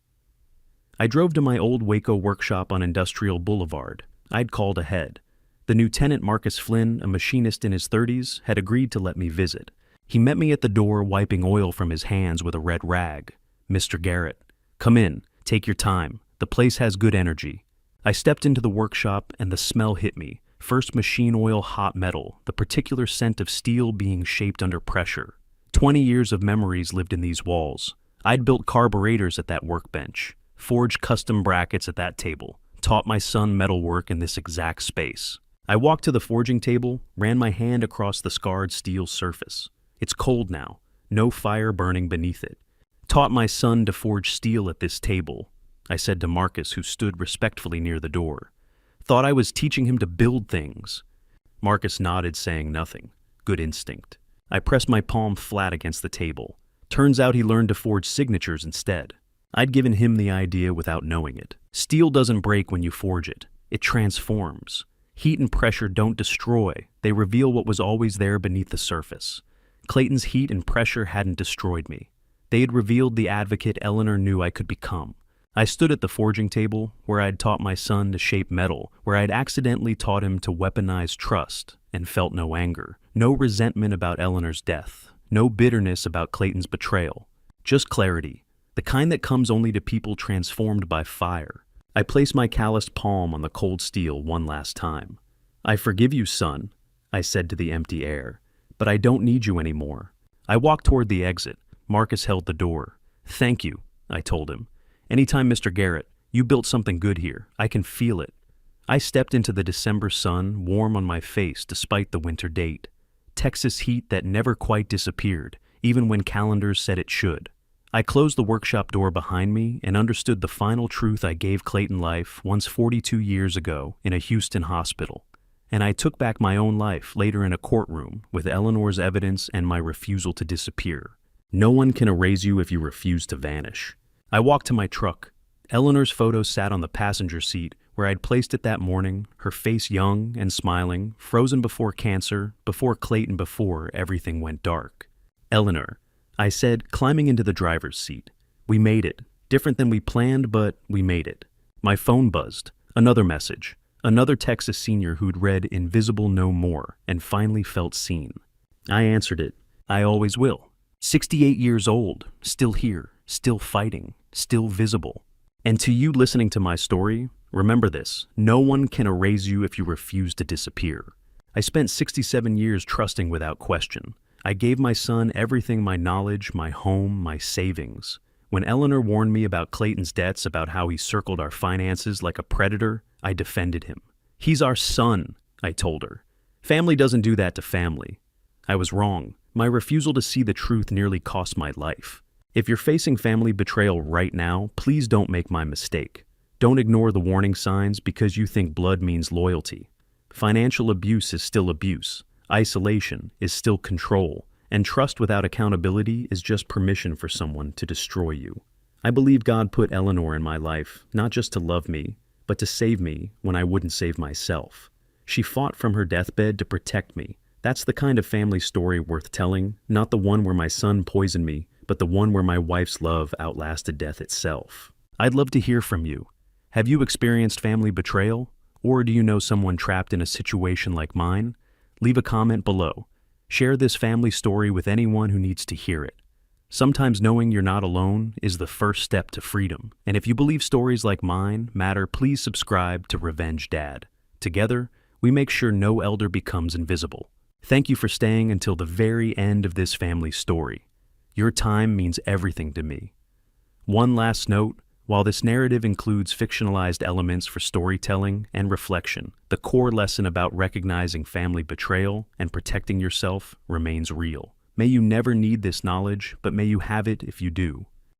A: I drove to my old Waco workshop on Industrial Boulevard. I'd called ahead. The Lieutenant Marcus Flynn, a machinist in his 30s, had agreed to let me visit. He met me at the door, wiping oil from his hands with a red rag. "Mr. Garrett, come in. Take your time. The place has good energy." I stepped into the workshop and the smell hit me. First machine oil, hot metal, the particular scent of steel being shaped under pressure. 20 years of memories lived in these walls. I'd built carburetors at that workbench, forged custom brackets at that table, taught my son metalwork in this exact space. I walked to the forging table, ran my hand across the scarred steel surface. It's cold now, no fire burning beneath it. Taught my son to forge steel at this table, I said to Marcus, who stood respectfully near the door. Thought I was teaching him to build things. Marcus nodded, saying nothing. Good instinct. I pressed my palm flat against the table. Turns out he learned to forge signatures instead. I'd given him the idea without knowing it. Steel doesn't break when you forge it. It transforms. Heat and pressure don't destroy. They reveal what was always there beneath the surface. Clayton's heat and pressure hadn't destroyed me. They had revealed the advocate Eleanor knew I could become. I stood at the forging table, where I'd taught my son to shape metal, where I'd accidentally taught him to weaponize trust, and felt no anger, no resentment about Eleanor's death, no bitterness about Clayton's betrayal. Just clarity, the kind that comes only to people transformed by fire. I placed my calloused palm on the cold steel one last time. "I forgive you, son," I said to the empty air, "but I don't need you anymore." I walked toward the exit. Marcus held the door. "Thank you," I told him. "Anytime, Mr. Garrett, you built something good here. I can feel it." I stepped into the December sun, warm on my face despite the winter date. Texas heat that never quite disappeared, even when calendars said it should. I closed the workshop door behind me and understood the final truth I gave Clayton life once 42 years ago in a Houston hospital. And I took back my own life later in a courtroom with Eleanor's evidence and my refusal to disappear. No one can erase you if you refuse to vanish. I walked to my truck. Eleanor's photo sat on the passenger seat where I'd placed it that morning, her face young and smiling, frozen before cancer, before Clayton, before everything went dark. "Eleanor," I said, climbing into the driver's seat. "We made it. Different than we planned, but we made it." My phone buzzed. Another message. Another Texas senior who'd read Invisible No More and finally felt seen. I answered it. I always will. 68 years old, still here, still fighting, still visible. And to you listening to my story, remember this: no one can erase you if you refuse to disappear. I spent 67 years trusting without question. I gave my son everything: my knowledge, my home, my savings. When Eleanor warned me about Clayton's debts, about how he circled our finances like a predator, I defended him. "He's our son," I told her. "Family doesn't do that to family." I was wrong. My refusal to see the truth nearly cost my life. If you're facing family betrayal right now, please don't make my mistake. Don't ignore the warning signs because you think blood means loyalty. Financial abuse is still abuse. Isolation is still control. And trust without accountability is just permission for someone to destroy you. I believe God put Eleanor in my life, not just to love me, but to save me when I wouldn't save myself. She fought from her deathbed to protect me. That's the kind of family story worth telling, not the one where my son poisoned me, but the one where my wife's love outlasted death itself. I'd love to hear from you. Have you experienced family betrayal? Or do you know someone trapped in a situation like mine? Leave a comment below. Share this family story with anyone who needs to hear it. Sometimes knowing you're not alone is the first step to freedom. And if you believe stories like mine matter, please subscribe to Revenge Dad. Together, we make sure no elder becomes invisible. Thank you for staying until the very end of this family story. Your time means everything to me. One last note: while this narrative includes fictionalized elements for storytelling and reflection, the core lesson about recognizing family betrayal and protecting yourself remains real. May you never need this knowledge, but may you have it if you do.